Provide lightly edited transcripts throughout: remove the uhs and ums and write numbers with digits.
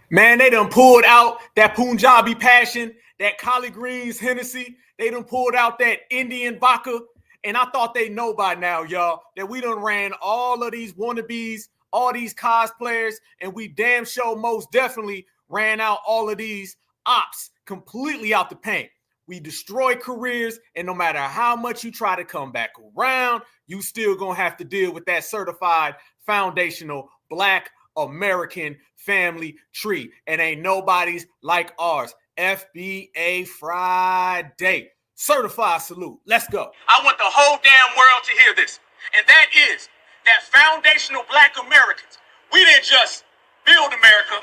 Man, they done pulled out that Punjabi passion, that collard greens Hennessy. They done pulled out that Indian vodka. And I thought they know by now, y'all, that we done ran all of these wannabes, all these cosplayers, and we damn sure most definitely ran out all of these ops completely out the paint. We destroy careers, and no matter how much you try to come back around, you still gonna have to deal with that certified foundational Black American family tree. And ain't nobody's like ours. FBA Friday. Certified salute. Let's go. I want the whole damn world to hear this. And that is that foundational Black Americans. We didn't just build America.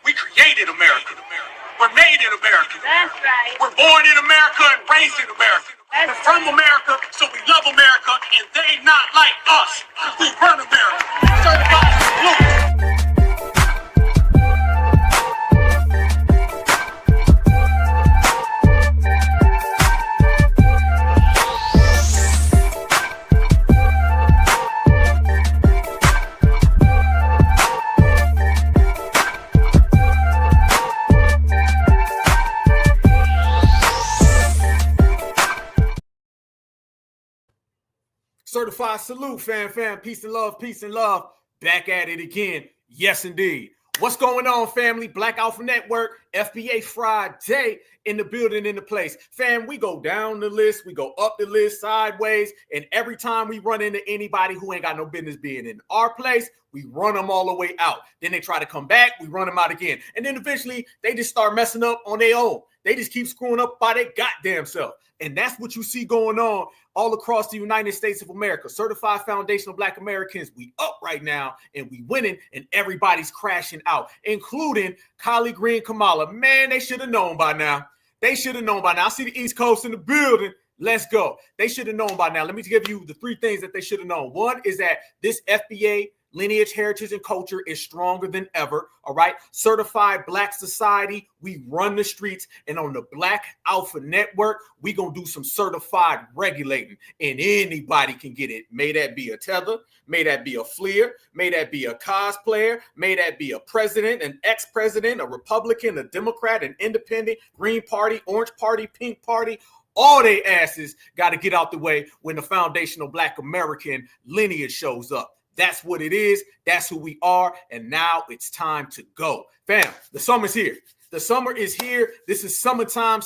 We created America. We're made in America. That's right. We're born in America and raised in America. We're from America, so we love America, and they not like us. We run America. Certified salute. Certified salute, fam. Peace and love. Back at it again. Yes, indeed. What's going on, family? Black Alpha Network, FBA Friday in the building, in the place. Fam, we go down the list, we go up the list, sideways, and every time we run into anybody who ain't got no business being in our place, we run them all the way out. Then they try to come back, we run them out again. And then eventually, they just start messing up on their own. They just keep screwing up by their goddamn self. And that's what you see going on all across the United States of America. Certified foundational Black Americans, we up right now and we winning, and everybody's crashing out, including Collard Green Kamala. Man, they should have known by now. I see the East Coast in the building. Let's go. They should have known by now. Let me give you the three things that they should have known. One is that this FBA lineage, heritage, and culture is stronger than ever. All right. Certified Black society. We run the streets. And on the Black Alpha Network, we going to do some certified regulating. And anybody can get it. May that be a tether. May that be a fleer. May that be a cosplayer. May that be a president, an ex-president, a Republican, a Democrat, an independent, Green Party, Orange Party, Pink Party. All they asses got to get out the way when the foundational Black American lineage shows up. That's what it is. That's who we are. And now it's time to go. Fam, the summer's here. The summer is here. This is summertime.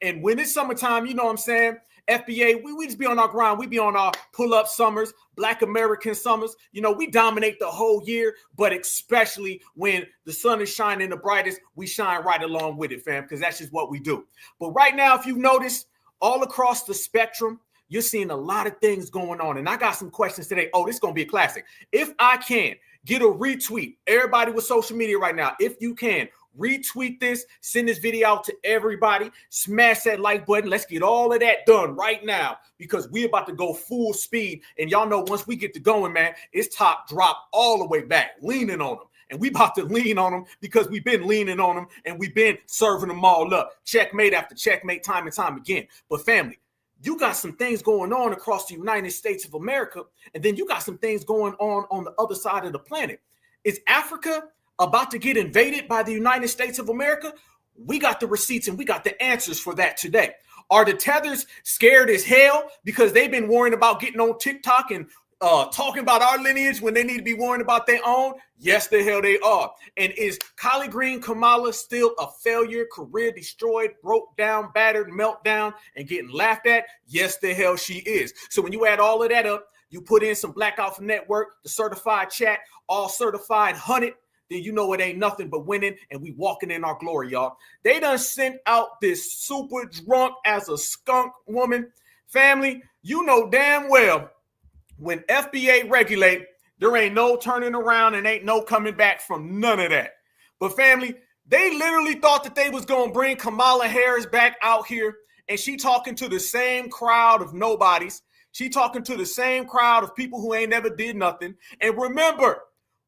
And when it's summertime, you know what I'm saying? FBA, we just be on our grind. We be on our pull-up summers, Black American summers. You know, we dominate the whole year, but especially when the sun is shining the brightest, we shine right along with it, fam, because that's just what we do. But right now, if you've noticed, all across the spectrum, you're seeing a lot of things going on. And I got some questions today. Oh, this is going to be a classic. If I can get a retweet, everybody with social media right now, if you can, retweet this, send this video out to everybody, smash that like button. Let's get all of that done right now because we're about to go full speed. And y'all know once we get to going, man, it's top drop all the way back, leaning on them. And we about to lean on them because we've been leaning on them and we've been serving them all up. Checkmate after checkmate, time and time again. But family, you got some things going on across the United States of America, and then you got some things going on the other side of the planet. Is Africa about to get invaded by the United States of America? We got the receipts and we got the answers for that today. Are the tethers scared as hell because they've been worrying about getting on TikTok and talking about our lineage when they need to be worrying about their own? Yes, the hell they are. And is Collard Green Kamala still a failure, career destroyed, broke down, battered, meltdown, and getting laughed at? Yes, the hell she is. So when you add all of that up, you put in some Black Alpha Network, the certified chat, all certified 100, then you know it ain't nothing but winning, and we walking in our glory, y'all. They done sent out this super drunk as a skunk woman. Family, you know damn well when FBA regulate, there ain't no turning around and ain't no coming back from none of that. But family, they literally thought that they was going to bring Kamala Harris back out here, and she talking to the same crowd of nobodies. She talking to the same crowd of people who ain't never did nothing. And remember,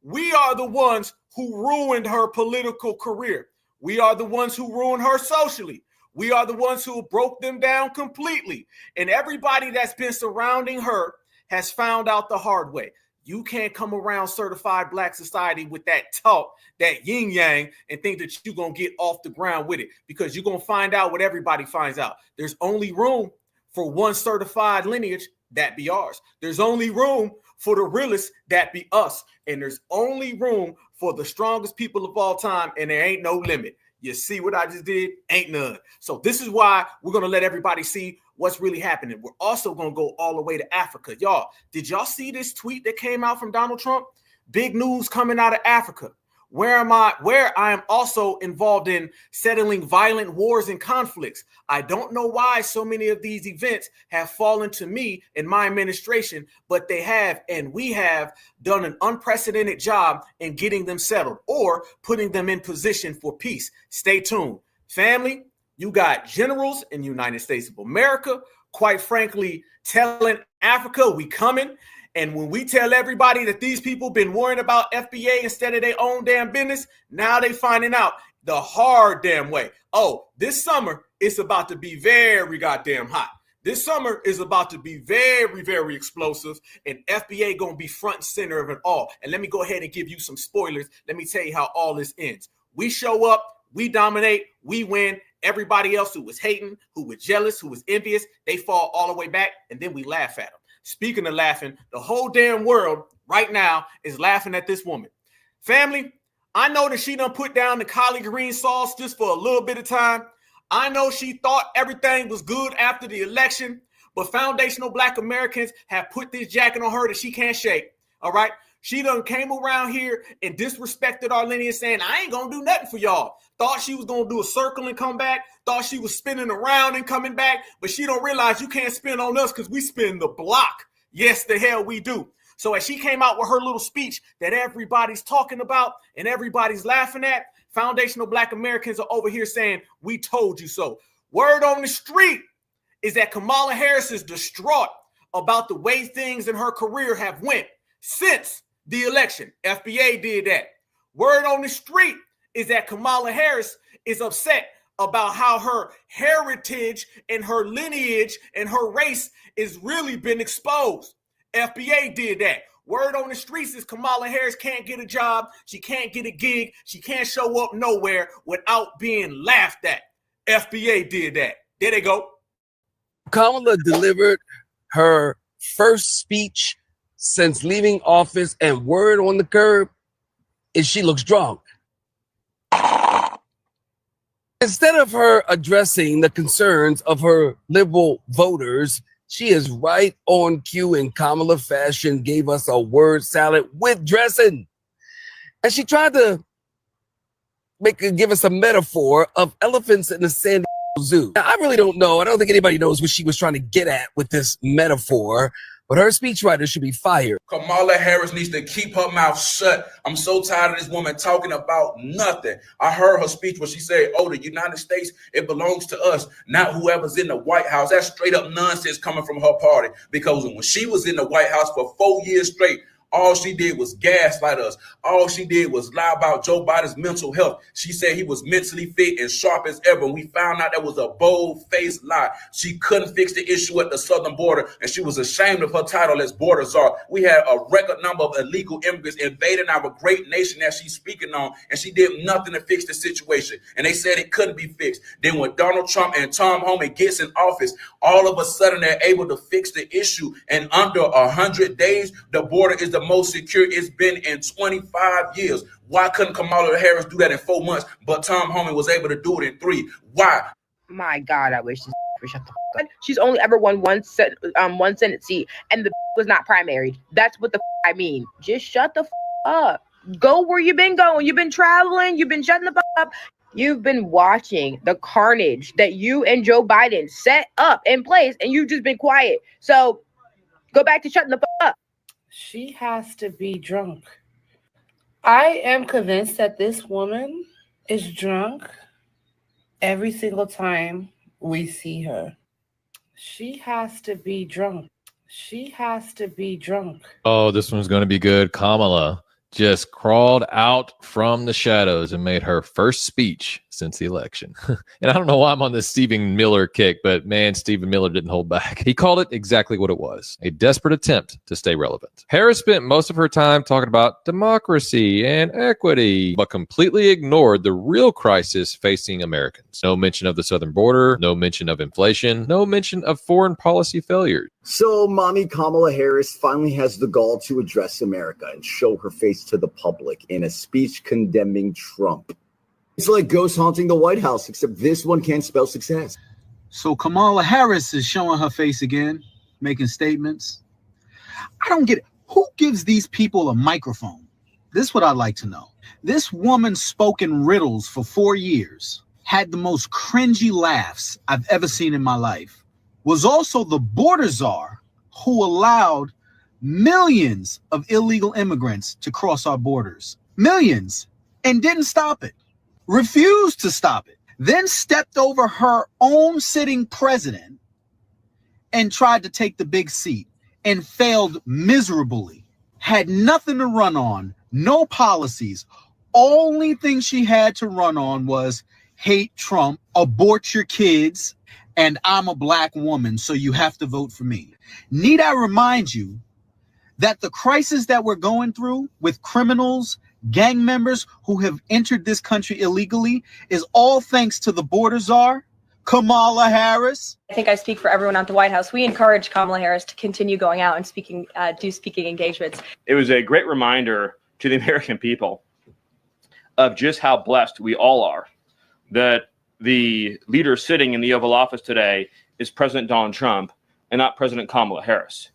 we are the ones who ruined her political career. We are the ones who ruined her socially. We are the ones who broke them down completely. And everybody that's been surrounding her has found out the hard way. You can't come around certified black society with that talk, that yin yang, and think that you're going to get off the ground with it, because you're going to find out what everybody finds out. There's only room for one certified lineage, that be ours. There's only room for the realest, that be us. And there's only room for the strongest people of all time, and there ain't no limit. You see what I just did? Ain't none. So this is why we're going to let everybody see what's really happening. We're also going to go all the way to Africa. Y'all, did y'all see this tweet that came out from Donald Trump? Big news coming out of Africa. Where I am also involved in settling violent wars and conflicts. I don't know why so many of these events have fallen to me in my administration, but they have, and we have done an unprecedented job in getting them settled or putting them in position for peace. Stay tuned. Family, you got generals in the United States of America, quite frankly, telling Africa we coming. And when we tell everybody that these people been worrying about FBA instead of their own damn business, now they finding out the hard damn way. Oh, this summer it's about to be very goddamn hot. This summer is about to be very, very explosive, and FBA going to be front and center of it all. And let me go ahead and give you some spoilers. Let me tell you how all this ends. We show up, we dominate, we win. Everybody else who was hating, who was jealous, who was envious, they fall all the way back, and then we laugh at them. Speaking of laughing, the whole damn world right now is laughing at this woman. Family, I know that she done put down the collard green sauce just for a little bit of time. I know she thought everything was good after the election, but foundational black Americans have put this jacket on her that she can't shake. All right. She done came around here and disrespected our lineage, saying, I ain't going to do nothing for y'all. Thought she was going to do a circle and come back. Thought she was spinning around and coming back. But she don't realize you can't spin on us because we spin the block. Yes, the hell we do. So as she came out with her little speech that everybody's talking about and everybody's laughing at, foundational black Americans are over here saying, we told you so. Word on the street is that Kamala Harris is distraught about the way things in her career have went since the election. FBA did that. Word on the street is that Kamala Harris is upset about how her heritage and her lineage and her race is really been exposed. FBA did that. Word on the streets is Kamala Harris can't get a job. She can't get a gig. She can't show up nowhere without being laughed at. FBA did that. There they go. Kamala delivered her first speech since leaving office, and word on the curb is she looks drunk. Instead of her addressing the concerns of her liberal voters, she is right on cue in Kamala fashion, gave us a word salad with dressing. And she tried to give us a metaphor of elephants in the San Diego Zoo. Now, I really don't know. I don't think anybody knows what she was trying to get at with this metaphor, but her speechwriter should be fired. Kamala Harris needs to keep her mouth shut. I'm so tired of this woman talking about nothing. I heard her speech where she said, oh, the United States, it belongs to us, not whoever's in the White House. That's straight up nonsense coming from her party, because when she was in the White House for 4 years straight, all she did was gaslight us. All she did was lie about Joe Biden's mental health. She said he was mentally fit and sharp as ever. We found out that was a bold-faced lie. She couldn't fix the issue at the southern border, and she was ashamed of her title as border czar. We had a record number of illegal immigrants invading our great nation that she's speaking on, and she did nothing to fix the situation. And they said it couldn't be fixed. Then when Donald Trump and Tom Homan gets in office, all of a sudden they're able to fix the issue. And under 100 days, the border is the most secure it's been in 25 years. Why couldn't Kamala Harris do that in 4 months, but Tom Homan was able to do it in 3? Why? My God, I wish this would shut the fuck up. She's only ever won one Senate seat, and the was not primaried. That's what the I mean. Just shut the up. Go where you've been going. You've been traveling. You've been shutting the up. You've been watching the carnage that you and Joe Biden set up in place, and you've just been quiet. So go back to shutting the up. She has to be drunk. I am convinced that this woman is drunk every single time we see her. She has to be drunk. She has to be drunk. Oh, this one's going to be good. Kamala just crawled out from the shadows and made her first speech since the election. And I don't know why I'm on this Stephen Miller kick, but man, Stephen Miller didn't hold back. He called it exactly what it was, a desperate attempt to stay relevant. Harris spent most of her time talking about democracy and equity, but completely ignored the real crisis facing Americans. No mention of the southern border, no mention of inflation, no mention of foreign policy failures. So mommy Kamala Harris finally has the gall to address America and show her face to the public in a speech condemning Trump. It's like ghost haunting the White House, except this one can't spell success. So Kamala Harris is showing her face again, making statements. I don't get it. Who gives these people a microphone? This is what I'd like to know. This woman spoke in riddles for 4 years, had the most cringy laughs I've ever seen in my life, was also the border czar who allowed millions of illegal immigrants to cross our borders. Millions. And didn't stop it. Refused to stop it. Then stepped over her own sitting president and tried to take the big seat and failed miserably. Had nothing to run on, no policies. Only thing she had to run on was hate Trump, abort your kids, and I'm a black woman, so you have to vote for me. Need I remind you that the crisis that we're going through with criminals, gang members who have entered this country illegally is all thanks to the border czar, Kamala Harris? I think I speak for everyone at the White House. We encourage Kamala Harris to continue going out and do speaking engagements. It was a great reminder to the American people of just how blessed we all are, that the leader sitting in the Oval Office today is President Donald Trump and not President Kamala Harris.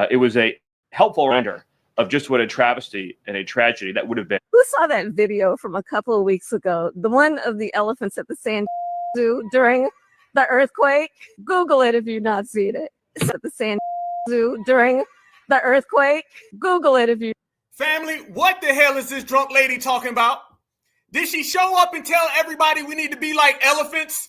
It was a helpful reminder of just what a travesty and a tragedy that would have been. Who saw that video from a couple of weeks ago? The one of the elephants at the San Zoo during the earthquake? Google it if you've not seen it. It's at the San Zoo during the earthquake. Google it if you. Family, what the hell is this drunk lady talking about? Did she show up and tell everybody we need to be like elephants?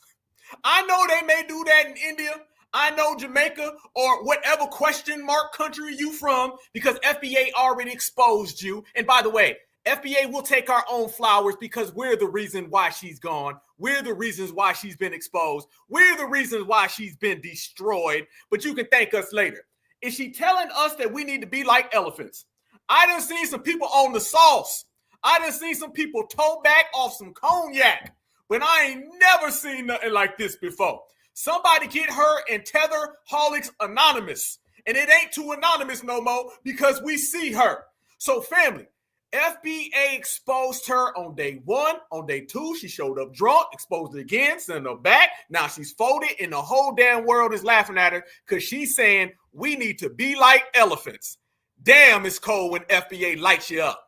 I know they may do that in India. I know Jamaica or whatever question mark country you from, because FBA already exposed you. And by the way, FBA will take our own flowers because we're the reason why she's gone. We're the reasons why she's been exposed. We're the reasons why she's been destroyed. But you can thank us later. Is she telling us that we need to be like elephants? I done seen some people on the sauce. I done seen some people toe back off some cognac. But I ain't never seen nothing like this before. Somebody get her and tether Holics Anonymous. And it ain't too anonymous no more because we see her. So family, FBA exposed her on day 1. On day 2, she showed up drunk, exposed it again, sent her back. Now she's folded and the whole damn world is laughing at her because she's saying we need to be like elephants. Damn, it's cold when FBA lights you up.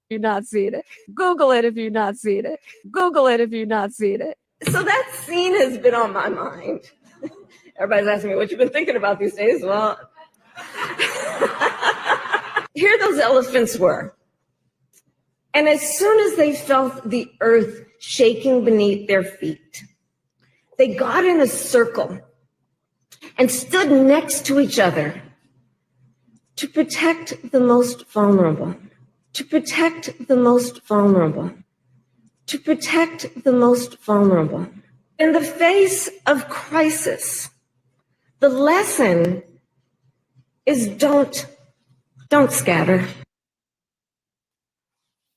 You've not seen it. Google it if you've not seen it. Google it if you've not seen it. So that scene has been on my mind. Everybody's asking me what you've been thinking about these days. Well, here those elephants were. And as soon as they felt the earth shaking beneath their feet, they got in a circle and stood next to each other to protect the most vulnerable, to protect the most vulnerable. To protect the most vulnerable. In the face of crisis, the lesson is don't scatter.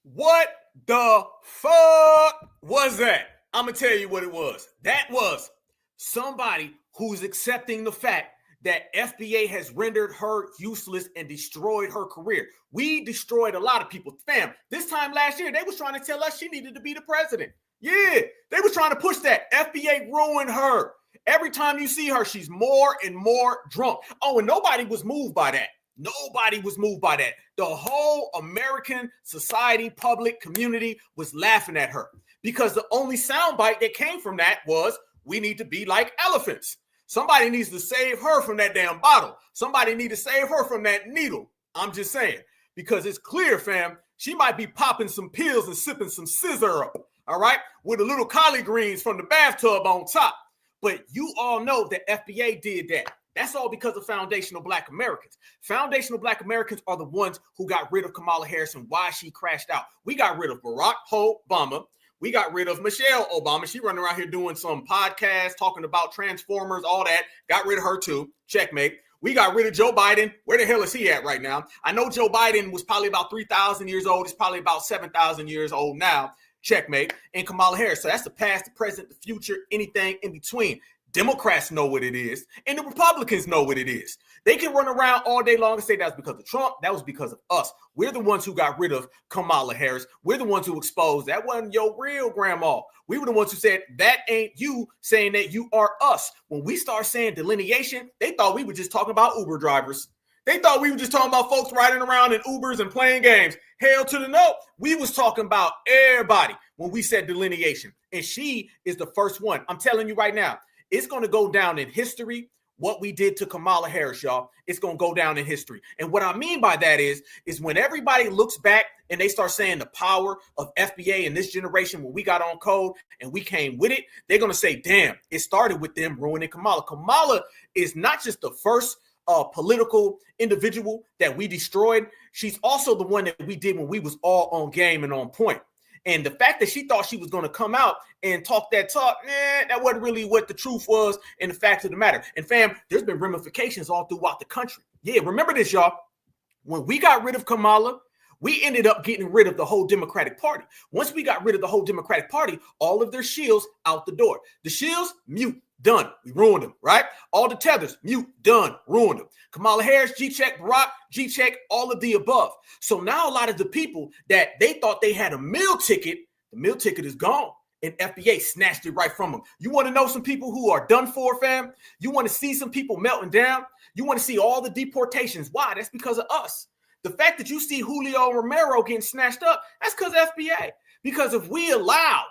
What the fuck was that? I'm going to tell you what it was. That was somebody who's accepting the fact that FBA has rendered her useless and destroyed her career. We destroyed a lot of people. Fam, this time last year, they was trying to tell us she needed to be the president. Yeah, they was trying to push that. FBA ruined her. Every time you see her, she's more and more drunk. Oh, and nobody was moved by that. Nobody was moved by that. The whole American society, public community was laughing at her because the only soundbite that came from that was, we need to be like elephants. Somebody needs to save her from that damn bottle. Somebody needs to save her from that needle. I'm just saying, because it's clear, fam, she might be popping some pills and sipping some scissor up, all right, with a little collard greens from the bathtub on top. But you all know that FBA did that. That's all because of foundational Black Americans. Foundational Black Americans are the ones who got rid of Kamala Harris and why she crashed out. We got rid of Barack Obama. We got rid of Michelle Obama. She running around here doing some podcasts, talking about Transformers, all that. Got rid of her too. Checkmate. We got rid of Joe Biden. Where the hell is he at right now? I know Joe Biden was probably about 3,000 years old. He's probably about 7,000 years old now. Checkmate. And Kamala Harris. So that's the past, the present, the future, anything in between. Democrats know what it is, and the Republicans know what it is. They can run around all day long and say that was because of Trump. That was because of us. We're the ones who got rid of Kamala Harris. We're the ones who exposed that wasn't your real grandma. We were the ones who said that ain't you, saying that you are us. When we start saying delineation, they thought we were just talking about Uber drivers. They thought we were just talking about folks riding around in Ubers and playing games. Hell to the no. We was talking about everybody when we said delineation. And she is the first one. I'm telling you right now, it's going to go down in history. What we did to Kamala Harris, y'all, it's going to go down in history. And what I mean by that is when everybody looks back and they start saying the power of FBA in this generation, when we got on code and we came with it, they're going to say, damn, it started with them ruining Kamala. Kamala is not just the first political individual that we destroyed. She's also the one that we did when we was all on game and on point. And the fact that she thought she was going to come out and talk that talk, that wasn't really what the truth was and the fact of the matter. And fam, there's been ramifications all throughout the country. Yeah, remember this, y'all. When we got rid of Kamala, we ended up getting rid of the whole Democratic Party. Once we got rid of the whole Democratic Party, all of their shields out the door. The shields, mute, done. We ruined them, right? All the tethers, mute, done, ruined them. Kamala Harris, G-check, Barack, G-check, all of the above. So now a lot of the people that they thought they had a meal ticket, the meal ticket is gone. And FBA snatched it right from them. You want to know some people who are done for, fam? You want to see some people melting down? You want to see all the deportations. Why? That's because of us. The fact that you see Julio Romero getting snatched up, that's because of FBA. Because if we allow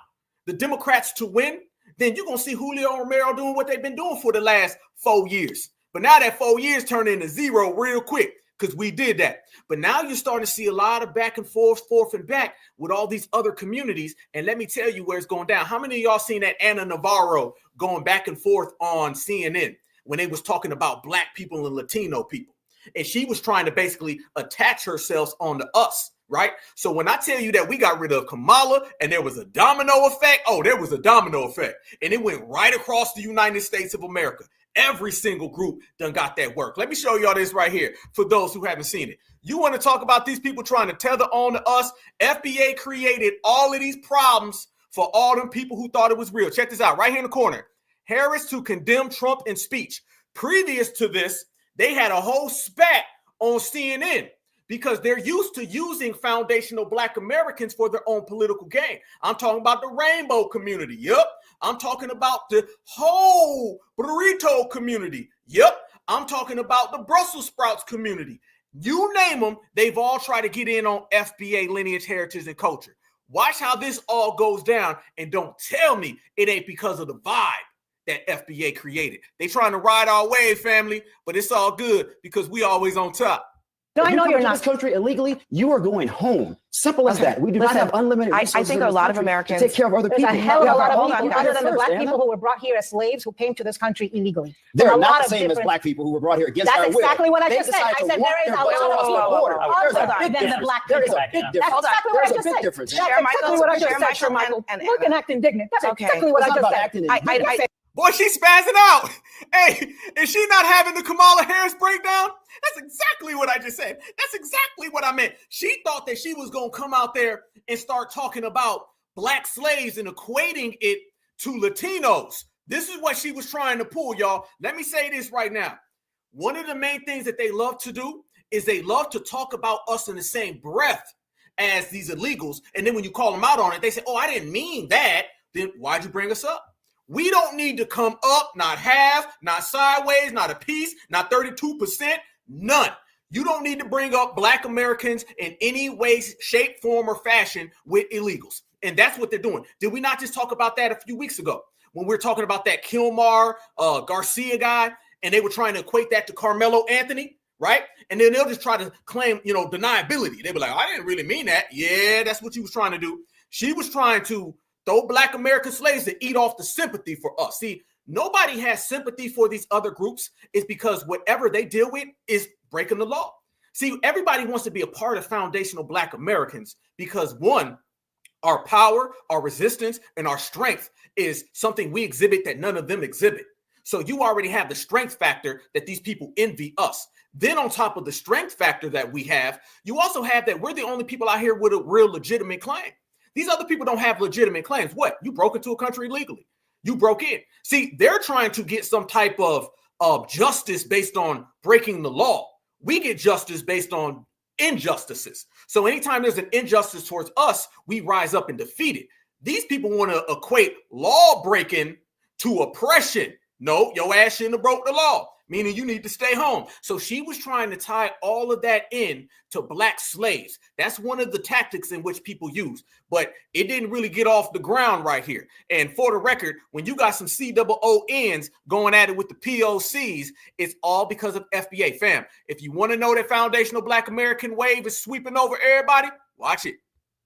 the Democrats to win, then you're going to see Julio Romero doing what they've been doing for the last 4 years. But now that 4 years turned into zero real quick because we did that. But now you're starting to see a lot of back and forth and back with all these other communities. And let me tell you where it's going down. How many of y'all seen that Anna Navarro going back and forth on CNN when they was talking about black people and Latino people? And she was trying to basically attach herself onto us, right? So when I tell you that we got rid of Kamala and there was a domino effect, there was a domino effect. And it went right across the United States of America. Every single group done got that work. Let me show y'all this right here for those who haven't seen it. You want to talk about these people trying to tether on to us? FBA created all of these problems for all them people who thought it was real. Check this out right here in the corner. Harris to condemn Trump in speech. Previous to this, they had a whole spat on CNN because they're used to using foundational black Americans for their own political gain. I'm talking about the rainbow community. Yep. I'm talking about the whole burrito community. Yep. I'm talking about the Brussels sprouts community. You name them, they've all tried to get in on FBA lineage, heritage, and culture. Watch how this all goes down, and don't tell me it ain't because of the vibe that FBA created. They trying to ride our wave, family, but it's all good because we always on top. No, I know you're not. This country illegally, you are going home. Simple as that. We do not have unlimited resources. I think a lot of Americans to take care of other people. There's a hell of a lot of people other than the black people who were brought here as slaves who came to this country illegally. They're not the same as black people who were brought here against our will. That's exactly what I just said. I said there is a lot of people other than the black people. There is a big difference. That's exactly what I just said. Difference. That's exactly what I just said, Sir Michael. Look and act indignant. That's exactly what I just said. Boy, she's spazzing out. Hey, is she not having the Kamala Harris breakdown? That's exactly what I just said. That's exactly what I meant. She thought that she was going to come out there and start talking about black slaves and equating it to Latinos. This is what she was trying to pull, y'all. Let me say this right now. One of the main things that they love to do is they love to talk about us in the same breath as these illegals. And then when you call them out on it, they say, I didn't mean that. Then why'd you bring us up? We don't need to come up, not half, not sideways, not a piece, not 32%, none. You don't need to bring up black Americans in any way, shape, form, or fashion with illegals. And that's what they're doing. Did we not just talk about that a few weeks ago when we were talking about that Kilmar Garcia guy and they were trying to equate that to Carmelo Anthony, right? And then they'll just try to claim, deniability. They'll be like, I didn't really mean that. Yeah, that's what she was trying to do. She was trying to throw black American slaves to eat off the sympathy for us. See, nobody has sympathy for these other groups. It's because whatever they deal with is breaking the law. See, everybody wants to be a part of foundational black Americans because one, Our power, our resistance, and our strength is something we exhibit that none of them exhibit. So you already have the strength factor that these people envy us. Then on top of the strength factor that we have, you also have that we're the only people out here with a real legitimate claim. These other people don't have legitimate claims. What? You broke into a country illegally. You broke in. See, they're trying to get some type of justice based on breaking the law. We get justice based on injustices. So anytime there's an injustice towards us, we rise up and defeat it. These people want to equate law breaking to oppression. No, your ass shouldn't have broke the law, meaning you need to stay home. So she was trying to tie all of that in to black slaves. That's one of the tactics in which people use, but it didn't really get off the ground right here. And for the record, when you got some COONs going at it with the POCs, it's all because of FBA. Fam, if you want to know that foundational Black American wave is sweeping over everybody, watch it.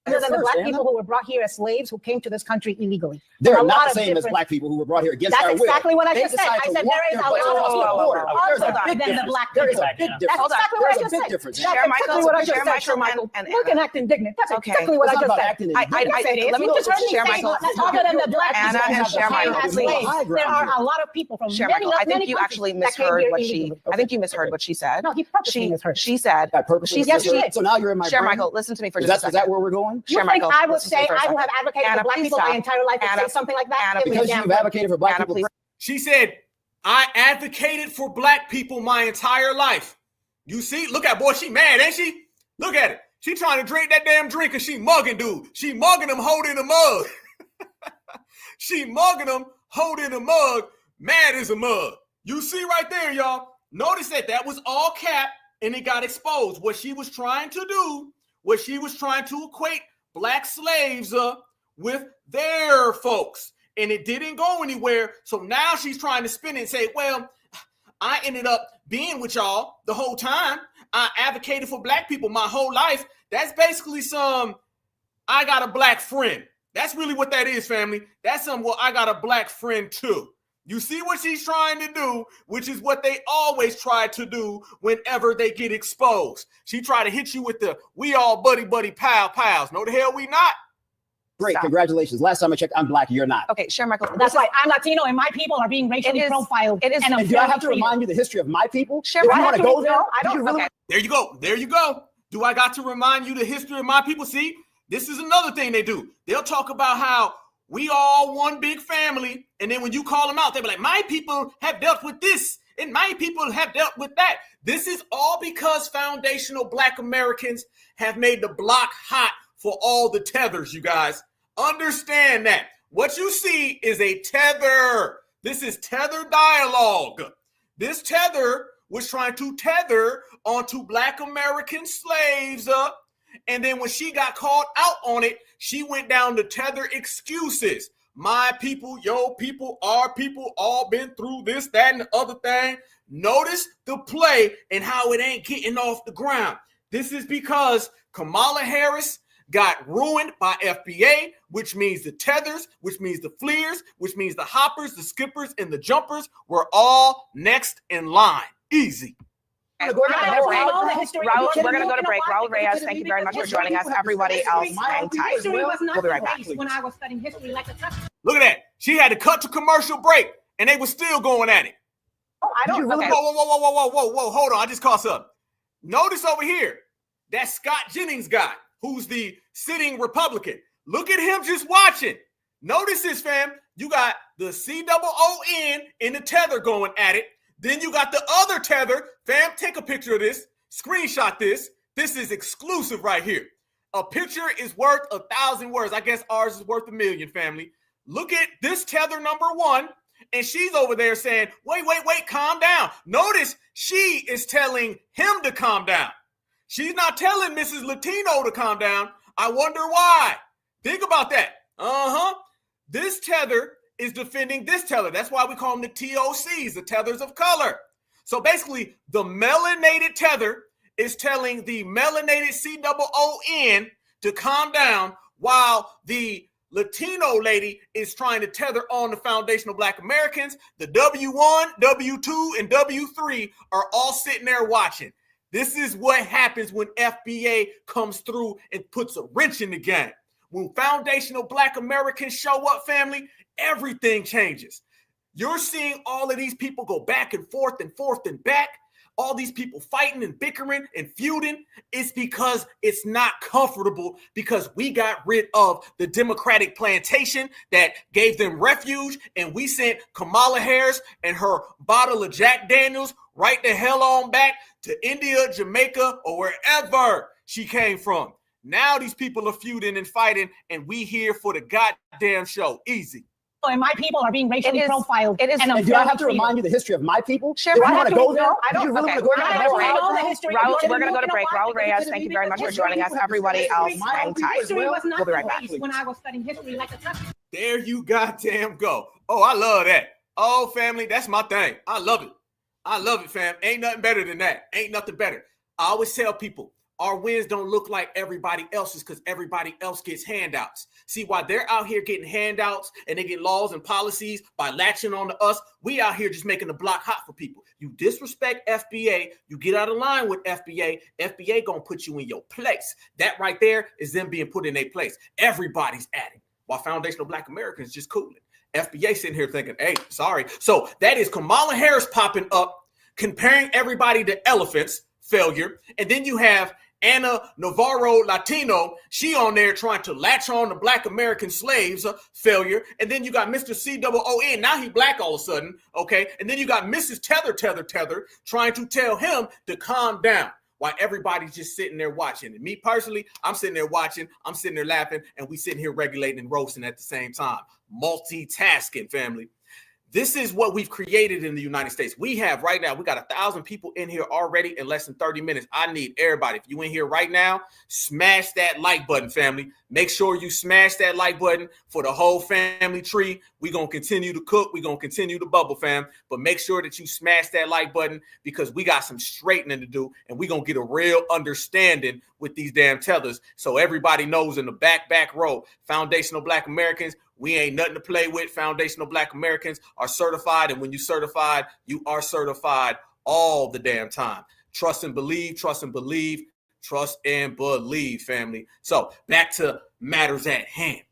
Other than the black people who were brought here as slaves who came to this country illegally. They're not the same as black people who were brought here against our will. That's exactly what I just said. I said there is a lot of people other than the black people. There is a big difference. That's exactly what I just said. That's exactly what I just said, Share Michael. Look and act indignant. That's exactly what I just said. Let me just Share Michael. Other than the black people Anna and Share Michael, there are a lot of people from Share Michael, I think you actually misheard what she. I think you misheard what she said. No, he purposely misheard. She said. Yes, she did. So now you're in my Share brain? Michael, listen to me for just a second. Is that where we're going? Share Michael. I would say I who have advocated for black people my entire life and say something like that. Because you've advocated for black people. She said, I advocated for black people my entire life. You see, look at boy, she mad, ain't she? Look at it. She trying to drink that damn drink and she mugging dude. She mugging him holding the mug. She mugging him holding the mug, mad as a mug. You see right there, y'all. Notice that was all cap and it got exposed. What she was trying to do, what she was trying to equate black slaves with their folks. And it didn't go anywhere. So now she's trying to spin it and say, well, I ended up being with y'all the whole time. I advocated for black people my whole life. That's basically I got a black friend. That's really what that is, family. That's well, I got a black friend too. You see what she's trying to do, which is what they always try to do whenever they get exposed. She tried to hit you with the, we all buddy, pals. No, the hell we not. Great, congratulations. Last time I checked, I'm black, you're not. Okay, Share Michael. That's right. I'm Latino and my people are being racially profiled. It is. And do I have to remind you the history of my people? Share Michael. Want to go there? I don't. Really? Okay. There you go. There you go. Do I got to remind you the history of my people? See, this is another thing they do. They'll talk about how we all one big family. And then when you call them out, they'll be like, my people have dealt with this and my people have dealt with that. This is all because foundational Black Americans have made the block hot for all the tethers, you guys. Understand that. What you see is a tether. This is tether dialogue. This tether was trying to tether onto Black American slaves. And then when she got called out on it, she went down to tether excuses. My people, your people, our people, all been through this, that, and the other thing. Notice the play and how it ain't getting off the ground. This is because Kamala Harris got ruined by FBA, which means the tethers, which means the fleers, which means the hoppers, the skippers, and the jumpers were all next in line. Easy. We're going to go to break. Raul Reyes, thank you very much for joining us. Everybody else, hang tight. History was not We'll be right back. when I was studying history like a Look at that. She had to cut to commercial break, and they were still going at it. Oh, I don't know. Whoa. Hold on. I just caught something. Notice over here, that Scott Jennings guy, who's the sitting Republican. Look at him just watching. Notice this, fam. You got the COON in the tether going at it. Then you got the other tether. Fam, take a picture of this. Screenshot this. This is exclusive right here. A picture is worth 1,000 words. I guess ours is worth 1,000,000, family. Look at this tether number one. And she's over there saying, wait, calm down. Notice she is telling him to calm down. She's not telling Mrs. Latino to calm down. I wonder why. Think about that. This tether is defending this tether. That's why we call them the TOCs, the tethers of color. So basically, the melanated tether is telling the melanated COON to calm down, while the Latino lady is trying to tether on the foundational Black Americans. The W1, W2, and W3 are all sitting there watching. This is what happens when FBA comes through and puts a wrench in the game. When foundational Black Americans show up, family, everything changes. You're seeing all of these people go back and forth and back. All these people fighting and bickering and feuding. It's because it's not comfortable, because we got rid of the Democratic plantation that gave them refuge, and we sent Kamala Harris and her bottle of Jack Daniels right the hell on back to India, Jamaica, or wherever she came from. Now these people are feuding and fighting, and we here for the goddamn show. Easy. And my people are being racially profiled. And do I have to remind you the history of my people? Sure, do I I want to go there? I don't. Really Okay. Raul, we're going to go to break. Raul Reyes, thank you very much for joining us. Everybody else, hang tight. History was not We'll be right back. when I was studying history like a There you goddamn go. Oh, I love that. Oh, family, that's my thing. I love it. I love it, fam. Ain't nothing better than that. Ain't nothing better. I always tell people, our wins don't look like everybody else's because everybody else gets handouts. See, while they're out here getting handouts and they get laws and policies by latching on to us, we out here just making the block hot for people. You disrespect FBA, you get out of line with FBA, FBA gonna put you in your place. That right there is them being put in their place. Everybody's at it, while foundational Black Americans just cooling. FBA sitting here thinking, hey, sorry. So that is Kamala Harris popping up, comparing everybody to elephants, failure. And then you have Ana Navarro Latino, she on there trying to latch on to Black American slaves, failure. And then you got Mr. COON, now he Black all of a sudden, okay? And then you got Mrs. Tether trying to tell him to calm down while everybody's just sitting there watching. And me personally, I'm sitting there watching, I'm sitting there laughing, and we sitting here regulating and roasting at the same time. Multitasking, family. This is what we've created in the United States. We have right now, we got 1,000 people in here already in less than 30 minutes. I need everybody. If you in here right now, smash that like button, family. Make sure you smash that like button for the whole family tree. We're going to continue to cook. We're going to continue to bubble, fam. But make sure that you smash that like button because we got some straightening to do, and we're going to get a real understanding with these damn tethers so everybody knows in the back row, foundational Black Americans, we ain't nothing to play with. Foundational Black Americans are certified, and when you certified, you are certified all the damn time. Trust and believe, trust and believe, trust and believe, family. So back to matters at hand.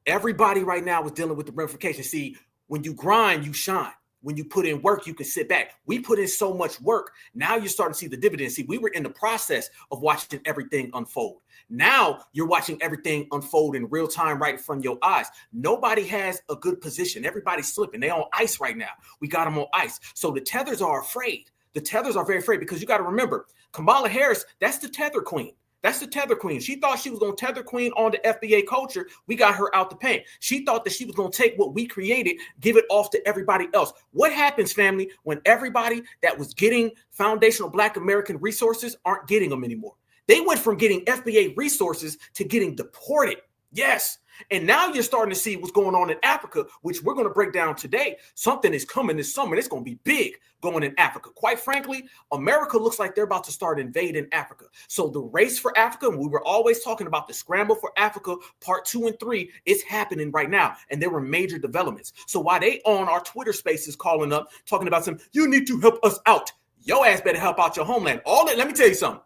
Everybody right now is dealing with the ramifications. See, when you grind, you shine. When you put in work, you can sit back. We put in so much work. Now you're starting to see the dividends. See, we were in the process of watching everything unfold. Now you're watching everything unfold in real time right in front of your eyes. Nobody has a good position. Everybody's slipping. They're on ice right now. We got them on ice. So the tethers are afraid. The tethers are very afraid because you got to remember, Kamala Harris, that's the tether queen. That's the tether queen. She thought she was going to tether queen on the FBA culture. We got her out the paint. She thought that she was going to take what we created, give it off to everybody else. What happens, family, when everybody that was getting foundational Black American resources aren't getting them anymore? They went from getting FBA resources to getting deported. Yes. And now you're starting to see what's going on in Africa, which we're going to break down today. Something is coming this summer. It's going to be big going in Africa. Quite frankly, America looks like they're about to start invading Africa. So the race for Africa, and we were always talking about the scramble for Africa, part 2 and 3, it's happening right now. And there were major developments. So while they on our Twitter spaces calling up, talking about some, you need to help us out. Your ass better help out your homeland. Let me tell you something.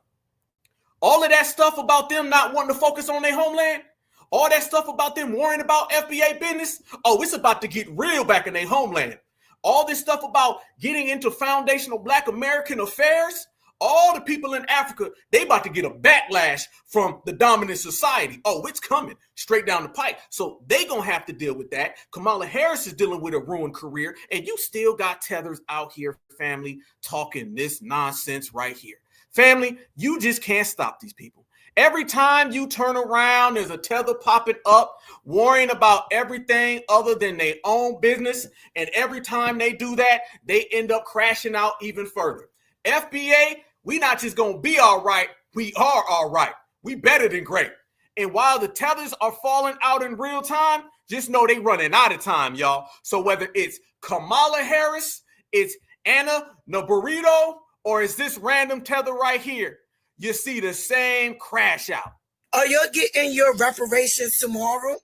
All of that stuff about them not wanting to focus on their homeland, all that stuff about them worrying about FBA business, oh, it's about to get real back in their homeland. All this stuff about getting into foundational Black American affairs, all the people in Africa, they about to get a backlash from the dominant society. Oh, it's coming straight down the pipe. So they gonna have to deal with that. Kamala Harris is dealing with a ruined career, and you still got tethers out here, family, talking this nonsense right here. Family, you just can't stop these people. Every time you turn around, there's a tether popping up, worrying about everything other than their own business. And every time they do that, they end up crashing out even further. FBA, we not just going to be all right. We are all right. We better than great. And while the tethers are falling out in real time, just know they running out of time, y'all. So whether it's Kamala Harris, it's Ana Navarro, or is this random tether right here, you see the same crash out. Are you getting your reparations tomorrow?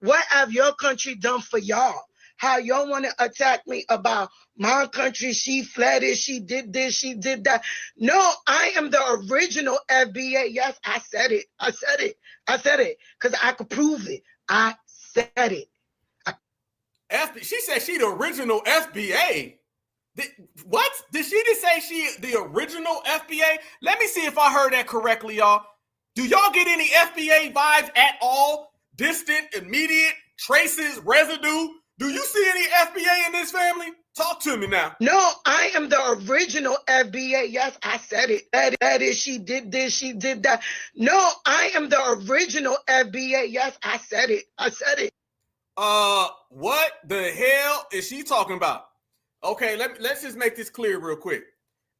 What have your country done for y'all? how y'all want to attack me about my country. She fled it. She did this. She did that. No, I am the original FBA. Yes, I said it. I said it. I said it because I could prove it. I said it. She said she the original FBA. What? Did she just say she the original FBA? Let me see if I heard that correctly, y'all. Do y'all get any FBA vibes at all? Distant, immediate, traces, residue? Do you see any FBA in this family? Talk to me now. No, I am the original FBA. Yes, I said it. That is, she did this, she did that. No, I am the original FBA. Yes, I said it. I said it. What the hell is she talking about? Okay, let's just make this clear real quick.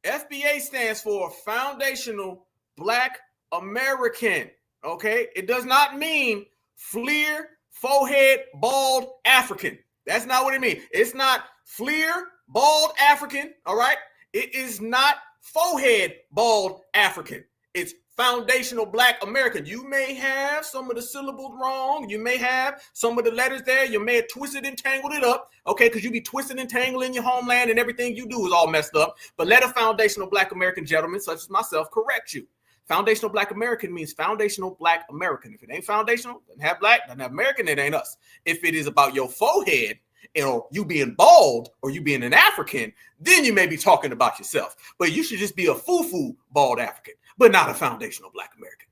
FBA stands for Foundational Black American. Okay, it does not mean Fleer, forehead, bald African. That's not what it means. It's not Fleer, bald African. All right, it is not forehead, bald African. It's Foundational Black American. You may have some of the syllables wrong. You may have some of the letters there. You may have twisted and tangled it up. Okay, because you be twisting and tangling your homeland and everything you do is all messed up. But let a Foundational Black American gentleman such as myself correct you. Foundational Black American means Foundational Black American. If it ain't foundational, doesn't have black, doesn't have American, it ain't us. If it is about your forehead, or you being bald or you being an African, then you may be talking about yourself. But you should just be a foo-foo bald African, but not a Foundational Black American.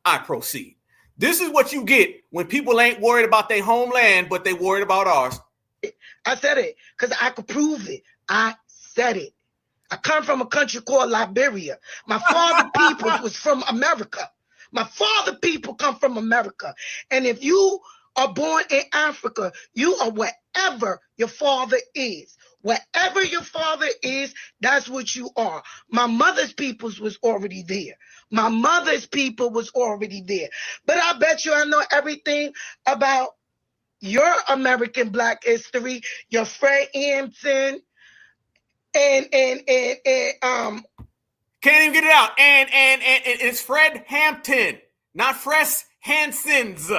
I proceed. This is what you get when people ain't worried about their homeland, but they worried about ours. I said it because I could prove it. I said it. I come from a country called Liberia. My father people was from America. My father people come from America. And if you are born in Africa, you are wherever your father is. Wherever your father is, that's what you are. My mother's peoples was already there. My mother's people was already there. But I bet you I know everything about your American Black history, your Fred Hampton, and can't even get it out. And it's Fred Hampton, not Fres Hansons.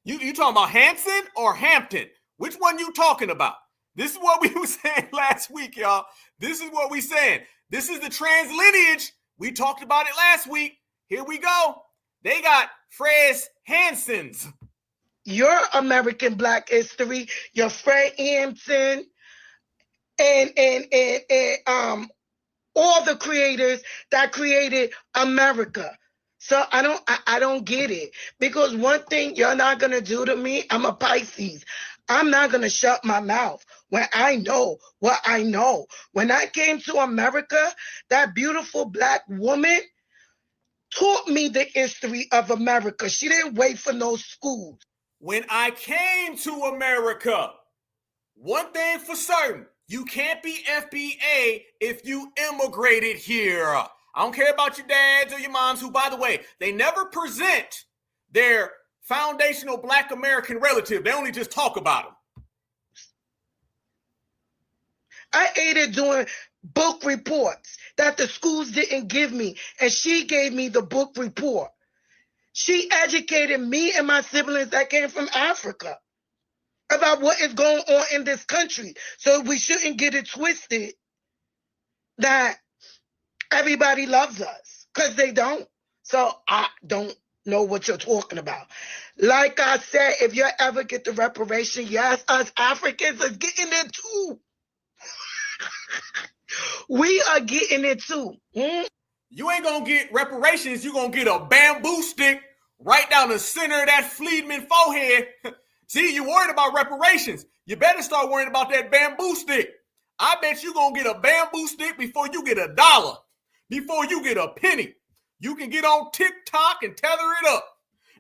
You talking about Hanson or Hampton? Which one you talking about? This is what we were saying last week, y'all. This is what we saying. This is the trans lineage. We talked about it last week. Here we go. They got Fres Hansons. Your American Black history, your Fred Hampton, and all the creators that created America. So I don't get it. Because one thing you're not gonna do to me, I'm a Pisces. I'm not gonna shut my mouth when I know what I know. When I came to America, that beautiful Black woman taught me the history of America. She didn't wait for no schools. When I came to America, one thing for certain, you can't be FBA if you immigrated here. I don't care about your dads or your moms, who, by the way, they never present their Foundational Black American relative. They only just talk about them. I hated doing book reports that the schools didn't give me, and she gave me the book report. She educated me and my siblings that came from Africa about what is going on in this country. So we shouldn't get it twisted that everybody loves us, because they don't. So I don't know what you're talking about. Like I said, if you ever get the reparation, yes, us Africans are getting it too. We are getting it too. You ain't gonna get reparations. You're gonna get a bamboo stick right down the center of that Friedman forehead. See, you worried about reparations. You better start worrying about that bamboo stick. I bet you're gonna get a bamboo stick before you get $1, before you get a penny. You can get on TikTok and tether it up,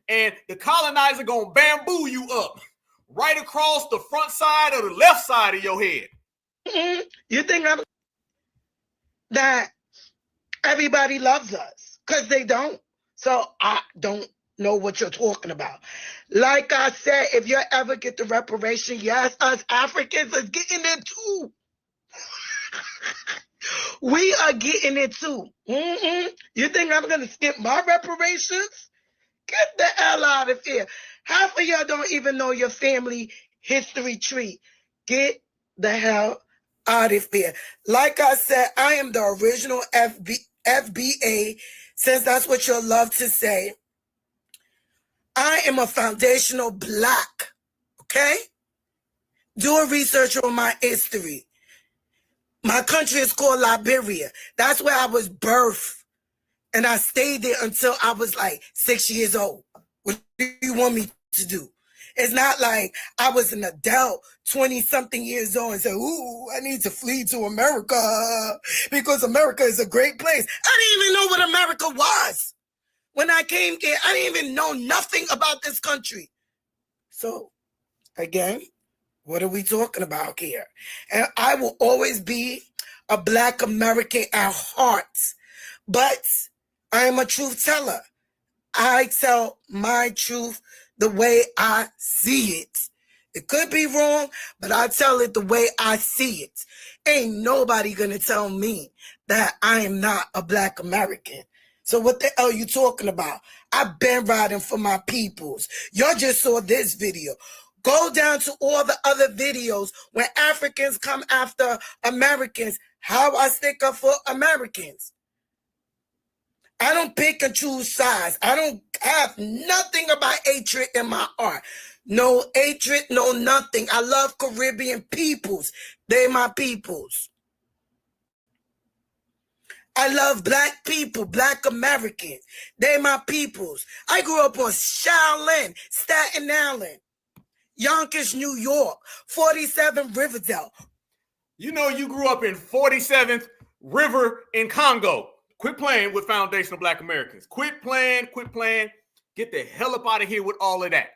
and the colonizer gonna bamboo you up right across the front side or the left side of your head. You think that everybody loves us? Because they don't. So I don't know what you're talking about. Like I said, if you ever get the reparation, yes, us Africans are getting it too. We are getting it too. You think I'm going to skip my reparations? Get the hell out of here. Half of y'all don't even know your family history tree. Get the hell out of here. Like I said, I am the original FBA, since that's what you'll love to say. I am a foundational Black, okay? Do a research on my history. My country is called Liberia. That's where I was birthed. And I stayed there until I was like 6 years old. What do you want me to do? It's not like I was an adult, 20-something years old, and said, ooh, I need to flee to America because America is a great place. I didn't even know what America was. When I came here, I didn't even know nothing about this country. So, again, what are we talking about here? And I will always be a Black American at heart, but I am a truth teller. I tell my truth the way I see it. It could be wrong, but I tell it the way I see it. Ain't nobody gonna tell me that I am not a Black American. So what the hell are you talking about? I've been riding for my peoples. Y'all just saw this video. Go down to all the other videos when Africans come after Americans, how I stick up for Americans. I don't pick and choose sides. I don't have nothing about hatred in my heart. No hatred, no nothing. I love Caribbean peoples. They're my peoples. I love Black people, Black Americans. They're my peoples. I grew up on Shaolin, Staten Island, Yonkers, New York, 47 Riverdale. You know you grew up in 47th River in Congo. Quit playing with foundational Black Americans. Quit playing. Get the hell up out of here with all of that.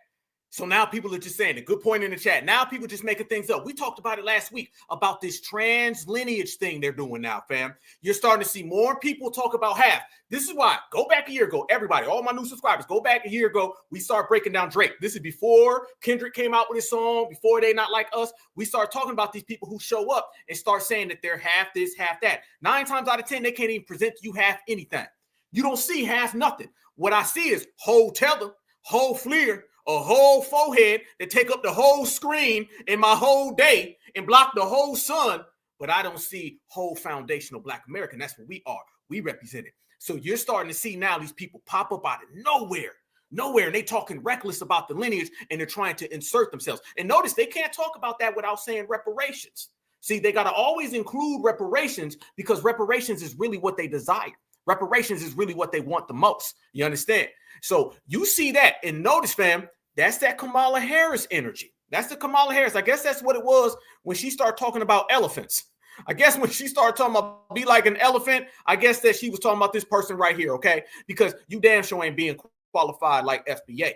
So now people are just saying, a good point in the chat. Now people just making things up. We talked about it last week about this trans lineage thing they're doing now, fam. You're starting to see more people talk about half. This is why. Go back a year ago. Everybody, all my new subscribers, go back a year ago. We start breaking down Drake. This is before Kendrick came out with his song, before They Not Like Us. We start talking about these people who show up and start saying that they're half this, half that. 9 times out of 10, they can't even present you half anything. You don't see half nothing. What I see is whole tether, whole fleer, a whole forehead that take up the whole screen in my whole day and block the whole sun, but I don't see whole foundational Black American. That's what we are. We represent it. So you're starting to see now these people pop up out of nowhere, and they talking reckless about the lineage, and they're trying to insert themselves. And notice they can't talk about that without saying reparations. See, they got to always include reparations because reparations is really what they desire. Reparations is really what they want the most. You understand? So you see that, and notice, fam, that's that Kamala Harris energy. That's the Kamala Harris. I guess that's what it was when she started talking about elephants. I guess when she started talking about be like an elephant, I guess that she was talking about this person right here, okay? Because you damn sure ain't being qualified like FBA.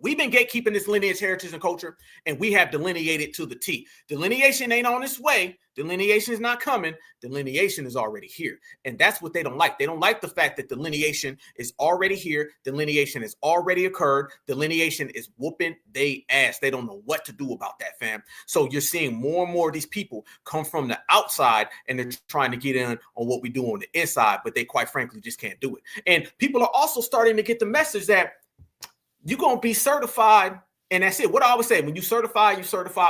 We've been gatekeeping this lineage, heritage, and culture, and we have delineated to the T. Delineation ain't on its way. Delineation is not coming. Delineation is already here. And that's what they don't like. They don't like the fact that delineation is already here. Delineation has already occurred. Delineation is whooping they ass. They don't know what to do about that, fam. So you're seeing more and more of these people come from the outside, and they're trying to get in on what we do on the inside, but they quite frankly just can't do it. And people are also starting to get the message that you're going to be certified, and that's it. What I always say, when you certify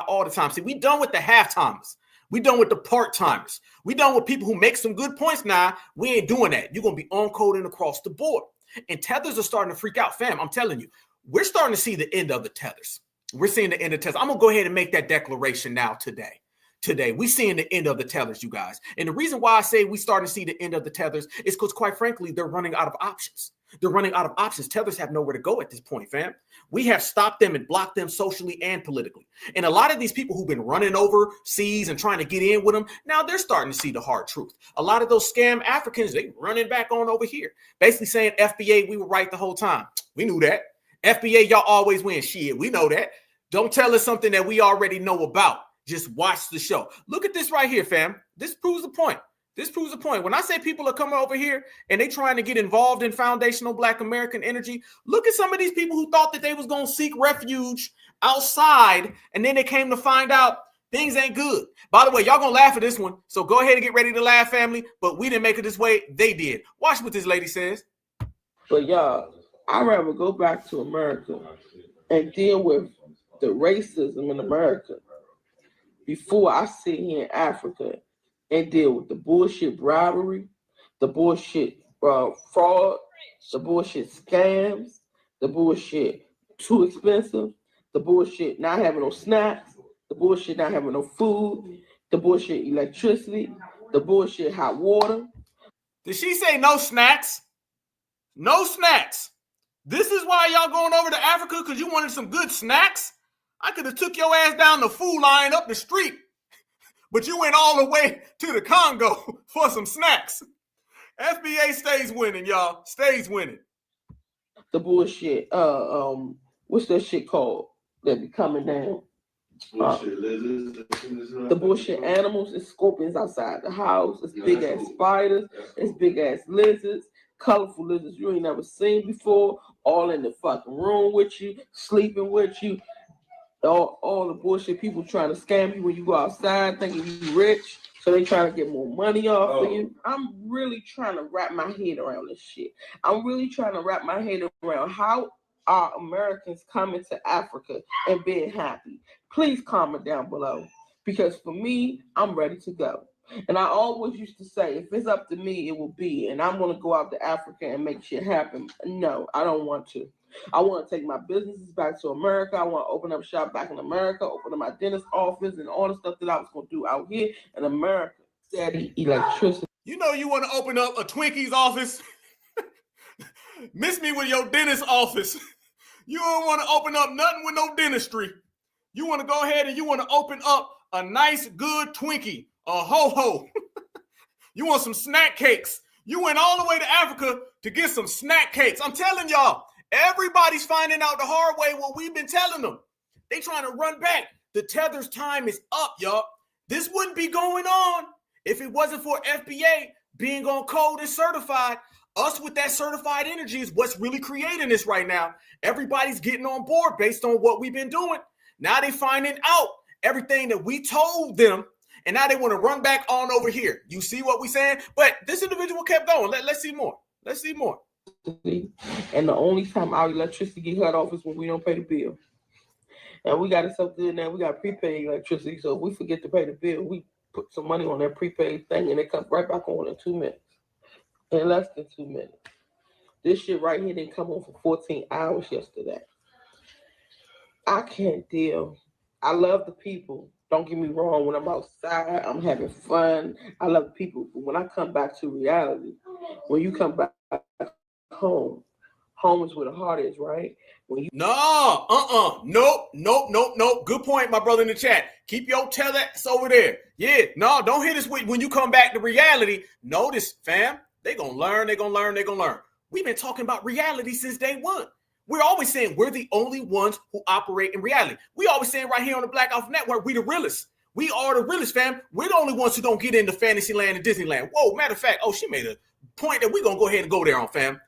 all the time. See, we done with the half-timers. We done with the part-timers. We done with people who make some good points now. We ain't doing that. You're going to be on-coding across the board. And tethers are starting to freak out. Fam, I'm telling you, we're starting to see the end of the tethers. We're seeing the end of tethers. I'm going to go ahead and make that declaration now today. We're seeing the end of the tethers, you guys. And the reason why I say we starting to see the end of the tethers is because, quite frankly, they're running out of options. They're running out of options. Tethers have nowhere to go at this point, fam. We have stopped them and blocked them socially and politically. And a lot of these people who've been running overseas and trying to get in with them, now they're starting to see the hard truth. A lot of those scam Africans, they running back on over here, basically saying, FBA, we were right the whole time. We knew that. FBA, y'all always win. Shit, we know that. Don't tell us something that we already know about. Just watch the show. Look at this right here, fam. This proves the point. When I say people are coming over here and they trying to get involved in foundational Black American energy, look at some of these people who thought that they was going to seek refuge outside, and then they came to find out things ain't good. By the way, y'all going to laugh at this one, so go ahead and get ready to laugh, family, but we didn't make it this way. They did. Watch what this lady says. But y'all, I'd rather go back to America and deal with the racism in America. before I sit here in Africa and deal with the bullshit bribery, the bullshit fraud, the bullshit scams, the bullshit too expensive, the bullshit not having no snacks, the bullshit not having no food, the bullshit electricity, the bullshit hot water. Did she say no snacks? No snacks. This is why y'all going over to Africa, because you wanted some good snacks? I could have took your ass down the food line up the street, but you went all the way to the Congo for some snacks. FBA stays winning, y'all. Stays winning. The bullshit, what's that shit called that be coming down? The bullshit animals, it's scorpions outside the house, it's big ass spiders, it's big ass lizards, colorful lizards you ain't never seen before, all in the fucking room with you, sleeping with you. All the bullshit people trying to scam you when you go outside thinking you rich, so they trying to get more money off of you. I'm really trying to wrap my head around this shit. I'm really trying to wrap my head around how are Americans coming to Africa and being happy. Please comment down below, because for me, I'm ready to go. And I always used to say, if it's up to me, it will be. And I'm going to go out to Africa and make shit happen. No, I don't want to. I want to take my businesses back to America. I want to open up shop back in America, open up my dentist office and all the stuff that I was going to do out here in America. Steady electricity. You know you want to open up a Twinkies office? Miss me with your dentist office. You don't want to open up nothing with no dentistry. You want to go ahead and you want to open up a nice, good Twinkie, a ho-ho. You want some snack cakes. You went all the way to Africa to get some snack cakes. I'm telling y'all, everybody's finding out the hard way what we've been telling them. They trying to run back. The tether's time is up, y'all. This wouldn't be going on if it wasn't for FBA being on code and certified. Us with that certified energy is what's really creating this right now. Everybody's getting on board based on what we've been doing. Now they finding out everything that we told them, and now they want to run back on over here. You see what we saying? But this individual kept going. Let's see more. Let's see more. And the only time our electricity get cut off is when we don't pay the bill. And we got it so good now, we got prepaid electricity. So if we forget to pay the bill, we put some money on that prepaid thing and it comes right back on in 2 minutes. In less than 2 minutes. This shit right here didn't come on for 14 hours yesterday. I can't deal. I love the people. Don't get me wrong. When I'm outside, I'm having fun. I love the people. But when I come back to reality, when you come back home, home is where the heart is, right? When you Nope. Good point, my brother in the chat. Keep your tellers over there. Yeah, no, don't hit us with when you come back to reality. Notice, fam, they gonna learn. We've been talking about reality since day one. We're always saying we're the only ones who operate in reality. We always saying right here on the Black Alpha Network, we the realists. We are the realists, fam. We're the only ones who don't get into Fantasyland and Disneyland. Whoa, matter of fact, she made a point that we're going to go ahead and go there on, fam.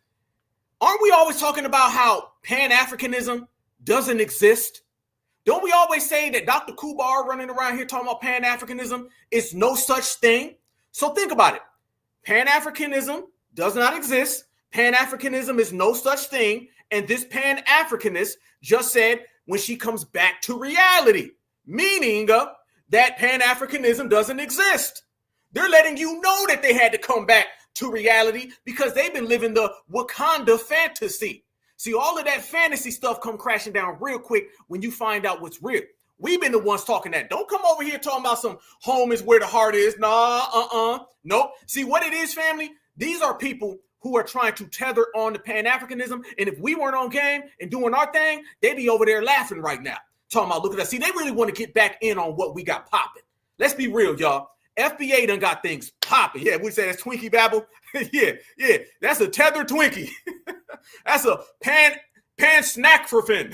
Aren't we always talking about how Pan-Africanism doesn't exist? Don't we always say that Dr. Kubar running around here talking about Pan-Africanism is no such thing? So think about it. Pan-Africanism does not exist. Pan-Africanism is no such thing. And this Pan-Africanist just said when she comes back to reality, meaning that Pan-Africanism doesn't exist. They're letting you know that they had to come back to reality because they've been living the Wakanda fantasy. See, all of that fantasy stuff come crashing down real quick when you find out what's real. We've been the ones talking that. Don't come over here talking about some home is where the heart is. Nope. See what it is, family? These are people who are trying to tether on to Pan-Africanism. And if we weren't on game and doing our thing, they'd be over there laughing right now. Talking about, look at us. See, they really want to get back in on what we got popping. Let's be real, y'all. FBA done got things popping. Yeah, we say that's Twinkie Babble. yeah. That's a tethered Twinkie. That's a pan snack for fin.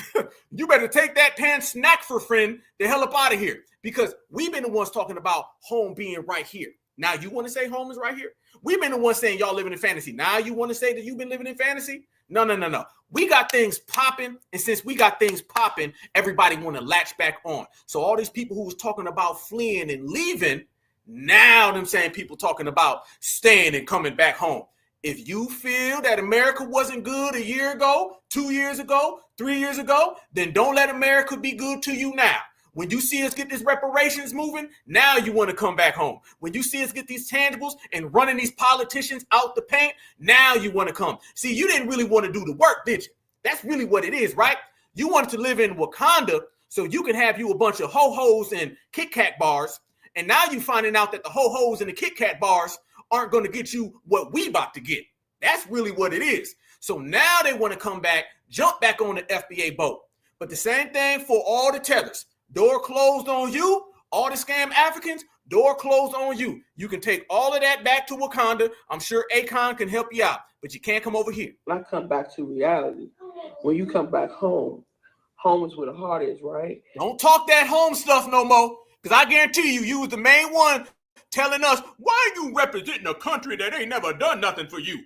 You better take that pan snack for fin the hell up out of here. Because we've been the ones talking about home being right here. Now you want to say home is right here? We've been the ones saying y'all living in fantasy. Now you want to say that you've been living in fantasy? No. We got things popping, and since we got things popping, everybody want to latch back on. So all these people who was talking about fleeing and leaving, now them same people talking about staying and coming back home. If you feel that America wasn't good a year ago, 2 years ago, 3 years ago, then don't let America be good to you now. When you see us get this reparations moving, now you want to come back home. When you see us get these tangibles and running these politicians out the paint, now you want to come. See, you didn't really want to do the work, did you? That's really what it is, right? You wanted to live in Wakanda so you can have you a bunch of ho-hos and Kit Kat bars. And now you're finding out that the ho-hos and the Kit Kat bars aren't going to get you what we about to get. That's really what it is. So now they want to come back, jump back on the FBA boat. But the same thing for all the tethers. Door closed on you. All the scam Africans, door closed on you. You can take all of that back to Wakanda. I'm sure Akon can help you out, but you can't come over here. When I come back to reality, when you come back home, home is where the heart is, right? Don't talk that home stuff no more, because I guarantee you was the main one telling us, why are you representing a country that ain't never done nothing for you?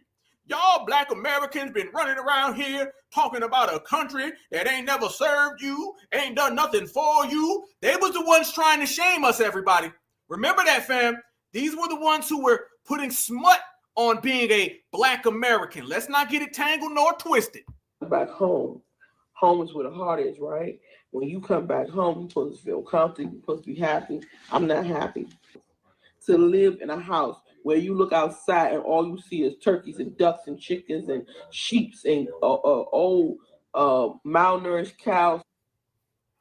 Y'all black Americans been running around here talking about a country that ain't never served you, ain't done nothing for you. They was the ones trying to shame us, everybody. Remember that, fam. These were the ones who were putting smut on being a black American. Let's not get it tangled nor twisted. Back home. Home is where the heart is, right? When you come back home, you're supposed to feel comfortable. You're supposed to be happy. I'm not happy. To live in a house where you look outside and all you see is turkeys and ducks and chickens and sheeps and old malnourished cows.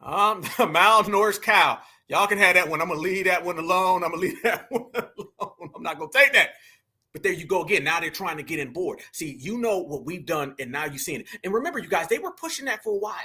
Malnourished cow. Y'all can have that one. I'm going to leave that one alone. I'm not going to take that. But there you go again. Now they're trying to get in board. See, you know what we've done, and now you're seeing it. And remember, you guys, they were pushing that for a while.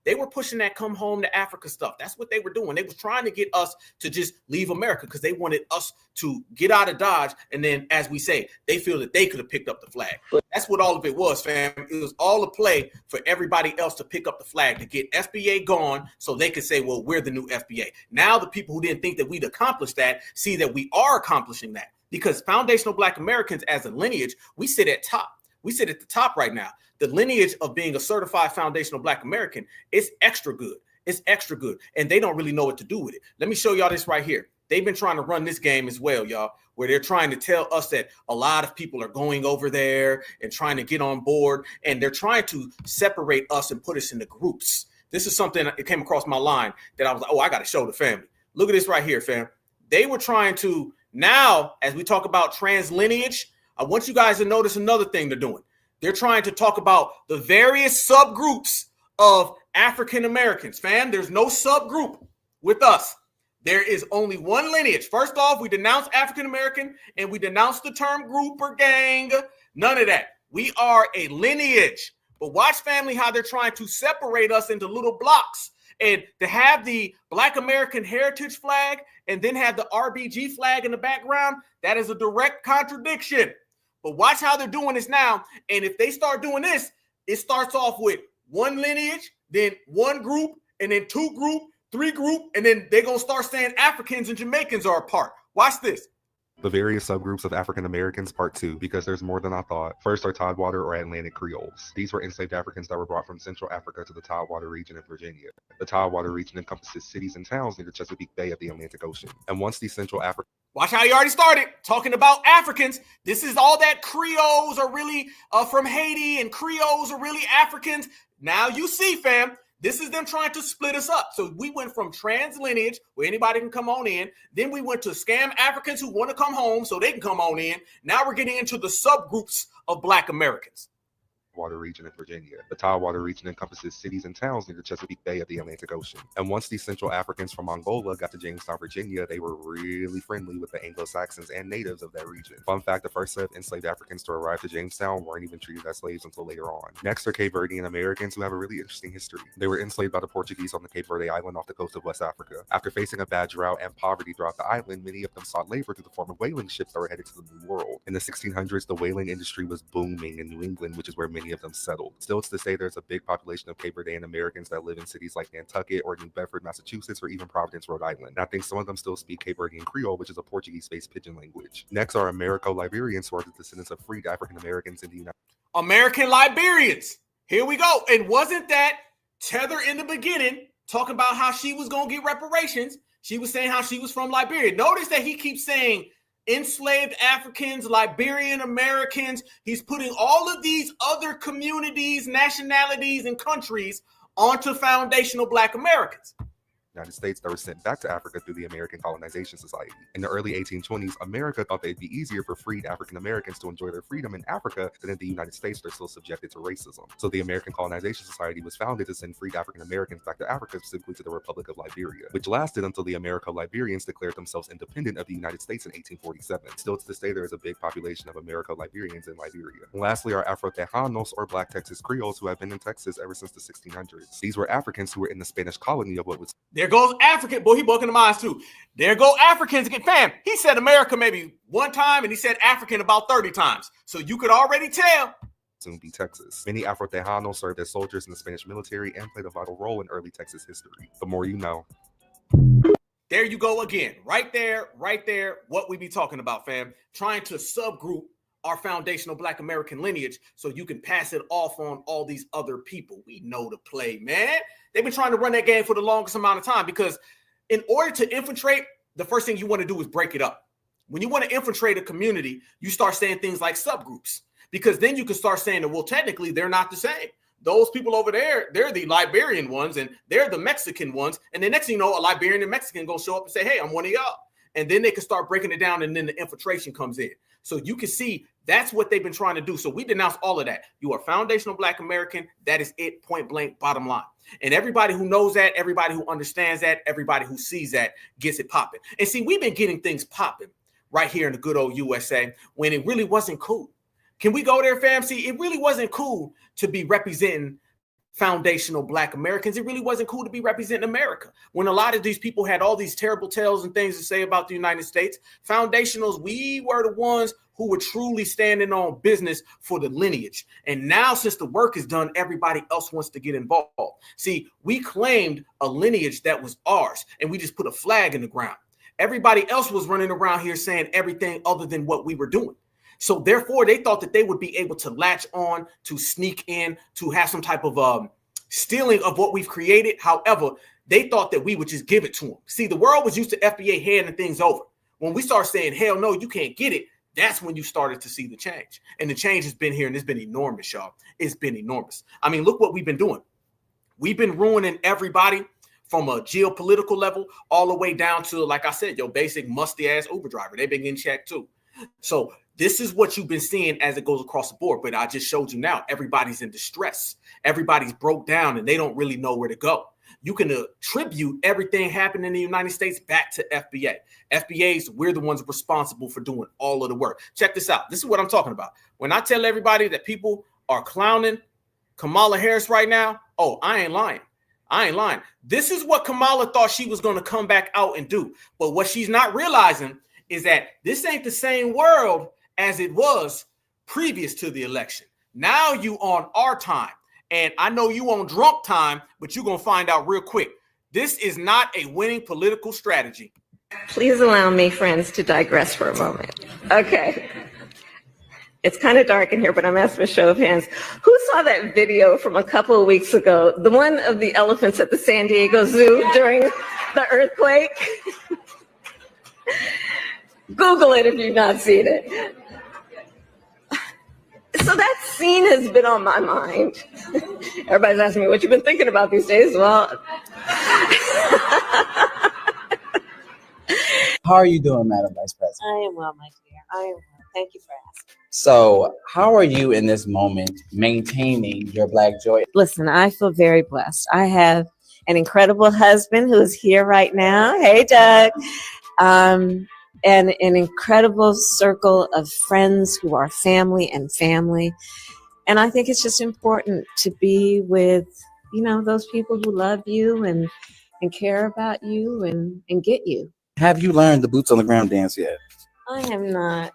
They were pushing that come home to Africa stuff. That's what they were doing. They were trying to get us to just leave America because they wanted us to get out of Dodge. And then, as we say, they feel that they could have picked up the flag. But that's what all of it was, fam. It was all a play for everybody else to pick up the flag, to get FBA gone so they could say, well, we're the new FBA. Now the people who didn't think that we'd accomplish that see that we are accomplishing that, because foundational Black Americans as a lineage, we sit at top. We sit at the top right now. The lineage of being a certified foundational Black American is extra good. It's extra good. And they don't really know what to do with it. Let me show y'all this right here. They've been trying to run this game as well, y'all, where they're trying to tell us that a lot of people are going over there and trying to get on board. And they're trying to separate us and put us into groups. This is something that came across my line that I was like, oh, I got to show the family. Look at this right here, fam. They were trying to, now, as we talk about trans lineage, I want you guys to notice another thing they're doing. They're trying to talk about the various subgroups of African Americans. Fam, there's no subgroup with us. There is only one lineage. First off, we denounce African American and we denounce the term group or gang. None of that. We are a lineage. But watch, family, how they're trying to separate us into little blocks. And to have the Black American heritage flag and then have the RBG flag in the background, that is a direct contradiction. But watch how they're doing this now. And if they start doing this, it starts off with one lineage, then one group, and then two group, three group, and then they're going to start saying Africans and Jamaicans are a part. Watch this. The various subgroups of African Americans, part 2, because there's more than I thought. First are Tidewater or Atlantic Creoles. These were enslaved Africans that were brought from Central Africa to the Tidewater region in Virginia. The Tidewater region encompasses cities and towns near the Chesapeake Bay of the Atlantic Ocean. And once these Central African... Watch how he already started talking about Africans. This is all that Creoles are really from Haiti and Creoles are really Africans. Now you see, fam. This is them trying to split us up. So we went from trans lineage, where anybody can come on in. Then we went to scam Africans who want to come home so they can come on in. Now we're getting into the subgroups of Black Americans. Tidewater region in Virginia. The Tidewater region encompasses cities and towns near the Chesapeake Bay of the Atlantic Ocean. And once these Central Africans from Angola got to Jamestown, Virginia, they were really friendly with the Anglo-Saxons and natives of that region. Fun fact, the first set of enslaved Africans to arrive to Jamestown weren't even treated as slaves until later on. Next are Cape Verdean Americans, who have a really interesting history. They were enslaved by the Portuguese on the Cape Verde Island off the coast of West Africa. After facing a bad drought and poverty throughout the island, many of them sought labor through the form of whaling ships that were headed to the New World. In the 1600s, the whaling industry was booming in New England, which is where many of them settled. Still to this day, there's a big population of Cape Verdean Americans that live in cities like Nantucket or New Bedford, Massachusetts, or even Providence, Rhode Island. And I think some of them still speak Cape Verdean Creole, which is a Portuguese-based pidgin language. Next are Americo-Liberians, who are the descendants of freed African Americans in the United States. American Liberians. Here we go. And wasn't that Tether in the beginning talking about how she was going to get reparations? She was saying how she was from Liberia. Notice that he keeps saying enslaved Africans, Liberian Americans. He's putting all of these other communities, nationalities, and countries onto foundational Black Americans. United States that were sent back to Africa through the American Colonization Society. In the early 1820s, America thought that it'd be easier for freed African Americans to enjoy their freedom in Africa than in the United States, they're still subjected to racism. So the American Colonization Society was founded to send freed African Americans back to Africa, specifically to the Republic of Liberia, which lasted until the Americo-Liberians declared themselves independent of the United States in 1847. Still to this day, there is a big population of Americo-Liberians in Liberia. And lastly are Afro-Tejanos, or Black Texas Creoles, who have been in Texas ever since the 1600s. These were Africans who were in the Spanish colony of what was... There goes African. Boy, he bucking the minds too. There go Africans again. Fam, he said America maybe one time and he said African about 30 times. So you could already tell. Soon be Texas. Many Afro-Tejanos served as soldiers in the Spanish military and played a vital role in early Texas history. The more you know. There you go again. Right there, what we be talking about, fam. Trying to subgroup our foundational Black American lineage so you can pass it off on all these other people. We know the play, man. They've been trying to run that game for the longest amount of time because in order to infiltrate, the first thing you want to do is break it up. When you want to infiltrate a community, you start saying things like subgroups because then you can start saying that, well, technically they're not the same. Those people over there, they're the Liberian ones and they're the Mexican ones. And the next thing you know, a Liberian and Mexican gonna show up and say, hey, I'm one of y'all. And then they can start breaking it down and then the infiltration comes in. So you can see that's what they've been trying to do. So we denounce all of that. You are foundational Black American. That is it, point blank, bottom line. And everybody who knows that, everybody who understands that, everybody who sees that gets it popping. And see, we've been getting things popping right here in the good old USA when it really wasn't cool. Can we go there, fam? See, it really wasn't cool to be representing foundational Black Americans. It really wasn't cool to be representing America. When a lot of these people had all these terrible tales and things to say about the United States, foundationals, we were the ones who were truly standing on business for the lineage. And now since the work is done, everybody else wants to get involved. See, we claimed a lineage that was ours and we just put a flag in the ground. Everybody else was running around here saying everything other than what we were doing. So therefore, they thought that they would be able to latch on, to sneak in, to have some type of stealing of what we've created. However, they thought that we would just give it to them. See, the world was used to FBA handing things over. When we start saying, hell no, you can't get it, that's when you started to see the change. And the change has been here and it's been enormous, y'all. It's been enormous. I mean, look what we've been doing. We've been ruining everybody from a geopolitical level all the way down to, like I said, your basic musty-ass Uber driver. They've been getting checked too. So this is what you've been seeing as it goes across the board. But I just showed you now, everybody's in distress. Everybody's broke down and they don't really know where to go. You can attribute everything happening in the United States back to FBA. FBA's, we're the ones responsible for doing all of the work. Check this out. This is what I'm talking about. When I tell everybody that people are clowning Kamala Harris right now, oh, I ain't lying. I ain't lying. This is what Kamala thought she was going to come back out and do. But what she's not realizing is that this ain't the same world as it was previous to the election. Now you on our time. And I know you on drunk time, but you're going to find out real quick. This is not a winning political strategy. Please allow me, friends, to digress for a moment. Okay. It's kind of dark in here, but I'm asking a show of hands. Who saw that video from a couple of weeks ago? The one of the elephants at the San Diego Zoo during the earthquake? Google it if you've not seen it. So that scene has been on my mind. Everybody's asking me what you've been thinking about these days. Well, how are you doing, Madam Vice President? I am well, my dear. I am well. Thank you for asking. So how are you in this moment maintaining your Black joy? Listen, I feel very blessed. I have an incredible husband who's here right now. Hey, Doug. And an incredible circle of friends who are family and family. And I think it's just important to be with, you know, those people who love you and care about you and get you. Have you learned the boots on the ground dance yet? I have not.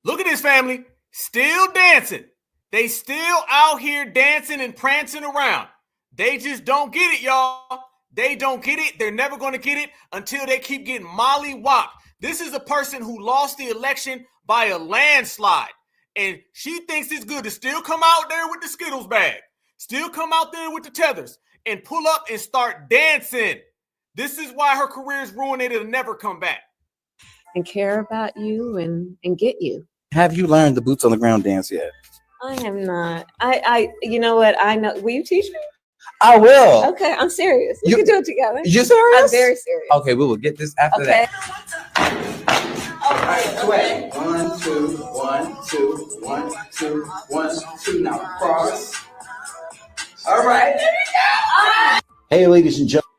Look at this family, still dancing. They still out here dancing and prancing around. They just don't get it, y'all. They don't get it. They're never going to get it until they keep getting molly-whopped. This is a person who lost the election by a landslide. And she thinks it's good to still come out there with the Skittles bag, still come out there with the tethers and pull up and start dancing. This is why her career is ruined. It'll never come back. And care about you and get you. Have you learned the boots on the ground dance yet? I have not. I you know what? I know. Will you teach me? I will. Okay, I'm serious. We You- can do it together. You serious? I'm very serious. Okay, we will get this after Okay. that. All right, sway. 1, 2, 1, 2, 1, 2, 1, 2. Now cross. All right, there we go. Hey, ladies and gentlemen.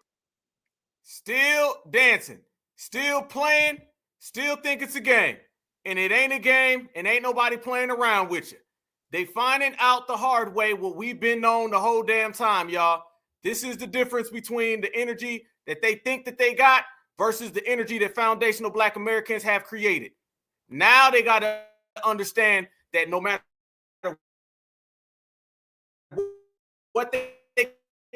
Still dancing, still playing, still think it's a game. And it ain't a game, and ain't nobody playing around with you. They finding out the hard way what we've been known the whole damn time, y'all. This is the difference between the energy that they think that they got versus the energy that foundational Black Americans have created. Now they got to understand that no matter what they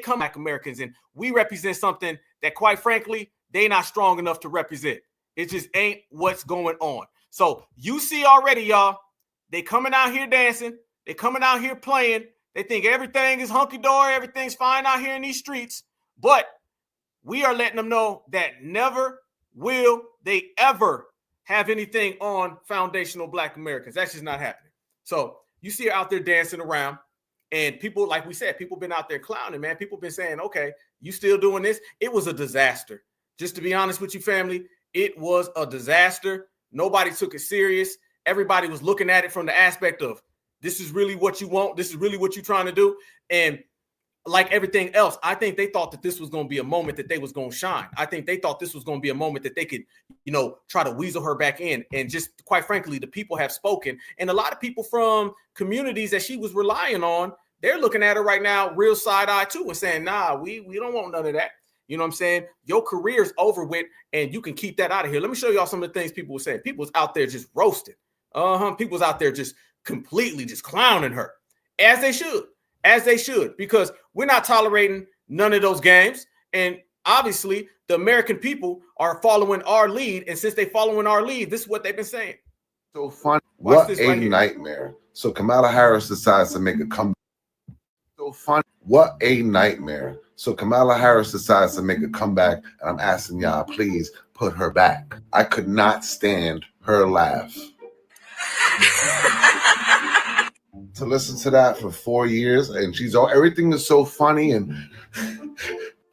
come Black Americans, and we represent something that, quite frankly, they not strong enough to represent. It just ain't what's going on. So you see already, y'all, they coming out here dancing. They coming out here playing. They think everything is hunky-dory. Everything's fine out here in these streets. But we are letting them know that never will they ever have anything on foundational Black Americans. That's just not happening. So you see her out there dancing around. And people, like we said, people been out there clowning, man. People been saying, okay, you still doing this? It was a disaster. Just to be honest with you, family, it was a disaster. Nobody took it serious. Everybody was looking at it from the aspect of, this is really what you want. This is really what you're trying to do. And like everything else, I think they thought that this was going to be a moment that they was going to shine. I think they thought this was going to be a moment that they could, try to weasel her back in. And just quite frankly, the people have spoken. And a lot of people from communities that she was relying on, they're looking at her right now real side-eye too and saying, nah, we don't want none of that. You know what I'm saying? Your career's over with and you can keep that out of here. Let me show y'all some of the things people were saying. People was out there just roasting. People was out there just completely just clowning her, as they should, because we're not tolerating none of those games. And obviously the American people are following our lead. And since they following our lead, this is what they've been saying. So fun. Watch What this a right here. nightmare. So Kamala Harris decides to make a comeback. So fun. What a nightmare. So Kamala Harris decides to make a comeback. And I'm asking y'all, please put her back. I could not stand her laugh. To listen to that for 4 years, and everything is so funny, and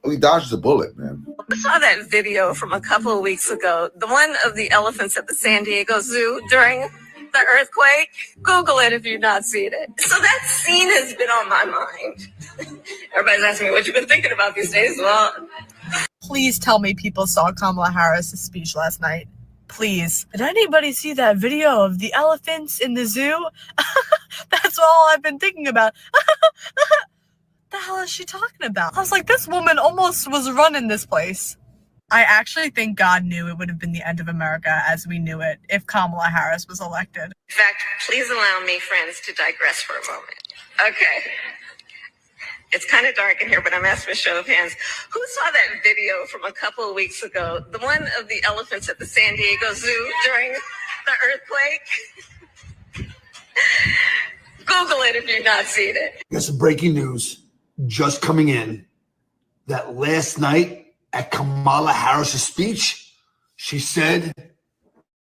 we dodged the bullet, man. I saw that video from a couple of weeks ago, the one of the elephants at the San Diego Zoo during the earthquake. Google it if you've not seen it. So that scene has been on my mind. Everybody's asking me what you've been thinking about these days. Well, Please tell me people saw Kamala Harris' speech last night. Please. Did anybody see that video of the elephants in the zoo? That's all I've been thinking about. The hell is she talking about? I was like, this woman almost was running this place. I actually think God knew it would have been the end of America as we knew it if Kamala Harris was elected. in fact, please allow me, friends, to digress for a moment. Okay. It's kind of dark in here, but I'm asking a show of hands. Who saw that video from a couple of weeks ago? The one of the elephants at the San Diego Zoo during the earthquake? Google it if you've not seen it. Got some breaking news just coming in that last night at Kamala Harris' speech, she said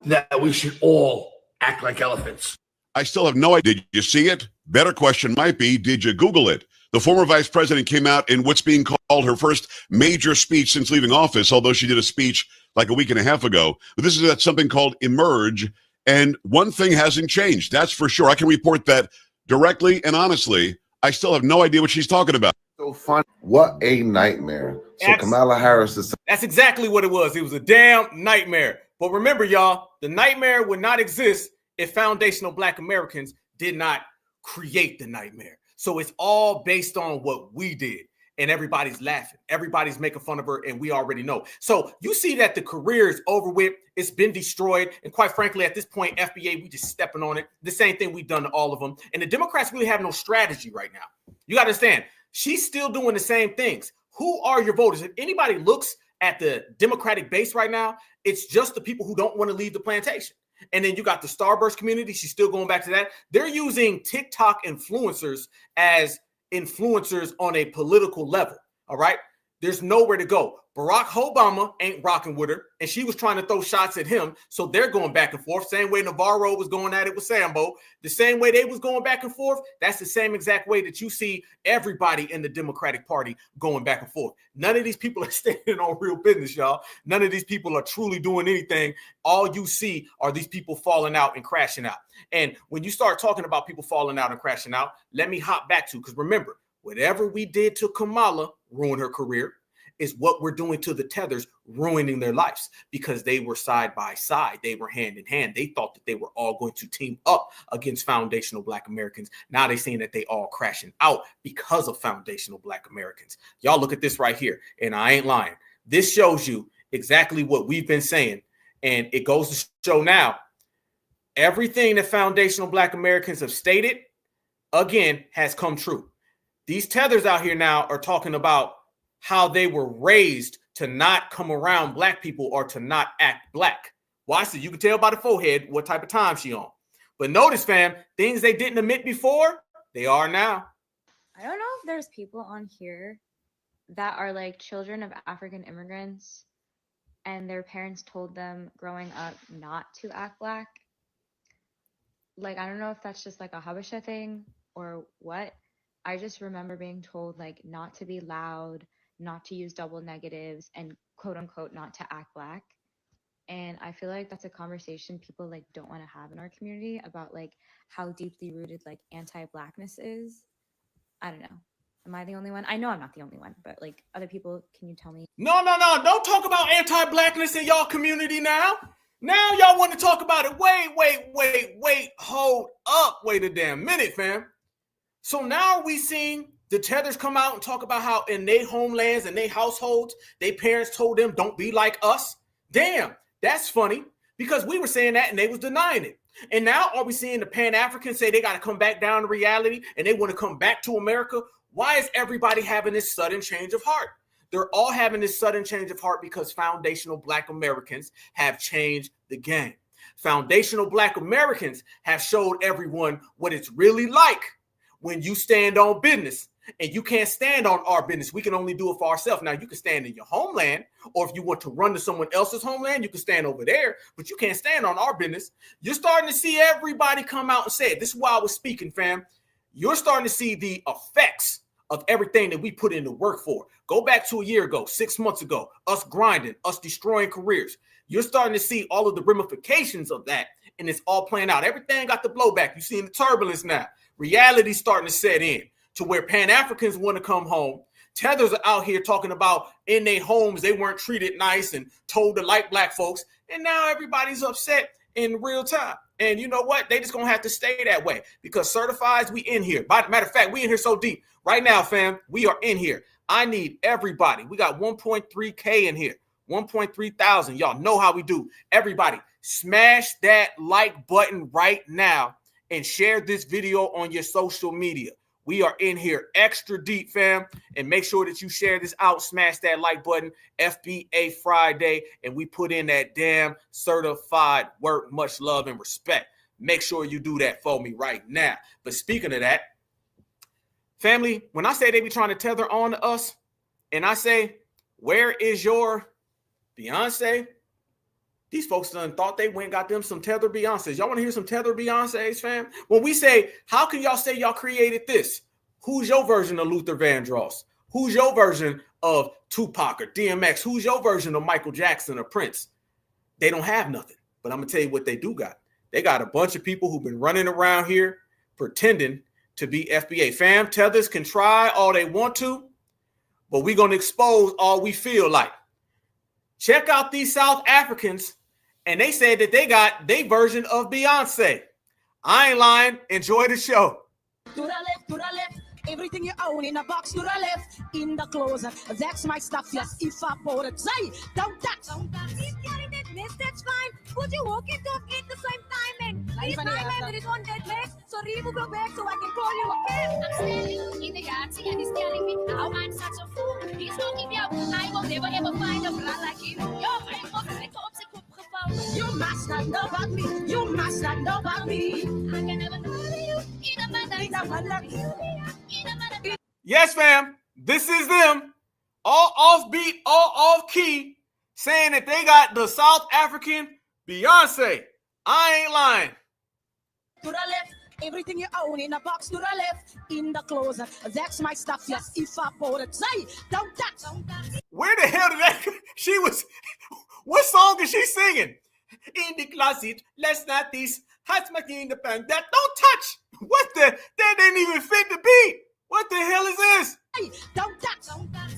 that we should all act like elephants. I still have no idea. Did you see it? Better question might be, did you Google it? The former vice president came out in what's being called her first major speech since leaving office, although she did a speech like a week and a half ago. But this is at something called Emerge, and one thing hasn't changed. That's for sure. I can report that directly and honestly. I still have no idea what she's talking about. So fun. What a nightmare. So Kamala Harris is. That's exactly what it was. It was a damn nightmare. But remember, y'all, the nightmare would not exist if foundational Black Americans did not create the nightmare. So it's all based on what we did. And everybody's laughing. Everybody's making fun of her, and we already know. So you see that the career is over with. It's been destroyed. And quite frankly, at this point, FBA, we just stepping on it. The same thing we've done to all of them. And the Democrats really have no strategy right now. You got to understand, she's still doing the same things. Who are your voters? If anybody looks at the Democratic base right now, it's just the people who don't want to leave the plantation. And then you got the Starburst community. She's still going back to that. They're using TikTok influencers as influencers on a political level. All right. There's nowhere to go. Barack Obama ain't rocking with her, and she was trying to throw shots at him, so they're going back and forth. Same way Navarro was going at it with Sambo. The same way they was going back and forth, that's the same exact way that you see everybody in the Democratic Party going back and forth. None of these people are standing on real business, y'all. None of these people are truly doing anything. All you see are these people falling out and crashing out. And when you start talking about people falling out and crashing out, let me hop back to, because remember, whatever we did to Kamala ruined her career, is what we're doing to the Tethers, ruining their lives, because they were side by side. They were hand in hand. They thought that they were all going to team up against foundational Black Americans. Now they're seeing that they all crashing out because of foundational Black Americans. Y'all look at this right here, and I ain't lying. This shows you exactly what we've been saying, and it goes to show now everything that foundational Black Americans have stated, again, has come true. These Tethers out here now are talking about how they were raised to not come around Black people or to not act Black. Watch it. You can tell by the forehead what type of time she on. But notice, fam, things they didn't admit before, they are now. I don't know if there's people on here that are like children of African immigrants and their parents told them growing up not to act Black. Like, I don't know if that's just like a Habesha thing or what. I just remember being told like not to be loud, not to use double negatives, and quote unquote not to act Black. And I feel like that's a conversation people like don't want to have in our community about like how deeply rooted like anti-Blackness is. I don't know. Am I the only one? I know I'm not the only one, but like other people, can you tell me? No. Don't talk about anti-Blackness in y'all community now. Now y'all want to talk about it. Wait. Hold up. Wait a damn minute, fam. So now we seeing the Tethers come out and talk about how in their homelands and their households, their parents told them, don't be like us. Damn, that's funny, because we were saying that and they was denying it. And now are we seeing the Pan-Africans say they got to come back down to reality and they want to come back to America? Why is everybody having this sudden change of heart? They're all having this sudden change of heart because foundational Black Americans have changed the game. Foundational Black Americans have showed everyone what it's really like when you stand on business. And you can't stand on our business. We can only do it for ourselves. Now, you can stand in your homeland, or if you want to run to someone else's homeland, you can stand over there, but you can't stand on our business. You're starting to see everybody come out and say it. This is why I was speaking, fam. You're starting to see the effects of everything that we put into work for. Go back to a year ago, 6 months ago, us grinding, us destroying careers. You're starting to see all of the ramifications of that, and it's all playing out. Everything got the blowback. You're seeing the turbulence now. Reality's starting to set in, to where Pan-Africans want to come home. Tethers are out here talking about in their homes they weren't treated nice and told to like Black folks. And now everybody's upset in real time. And you know what? They just going to have to stay that way, because certifieds, we in here. Matter of fact, we in here so deep. Right now, fam, we are in here. I need everybody. We got 1.3K in here, 1.3 thousand. Y'all know how we do. Everybody, smash that like button right now and share this video on your social media. We are in here extra deep, fam. And make sure that you share this out. Smash that like button. FBA Friday. And we put in that damn certified work. Much love and respect. Make sure you do that for me right now. But speaking of that, family, when I say they be trying to tether on to us, and I say, where is your Beyonce? These folks done thought they went and got them some tether Beyoncés. Y'all want to hear some tether Beyoncés, fam? When we say, how can y'all say y'all created this? Who's your version of Luther Vandross? Who's your version of Tupac or DMX? Who's your version of Michael Jackson or Prince? They don't have nothing. But I'm going to tell you what they do got. They got a bunch of people who've been running around here pretending to be FBA. Fam, tethers can try all they want to, but we're going to expose all we feel like. Check out these South Africans, and they said that they got their version of Beyonce. I ain't lying. Enjoy the show. To the left, everything you own in a box to the left, in the closet. That's my stuff, just evaporated. Say, don't touch. He's carrying that mess, that's fine. Could you walk and talk at the same time? And he's my man that is on that mess. So remove your bag so I can call you again. I'm standing in the yard, and he's telling me how I'm such a fool. He's talking me out. I will never ever find a bra like him. You must not know about me. You must not know about me. I can never know you in a man like you. Yes, fam. This is them. all offbeat, all off key, saying that they got the South African Beyonce. I ain't lying. To the left, everything you own in a box to the left, in the closet. That's my stuff, yes, evaporated. Say, don't touch. Where the hell did that? She was. What song is she singing? In the closet, let's not this. Hot in the pan. That don't touch. What the? That didn't even fit the beat. What the hell is this? Hey, don't touch.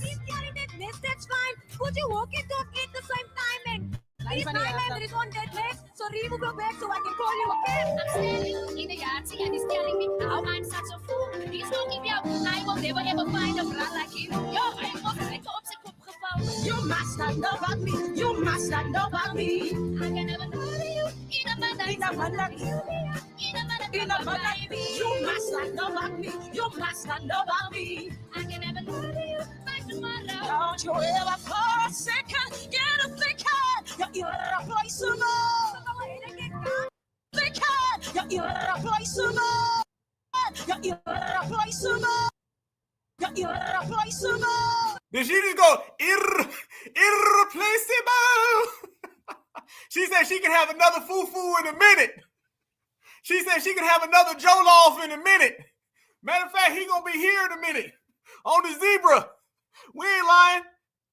He's carrying that mess, that's fine. Could you walk it off at the same time? And he's my man that is on that mess. So remove your back so I can call you again. I'm standing in the yard and he's telling me how I'm such a fool. He's talking me out. I will never ever find a bra like him. Yo, I'm op zijn kop gevouwen. You must not know about me. You must not know about me. I can never know you in a man like you. In a man like me. You must not know about me. You must not know about me. I can never know you by tomorrow. Don't you ever for a second get a thinking you're irreplaceable. Thinking you're irreplaceable. You're irreplaceable. You're irreplaceable. Did she just go irreplaceable? She said she can have another foo-foo in a minute. She said she can have another Jollof in a minute. Matter of fact, he gonna be here in a minute on the zebra. We ain't lying.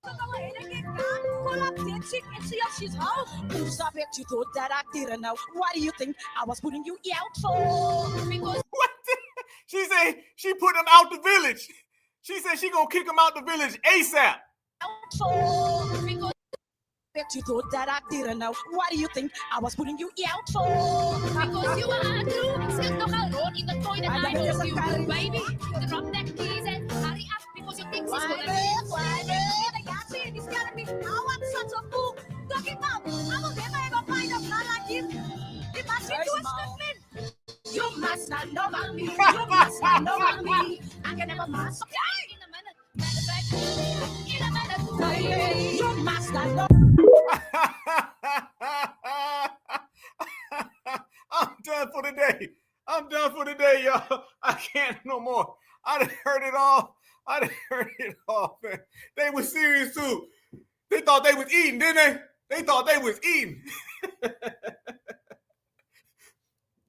Pull up that chick and see if she's home. Oops, I bet you thought that I didn't know. What do you think I was putting you out for? Because what? She said she put him out the village. She said she gonna kick him out the village ASAP. Out for. Because bet you thought that I didn't know. What do you think I was putting you out for? Because you are true. Still no how road in the toy that I know you, baby. Drop that keys and hurry up because you think she's gonna be. He's telling me how I'm such a fool. Talking about I will never ever find a man like him. If I see you a man, you must not know about me. You must not know about me. I can never must. In a minute, you must not know. I'm done for the day. I'm done for the day, y'all. I can't no more. I done heard it all. I done heard it all, man. They was serious too. They thought they was eating, didn't they? They thought they was eating.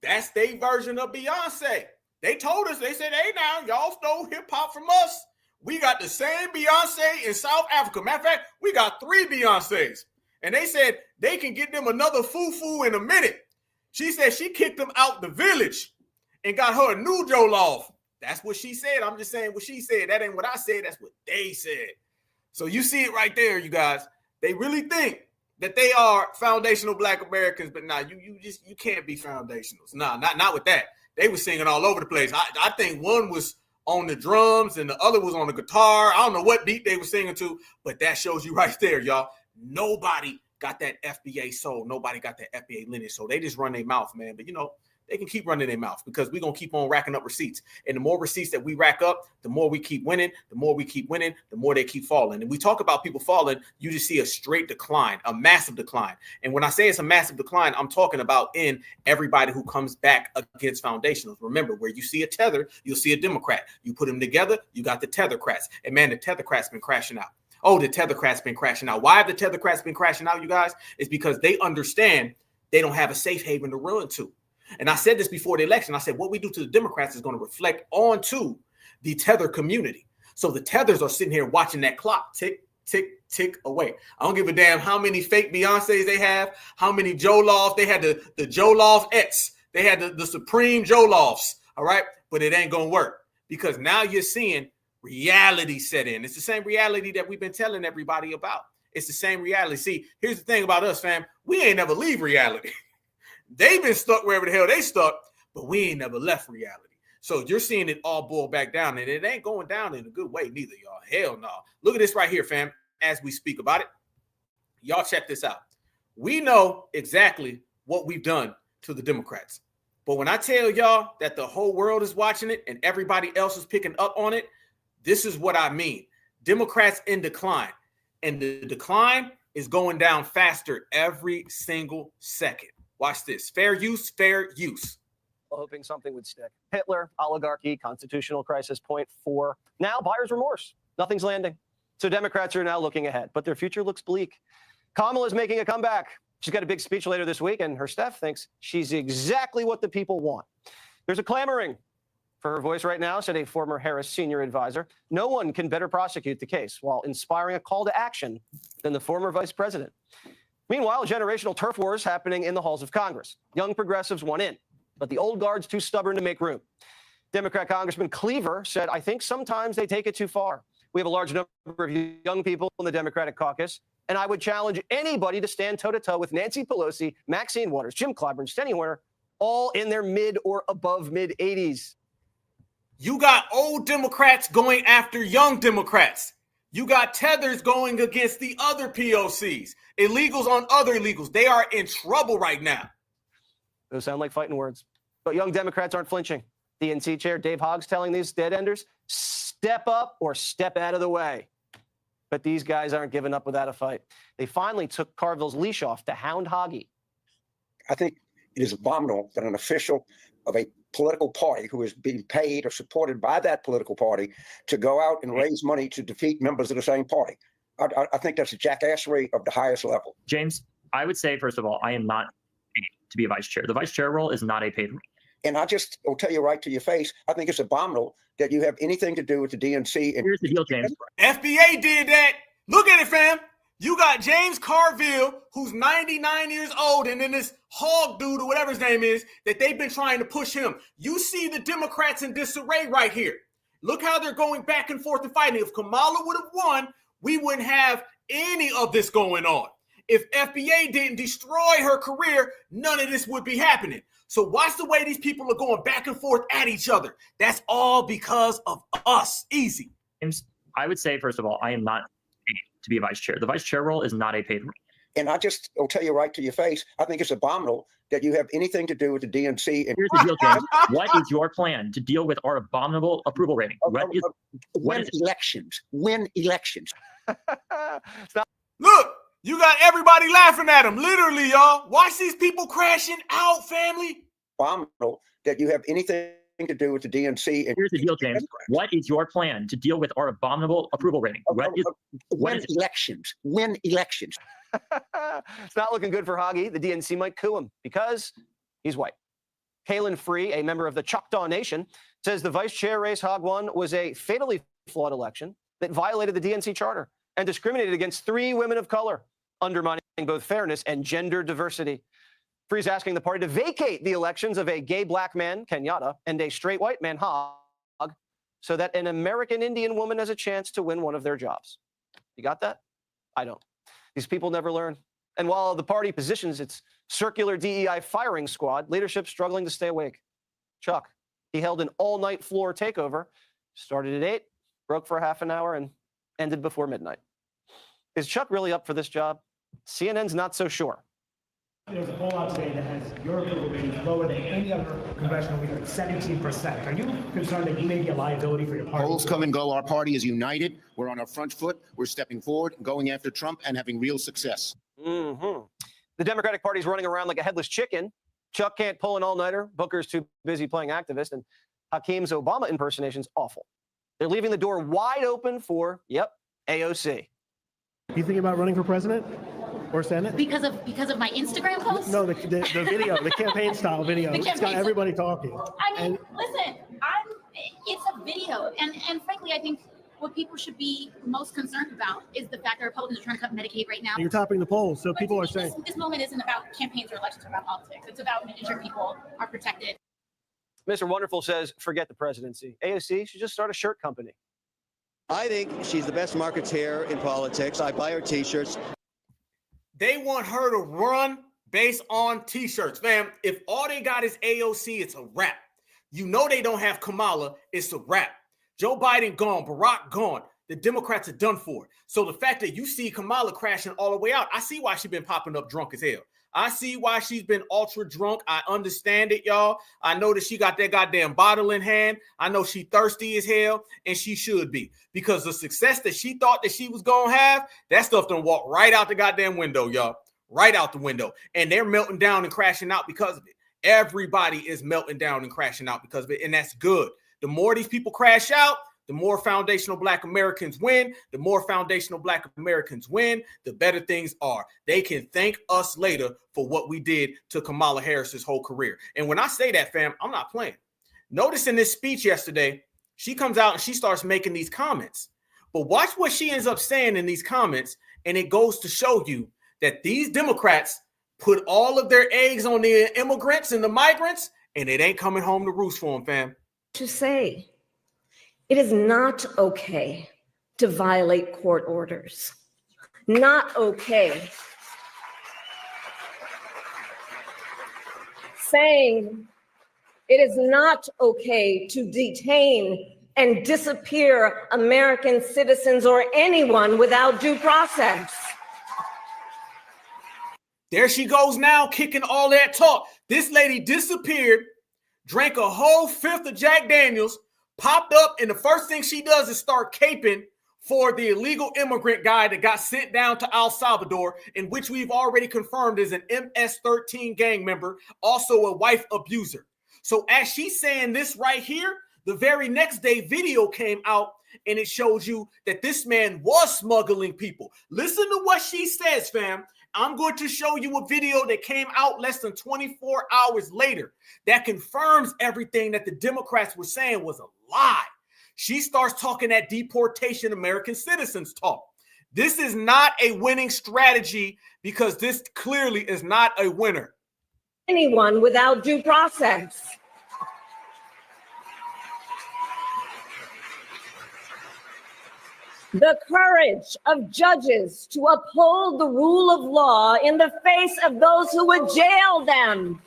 That's their version of Beyonce. They told us, they said, hey now, y'all stole hip-hop from us. We got the same Beyonce in South Africa. Matter of fact, we got 3 Beyoncés. And they said they can get them another foo-foo in a minute. She said she kicked them out the village and got her a new Jollof. That's what she said. I'm just saying what she said. That ain't what I said. That's what they said. So you see it right there, you guys. They really think that they are foundational Black Americans, but nah, you can't be foundationals. Nah, not with that. They were singing all over the place. I think one was on the drums and the other was on the guitar. I don't know what beat they were singing to, but that shows you right there, y'all. Nobody got that FBA soul. Nobody got that FBA lineage. So they just run their mouth, man. But, you know, they can keep running their mouth because we're going to keep on racking up receipts. And the more receipts that we rack up, the more we keep winning, the more we keep winning, the more they keep falling. And we talk about people falling, you just see a straight decline, a massive decline. And when I say it's a massive decline, I'm talking about in everybody who comes back against foundationals. Remember, where you see a tether, you'll see a Democrat. You put them together, you got the tethercrats. And man, the tethercrats been crashing out. Oh, the tethercrats been crashing out. Why have the tethercrats been crashing out, you guys? It's because they understand they don't have a safe haven to run to. And I said this before the election. I said, what we do to the Democrats is going to reflect onto the tether community. So the tethers are sitting here watching that clock tick, tick, tick away. I don't give a damn how many fake Beyoncés they have, how many Jollof. They had the Jollof X. They had the Supreme Jolloffs. All right. But it ain't going to work because now you're seeing reality set in. It's the same reality that we've been telling everybody about. It's the same reality. See, here's the thing about us, fam. We ain't never leave reality. They've been stuck wherever the hell they stuck, but we ain't never left reality. So you're seeing it all boil back down, and it ain't going down in a good way neither, y'all. Hell no. Look at this right here, fam, as we speak about it. Y'all check this out. We know exactly what we've done to the Democrats. But when I tell y'all that the whole world is watching it and everybody else is picking up on it, this is what I mean. Democrats in decline, and the decline is going down faster every single second. Watch this. Fair use, fair use. Hoping something would stick. Hitler, oligarchy, constitutional crisis, point 4. Now, buyer's remorse. Nothing's landing. So Democrats are now looking ahead, but their future looks bleak. Kamala is making a comeback. She's got a big speech later this week, and her staff thinks she's exactly what the people want. There's a clamoring for her voice right now, said a former Harris senior advisor. No one can better prosecute the case while inspiring a call to action than the former vice president. Meanwhile, generational turf wars happening in the halls of Congress. Young progressives want in, but the old guard's too stubborn to make room. Democrat Congressman Cleaver said, I think sometimes they take it too far. We have a large number of young people in the Democratic caucus, and I would challenge anybody to stand toe-to-toe with Nancy Pelosi, Maxine Waters, Jim Clyburn, Steny Hoyer, all in their mid or above mid-80s. You got old Democrats going after young Democrats. You got tethers going against the other POCs, illegals on other illegals. They are in trouble right now. Those sound like fighting words, but young Democrats aren't flinching. DNC Chair Dave Hogg's telling these dead-enders, step up or step out of the way. But these guys aren't giving up without a fight. They finally took Carville's leash off to hound Hoggy. I think it is abominable that an official of a political party who is being paid or supported by that political party to go out and raise money to defeat members of the same party. I think that's a jackassery of the highest level. James, I would say, first of all, I am not paid to be a vice chair. The vice chair role is not a paid role. And I just will tell you right to your face, I think it's abominable that you have anything to do with the DNC. And here's the deal, James. FBA did that. Look at it, fam. You got James Carville, who's 99 years old, and then this hog dude or whatever his name is, that they've been trying to push him. You see the Democrats in disarray right here. Look how they're going back and forth and fighting. If Kamala would have won, we wouldn't have any of this going on. If FBA didn't destroy her career, none of this would be happening. So watch the way these people are going back and forth at each other. That's all because of us. Easy. James, I would say, first of all, I am not paid to be a vice chair. The vice chair role is not a paid role. And I just will tell you right to your face, I think it's abominable that you have anything to do with the DNC. And here's the deal, James. What is your plan to deal with our abominable approval rating? Win elections. Look, you got everybody laughing at him. Literally, y'all. Watch these people crashing out, family. Abominable that you have anything to do with the DNC. And here's the deal, James. What is your plan to deal with our abominable approval rating? Win elections. It's not looking good for Hoggy. The DNC might coup him because he's white. Kaylin Free, a member of the Choctaw Nation, says the vice chair race Hogg won was a fatally flawed election that violated the DNC charter and discriminated against 3 women of color, undermining both fairness and gender diversity. Free's asking the party to vacate the elections of a gay black man, Kenyatta, and a straight white man, Hogg, so that an American Indian woman has a chance to win one of their jobs. You got that? I don't. These people never learn. And while the party positions its circular DEI firing squad, leadership's struggling to stay awake. Chuck, he held an all-night floor takeover, started at 8, broke for half an hour, and ended before midnight. Is Chuck really up for this job? CNN's not so sure. There's a poll out today that has your approval rating lower than any other congressional leader, 17%. Are you concerned that you may be a liability for your party? Polls come and go. Our party is united. We're on our front foot. We're stepping forward, going after Trump, and having real success. Mm-hmm. The Democratic Party's running around like a headless chicken. Chuck can't pull an all-nighter. Booker's too busy playing activist. And Hakeem's Obama impersonation's awful. They're leaving the door wide open for, AOC. You thinking about running for president or Senate? Because of my Instagram post? No, the video, the campaign style video. It's got everybody talking. I mean, listen, it's a video. And frankly, I think what people should be most concerned about is the fact that Republicans are trying to cut Medicaid right now. You're topping the polls, so people are saying. This moment isn't about campaigns or elections or about politics. It's about making sure people are protected. Mr. Wonderful says, forget the presidency. AOC should just start a shirt company. I think she's the best marketeer in politics. I buy her T-shirts. They want her to run based on T-shirts. Fam, if all they got is AOC, it's a wrap. You know they don't have Kamala, it's a wrap. Joe Biden gone, Barack gone. The Democrats are done for. So the fact that you see Kamala crashing all the way out, I see why she's been popping up drunk as hell. I see why she's been ultra drunk. I understand it, y'all. I know that she got that goddamn bottle in hand. I know she thirsty as hell, and she should be. Because the success that she thought that she was going to have, that stuff done walk right out the goddamn window, y'all. Right out the window. And they're melting down and crashing out because of it. Everybody is melting down and crashing out because of it, and that's good. The more these people crash out, the more foundational Black Americans win, the more foundational Black Americans win, the better things are. They can thank us later for what we did to Kamala Harris's whole career. And when I say that, fam, I'm not playing. Notice in this speech yesterday, she comes out and she starts making these comments. But watch what she ends up saying in these comments, and it goes to show you that these Democrats put all of their eggs on the immigrants and the migrants, and it ain't coming home to roost for them, fam. To say it is not okay to violate court orders. Not okay. Saying it is not okay to detain and disappear American citizens or anyone without due process. There she goes now, kicking all that talk. This lady disappeared, drank a whole fifth of Jack Daniels, popped up, and the first thing she does is start caping for the illegal immigrant guy that got sent down to El Salvador, in which we've already confirmed is an MS-13 gang member, also a wife abuser. So as she's saying this right here, the very next day video came out and it shows you that this man was smuggling people. Listen to what she says, fam. I'm going to show you a video that came out less than 24 hours later that confirms everything that the Democrats were saying was a lie. She starts talking that deportation American citizens talk. This is not a winning strategy because this clearly is not a winner. Anyone without due process. The courage of judges to uphold the rule of law in the face of those who would jail them.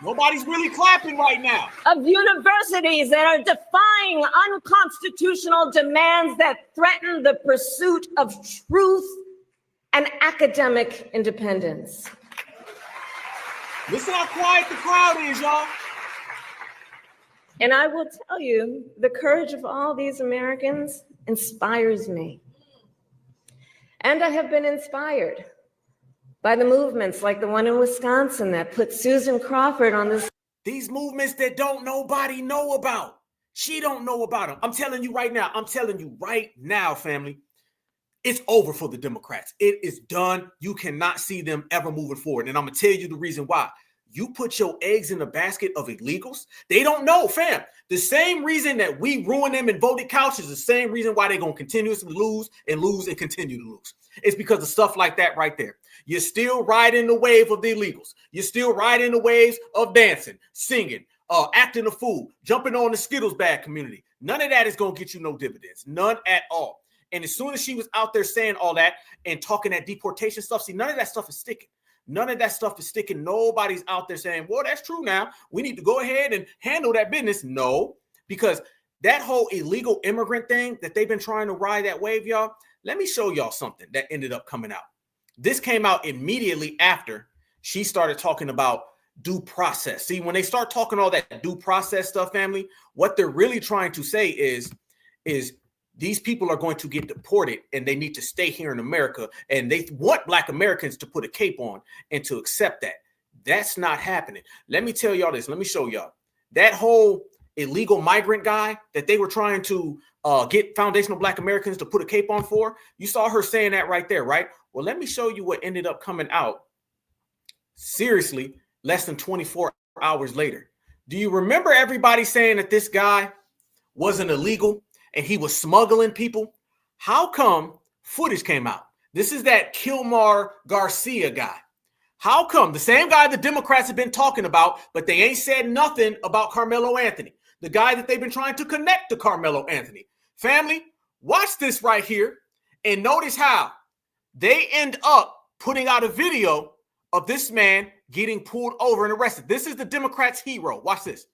Nobody's really clapping right now. Of universities that are defying unconstitutional demands that threaten the pursuit of truth and academic independence. Listen how quiet the crowd is, y'all. And I will tell you, the courage of all these Americans inspires me. And I have been inspired by the movements like the one in Wisconsin that put Susan Crawford on this. These movements that don't nobody know about. She don't know about them. I'm telling you right now, family, it's over for the Democrats. It is done. You cannot see them ever moving forward. And I'm going to tell you the reason why. You put your eggs in a basket of illegals. They don't know, fam. The same reason that we ruin them in voted couch is the same reason why they're going to continuously lose and continue to lose. It's because of stuff like that right there. You're still riding the wave of the illegals. You're still riding the waves of dancing, singing, acting a fool, jumping on the Skittles bag community. None of that is going to get you no dividends. None at all. And as soon as she was out there saying all that and talking that deportation stuff, see, none of that stuff is sticking. None of that stuff is sticking. Nobody's out there saying, well, that's true now. We need to go ahead and handle that business. No, because that whole illegal immigrant thing that they've been trying to ride that wave, y'all, let me show y'all something that ended up coming out. This came out immediately after she started talking about due process. See, when they start talking all that due process stuff, family, what they're really trying to say is these people are going to get deported and they need to stay here in America. And they want Black Americans to put a cape on and to accept that. That's not happening. Let me tell y'all this. Let me show y'all. That whole illegal migrant guy that they were trying to get foundational Black Americans to put a cape on for, you saw her saying that right there, right? Well, let me show you what ended up coming out. Seriously, less than 24 hours later. Do you remember everybody saying that this guy wasn't illegal and he was smuggling people? How come footage came out? This is that Kilmar Garcia guy. How come the same guy the Democrats have been talking about, but they ain't said nothing about Carmelo Anthony, the guy that they've been trying to connect to Carmelo Anthony? Family, watch this right here and notice how they end up putting out a video of this man getting pulled over and arrested. This is the Democrats' hero. Watch this.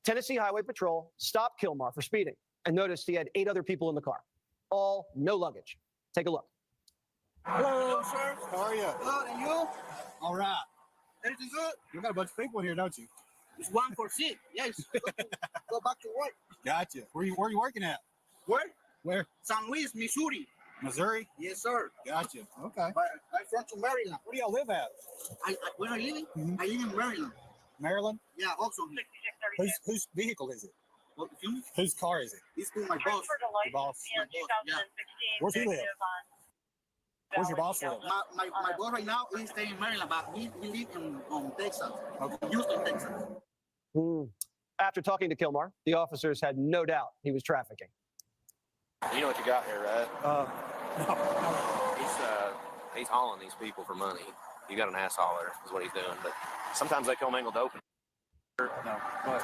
Tennessee Highway Patrol stopped Kilmar for speeding and noticed he had 8 other people in the car, all no luggage. Take a look. Hello, sir. How are you? Good, and you? All right. Everything good? You got a bunch of people in here, don't you? It's 1 for 6. Yes. Go back to work. Gotcha. Where you working at? Where? San Luis, Missouri. Missouri? Yes, sir. Gotcha. Okay. But I'm from Maryland. Where do y'all live at? Where I live? I live in Maryland. Maryland? Yeah, also. Whose vehicle is it? Whose car is it? He's still my boss. Your boss. My boss. Yeah. Where's he live? Where's your boss live? My boss right now is staying in Maryland, but he lives in Texas. Okay. Houston, Texas. After talking to Kilmar, the officers had no doubt he was trafficking. You know what you got here, right? He's hauling these people for money. You got an ass hauler is what he's doing, but sometimes they come angled open. No, but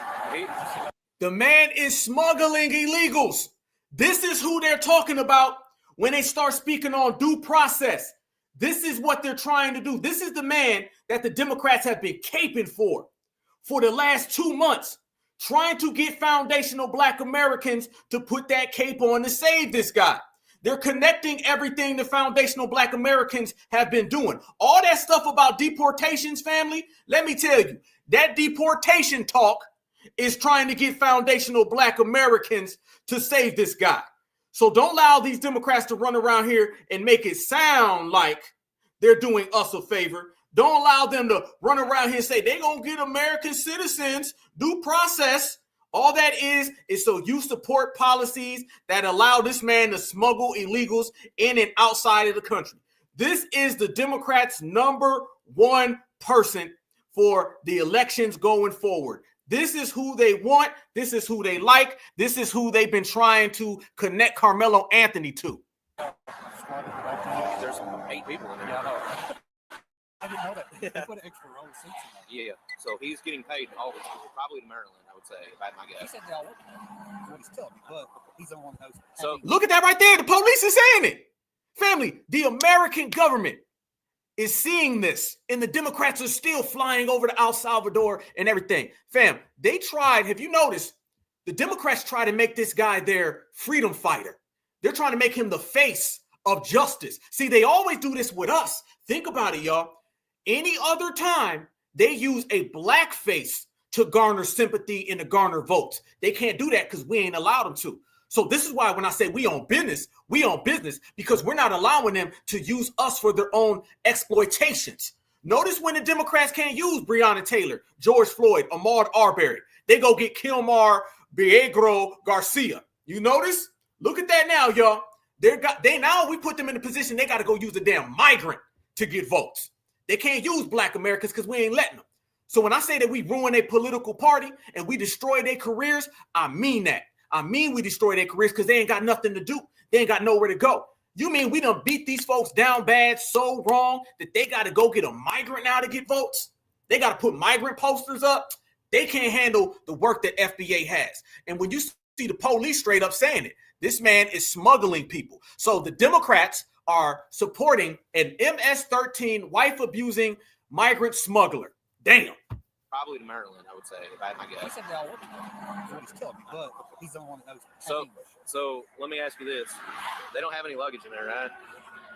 the man is smuggling illegals. This is who they're talking about when they start speaking on due process. This is what they're trying to do. This is the man that the Democrats have been caping for the last 2 months, trying to get foundational Black Americans to put that cape on to save this guy. They're connecting everything the foundational Black Americans have been doing. All that stuff about deportations, family, let me tell you, that deportation talk is trying to get foundational Black Americans to save this guy. So don't allow these Democrats to run around here and make it sound like they're doing us a favor. Don't allow them to run around here and say they're going to get American citizens due process. All that is so you support policies that allow this man to smuggle illegals in and outside of the country. This is the Democrats' number one person for the elections going forward. This is who they want. This is who they like. This is who they've been trying to connect Carmelo Anthony to. there's 8 people in there. Yeah, I didn't know that. They put an extra row of seats in there. Yeah. So he's getting paid all this, probably to Maryland, I would say, if I had my He guess. said they all work. That's what he's telling me, but he's the one that knows. So look at that right there. The police is saying it. Family, the American government is seeing this, and the Democrats are still flying over to El Salvador and everything. Fam, they tried, have you noticed, the Democrats try to make this guy their freedom fighter. They're trying to make him the face of justice. See, they always do this with us. Think about it, y'all. Any other time, they use a black face to garner sympathy and to garner votes. They can't do that because we ain't allowed them to. So this is why when I say we on business because we're not allowing them to use us for their own exploitations. Notice when the Democrats can't use Breonna Taylor, George Floyd, Ahmaud Arbery, they go get Kilmar Viegro Garcia. You notice? Look at that now, y'all. They now we put them in a position they got to go use a damn migrant to get votes. They can't use Black Americans because we ain't letting them. So when I say that we ruin a political party and we destroy their careers, I mean that. I mean we destroy their careers because they ain't got nothing to do. They ain't got nowhere to go. You mean we done beat these folks down bad so wrong that they got to go get a migrant now to get votes? They got to put migrant posters up? They can't handle the work that FBA has. And when you see the police straight up saying it, this man is smuggling people. So the Democrats are supporting an MS-13 wife-abusing migrant smuggler. Damn. probably to Maryland, I would say, if I had my guess. He said they all work. That's what he's telling me, but he's the one that knows. So let me ask you this. They don't have any luggage in there, right?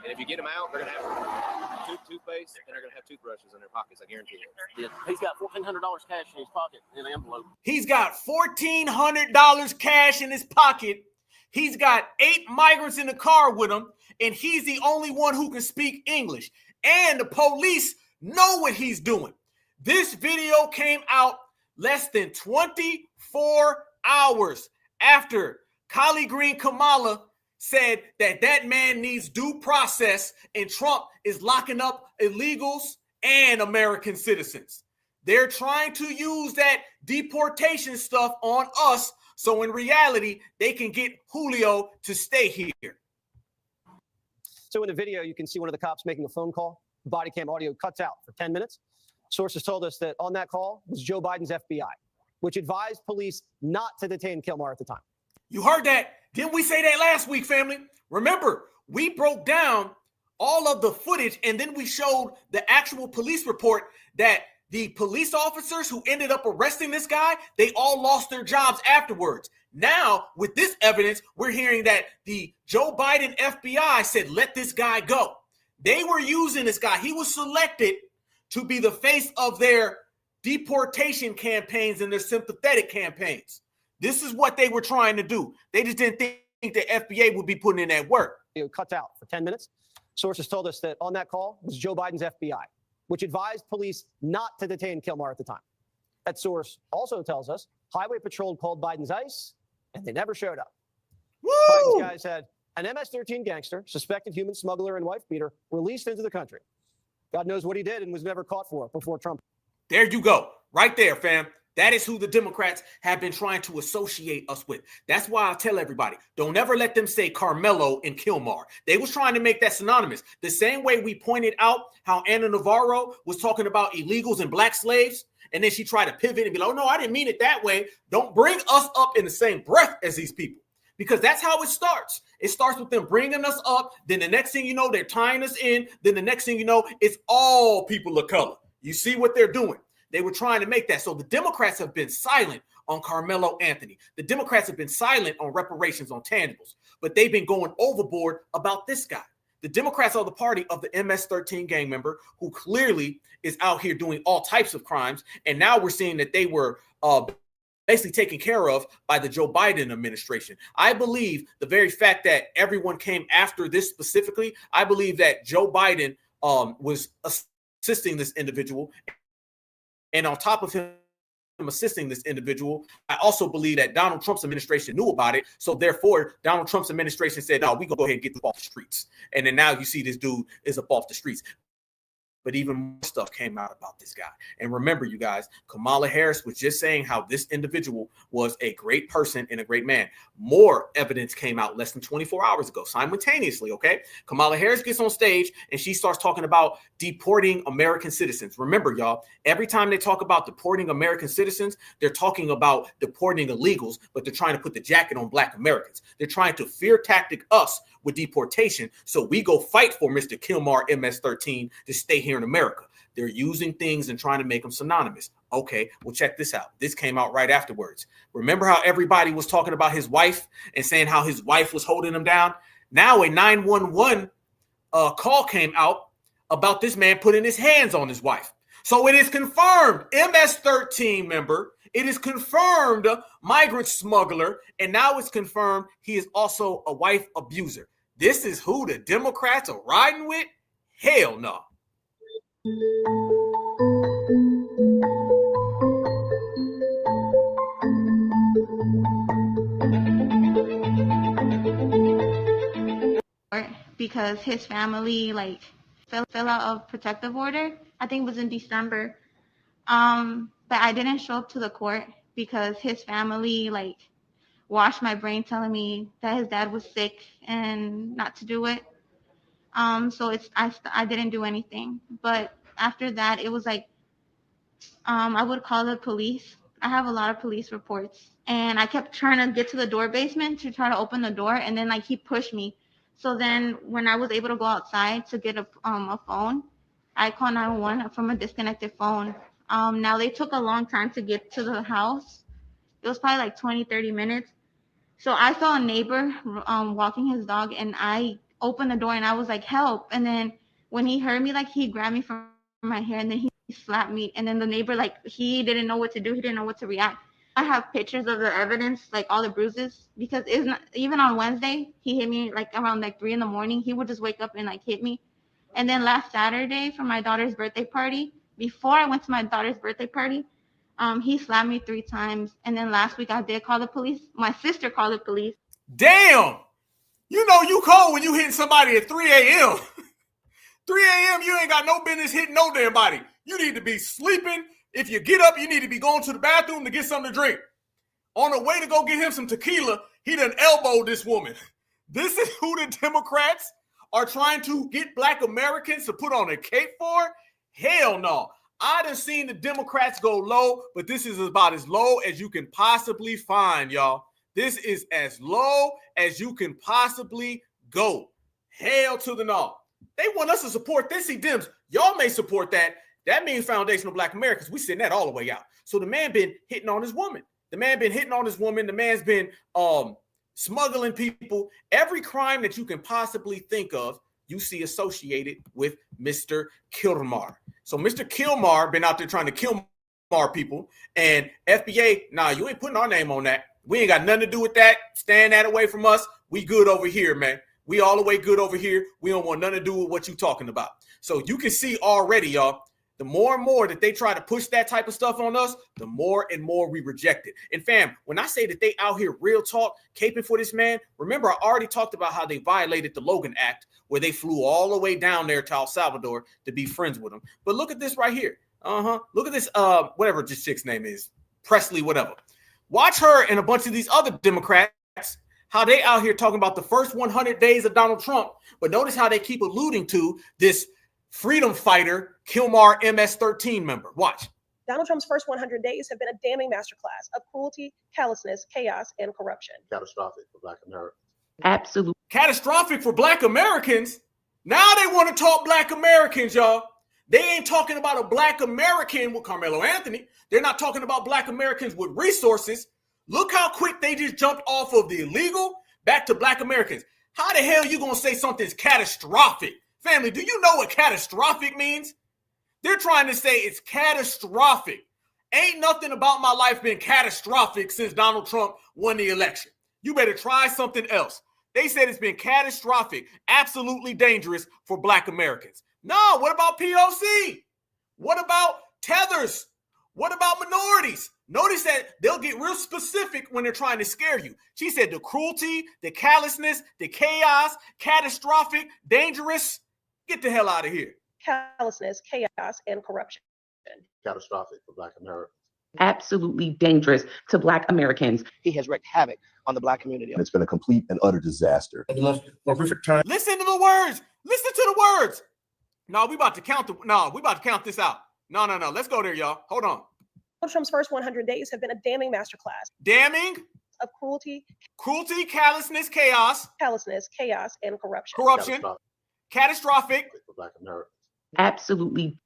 And if you get them out, they're going to have toothpaste and they're going to have toothbrushes in their pockets, I guarantee it. Yeah. He's got $1,400 cash in his pocket in an envelope. He's got $1,400 cash in his pocket. He's got 8 migrants in the car with him, and he's the only one who can speak English. And the police know what he's doing. This video came out less than 24 hours after Collie Green Kamala said that that man needs due process and Trump is locking up illegals and American citizens. They're trying to use that deportation stuff on us, so in reality, they can get Julio to stay here. So in the video, you can see one of the cops making a phone call. Body cam audio cuts out for 10 minutes. Sources told us that on that call was Joe Biden's FBI, which advised police not to detain Kilmar at the time. You heard that. Didn't we say that last week, family? Remember, we broke down all of the footage and then we showed the actual police report that the police officers who ended up arresting this guy, they all lost their jobs afterwards. Now, with this evidence, we're hearing that the Joe Biden FBI said, let this guy go. They were using this guy. He was selected to be the face of their deportation campaigns and their sympathetic campaigns. This is what they were trying to do. They just didn't think the FBA would be putting in that work. It cuts out for 10 minutes. Sources told us that on that call was Joe Biden's FBI, which advised police not to detain Kilmar at the time. That source also tells us Highway Patrol called Biden's ICE, and they never showed up. Woo! Biden's guys had an MS-13 gangster, suspected human smuggler and wife beater, released into the country. God knows what he did and was never caught for before Trump. There you go. Right there, fam. That is who the Democrats have been trying to associate us with. That's why I tell everybody, don't ever let them say Carmelo and Kilmar. They was trying to make that synonymous. The same way we pointed out how Anna Navarro was talking about illegals and black slaves, and then she tried to pivot and be like, oh, no, I didn't mean it that way. Don't bring us up in the same breath as these people, because that's how it starts. It starts with them bringing us up. Then the next thing you know, they're tying us in. Then the next thing you know, it's all people of color. You see what they're doing. They were trying to make that. So the Democrats have been silent on Carmelo Anthony. The Democrats have been silent on reparations on tangibles, but they've been going overboard about this guy. The Democrats are the party of the MS-13 gang member who clearly is out here doing all types of crimes. And now we're seeing that they were basically taken care of by the Joe Biden administration. I believe the very fact that everyone came after this specifically, I believe that Joe Biden was assisting this individual. And on top of him assisting this individual, I also believe that Donald Trump's administration knew about it. So therefore, Donald Trump's administration said, no, we gonna go ahead and get this off the streets. And then now you see this dude is up off the streets. But even more stuff came out about this guy. And remember, you guys, Kamala Harris was just saying how this individual was a great person and a great man. More evidence came out less than 24 hours ago, simultaneously, okay? Kamala Harris gets on stage and she starts talking about deporting American citizens. Remember, y'all, every time they talk about deporting American citizens, they're talking about deporting illegals, but they're trying to put the jacket on Black Americans. They're trying to fear tactic us with deportation, so we go fight for Mr. Kilmar MS-13 to stay here in America. They're using things and trying to make them synonymous. Okay, well, check this out. This came out right afterwards. Remember how everybody was talking about his wife and saying how his wife was holding him down? Now a 911 call came out about this man putting his hands on his wife. So it is confirmed, MS-13 member. It is confirmed migrant smuggler. And now it's confirmed he is also a wife abuser. This is who the Democrats are riding with? Hell no. Because his family like fell out of protective order. I think it was in December. But I didn't show up to the court because his family like washed my brain telling me that his dad was sick and not to do it. So I didn't do anything. But after that, it was like I would call the police. I have a lot of police reports, and I kept trying to get to the door basement to try to open the door, and then like he pushed me. So then when I was able to go outside to get a phone, I called 911 from a disconnected phone. Now they took a long time to get to the house. It was probably like 20-30 minutes. So I saw a neighbor walking his dog, and I opened the door and I was like, help. And then when he heard me, like he grabbed me from my hair and then he slapped me. And then the neighbor, like he didn't know what to do. He didn't know what to react. I have pictures of the evidence, like all the bruises, because it's not, even on Wednesday, he hit me like around like 3 a.m. He would just wake up and like hit me. And then last Saturday for my daughter's birthday party, before I went to my daughter's birthday party, he slapped me 3 times. And then last week I did call the police. My sister called the police. Damn. You know you cold when you hitting somebody at 3 a.m. 3 a.m. you ain't got no business hitting no damn body. You need to be sleeping. If you get up, you need to be going to the bathroom to get something to drink. On the way to go get him some tequila, he done elbowed this woman. This is who the Democrats are trying to get Black Americans to put on a cape for? Hell no. I done seen the Democrats go low, but this is about as low as you can possibly find, y'all. This is as low as you can possibly go. Hell to the no. They want us to support this. See, Dems, y'all may support that. That means foundational Black Americans. We send that all the way out. So the man been hitting on his woman. The man been hitting on his woman. The man's been smuggling people. Every crime that you can possibly think of, you see associated with Mr. Kilmar. So Mr. Kilmar been out there trying to kill more people. And FBA, nah, you ain't putting our name on that. We ain't got nothing to do with that. Stand that away from us. We good over here, man. We all the way good over here. We don't want nothing to do with what you talking about. So you can see already, y'all, The more and more that they try to push that type of stuff on us, the more and more we reject it. And fam, when I say that they out here real talk, caping for this man, remember I already talked about how they violated the Logan Act, where they flew all the way down there to El Salvador to be friends with him. But look at this right here. Look at this, whatever this chick's name is, Presley, whatever. Watch her and a bunch of these other Democrats, how they out here talking about the first 100 days of Donald Trump. But notice how they keep alluding to this freedom fighter, Kilmar MS-13 member. Watch. Donald Trump's first 100 days have been a damning masterclass of cruelty, callousness, chaos, and corruption. Catastrophic for Black Americans. Absolutely. Catastrophic for Black Americans. Now they want to talk Black Americans, y'all. They ain't talking about a Black American with Carmelo Anthony. They're not talking about Black Americans with resources. Look how quick they just jumped off of the illegal back to Black Americans. How the hell you gonna say something's catastrophic? Family, do you know what catastrophic means? They're trying to say it's catastrophic. Ain't nothing about my life been catastrophic since Donald Trump won the election. You better try something else. They said it's been catastrophic, absolutely dangerous for Black Americans. No, what about POC? What about tethers? What about minorities? Notice that they'll get real specific when they're trying to scare you. She said the cruelty, the callousness, the chaos, catastrophic, dangerous. Get the hell out of here. Callousness, chaos, and corruption. Catastrophic for Black Americans. Absolutely dangerous to Black Americans. He has wreaked havoc on the Black community. It's been a complete and utter disaster. Listen to the words. Listen to the words. No, we about to count this out. No. Let's go there, y'all. Hold on. Donald Trump's first 100 days have been a damning masterclass. Damning of cruelty, callousness, chaos, and corruption. Catastrophic for Black Americans. Absolutely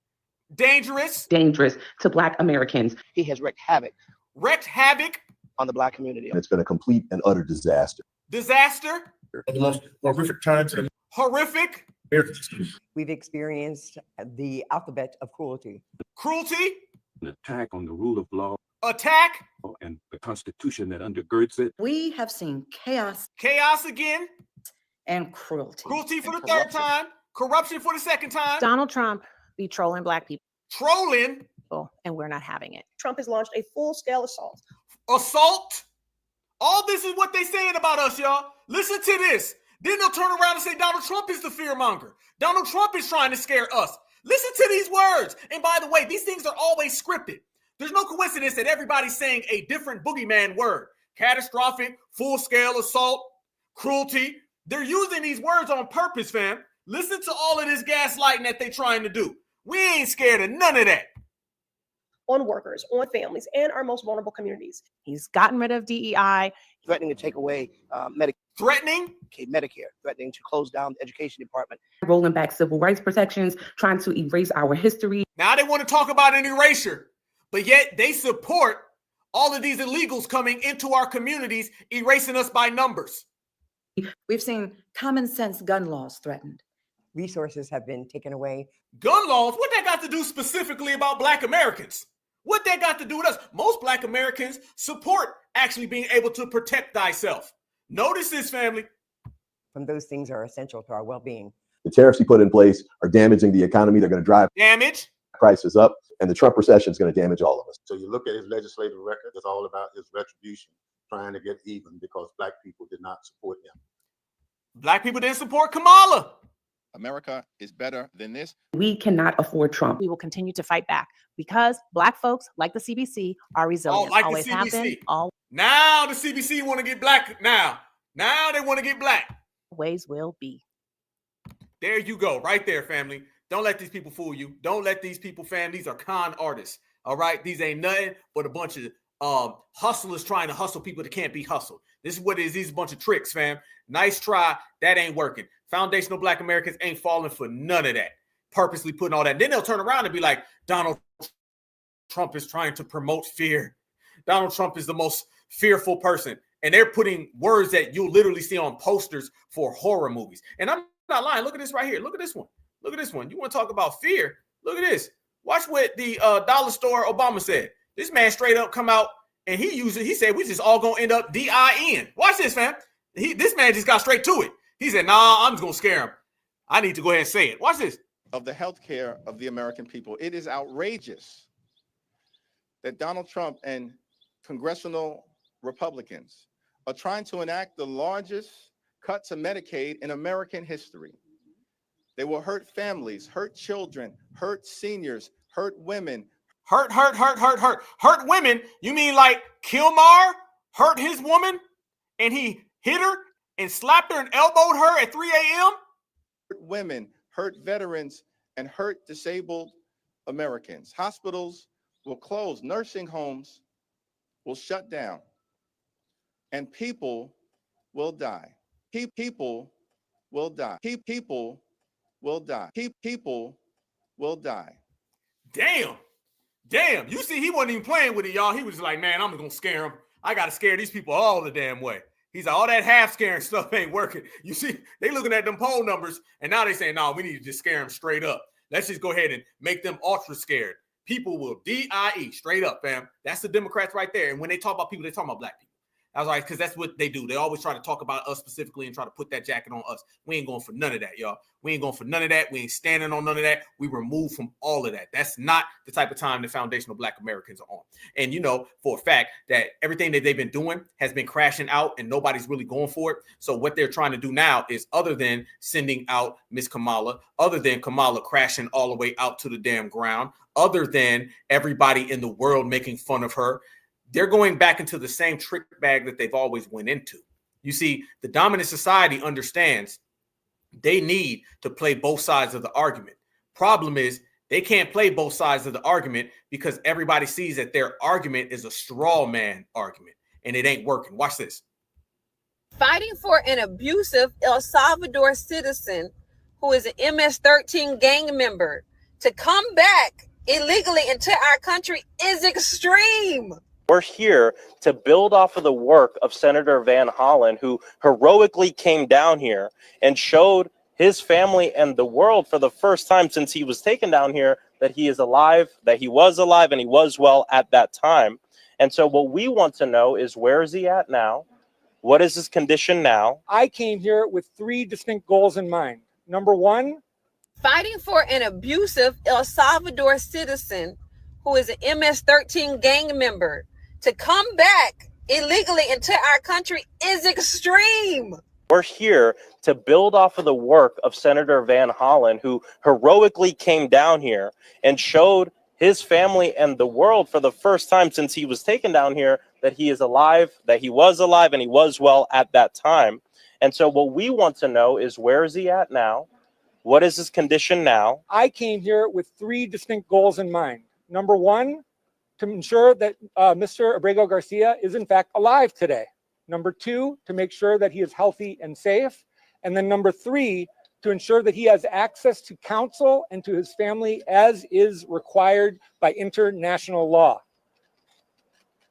dangerous to Black Americans. He has wreaked havoc on the Black community. It's been a complete and utter disaster. Disaster. The most horrific times. Horrific. We've experienced the alphabet of cruelty. An attack on the rule of law. Attack. And the Constitution that undergirds it. We have seen chaos. Chaos again. And cruelty. Cruelty for the third time. Corruption for the second time. Donald Trump be trolling Black people. Trolling. And we're not having it. Trump has launched a full-scale assault. Assault? All this is what they saying about us, y'all. Listen to this. Then they'll turn around and say Donald Trump is the fearmonger. Donald Trump is trying to scare us. Listen to these words. And by the way, these things are always scripted. There's no coincidence that everybody's saying a different boogeyman word. Catastrophic, full-scale assault, cruelty. They're using these words on purpose, fam. Listen to all of this gaslighting that they're trying to do. We ain't scared of none of that. On workers, on families, and our most vulnerable communities. He's gotten rid of DEI. Threatening to take away Medicare. Threatening to close down the education department. Rolling back civil rights protections, trying to erase our history. Now they want to talk about an erasure, but yet they support all of these illegals coming into our communities, erasing us by numbers. We've seen common sense gun laws threatened. Resources have been taken away. Gun laws? What that got to do specifically about Black Americans? What that got to do with us? Most Black Americans support actually being able to protect thyself. Notice this, family. From those things are essential to our well-being. The tariffs he put in place are damaging the economy. They're going to drive prices up, and the Trump recession is going to damage all of us. So you look at his legislative record, it's all about his retribution, trying to get even because Black people did not support him. Black people didn't support Kamala. America is better than this. We cannot afford Trump. We will continue to fight back because Black folks, like the CBC, are resilient. Like always the CBC. have been. Now the CBC want to get Black. Now they want to get Black. Always will be. There you go, right there, family. Don't let these people fool you. Don't let these people, fam. These are con artists. All right, these ain't nothing but a bunch of hustlers trying to hustle people that can't be hustled. This is what it is. These are a bunch of tricks, fam. Nice try. That ain't working. Foundational Black Americans ain't falling for none of that. Purposely putting all that. And then they'll turn around and be like, Donald Trump is trying to promote fear. Donald Trump is the most fearful person. And they're putting words that you'll literally see on posters for horror movies. And I'm not lying. Look at this right here. Look at this one. Look at this one. You want to talk about fear? Look at this. Watch what the dollar store Obama said. This man straight up come out and he said we just all gonna end up DIN. Watch this, fam. This man just got straight to it. He said, nah, I'm just gonna scare him. I need to go ahead and say it. Watch this. of the health care of the American people. It is outrageous that Donald Trump and congressional Republicans are trying to enact the largest cut to Medicaid in American history. They will hurt families, hurt children, hurt seniors, hurt women. Hurt women? You mean like Kilmar hurt his woman and he hit her and slapped her and elbowed her at 3 a.m.? Hurt women, hurt veterans, and hurt disabled Americans. Hospitals will close, nursing homes will shut down, and people will die. People will die. People will die. People will die. Damn. You see, he wasn't even playing with it, y'all. He was like, man, I'm going to scare him. I got to scare these people all the damn way. He's like, all that half scaring stuff ain't working. You see, they looking at them poll numbers, and now they saying, no, we need to just scare them straight up. Let's just go ahead and make them ultra scared. People will DIE straight up, fam. That's the Democrats right there. And when they talk about people, they talk about black people. I was like, because that's what they do. They always try to talk about us specifically and try to put that jacket on us. We ain't going for none of that, y'all. We ain't going for none of that. We ain't standing on none of that. We remove from all of that. That's not the type of time the foundational black Americans are on. And you know for a fact that everything that they've been doing has been crashing out and nobody's really going for it. So what they're trying to do now is, other than sending out Miss Kamala, other than Kamala crashing all the way out to the damn ground, other than everybody in the world making fun of her, they're going back into the same trick bag that they've always went into. You see, the dominant society understands they need to play both sides of the argument. Problem is, they can't play both sides of the argument because everybody sees that their argument is a straw man argument, and it ain't working. Watch this. Fighting for an abusive El Salvador citizen who is an MS-13 gang member to come back illegally into our country is extreme. We're here to build off of the work of Senator Van Hollen, who heroically came down here and showed his family and the world for the first time since he was taken down here that he is alive, that he was alive, and he was well at that time. And so what we want to know is, where is he at now? What is his condition now? I came here with 3 distinct goals in mind. Number 1, fighting for an abusive El Salvador citizen who is an MS-13 gang member to come back illegally into our country is extreme. We're here to build off of the work of Senator Van Hollen, who heroically came down here and showed his family and the world for the first time since he was taken down here that he is alive, that he was alive, and he was well at that time. And so what we want to know is, where is he at now? What is his condition now? I came here with 3 distinct goals in mind. Number 1, to ensure that Mr. Abrego Garcia is in fact alive today. Number 2, to make sure that he is healthy and safe. And then number 3, to ensure that he has access to counsel and to his family as is required by international law.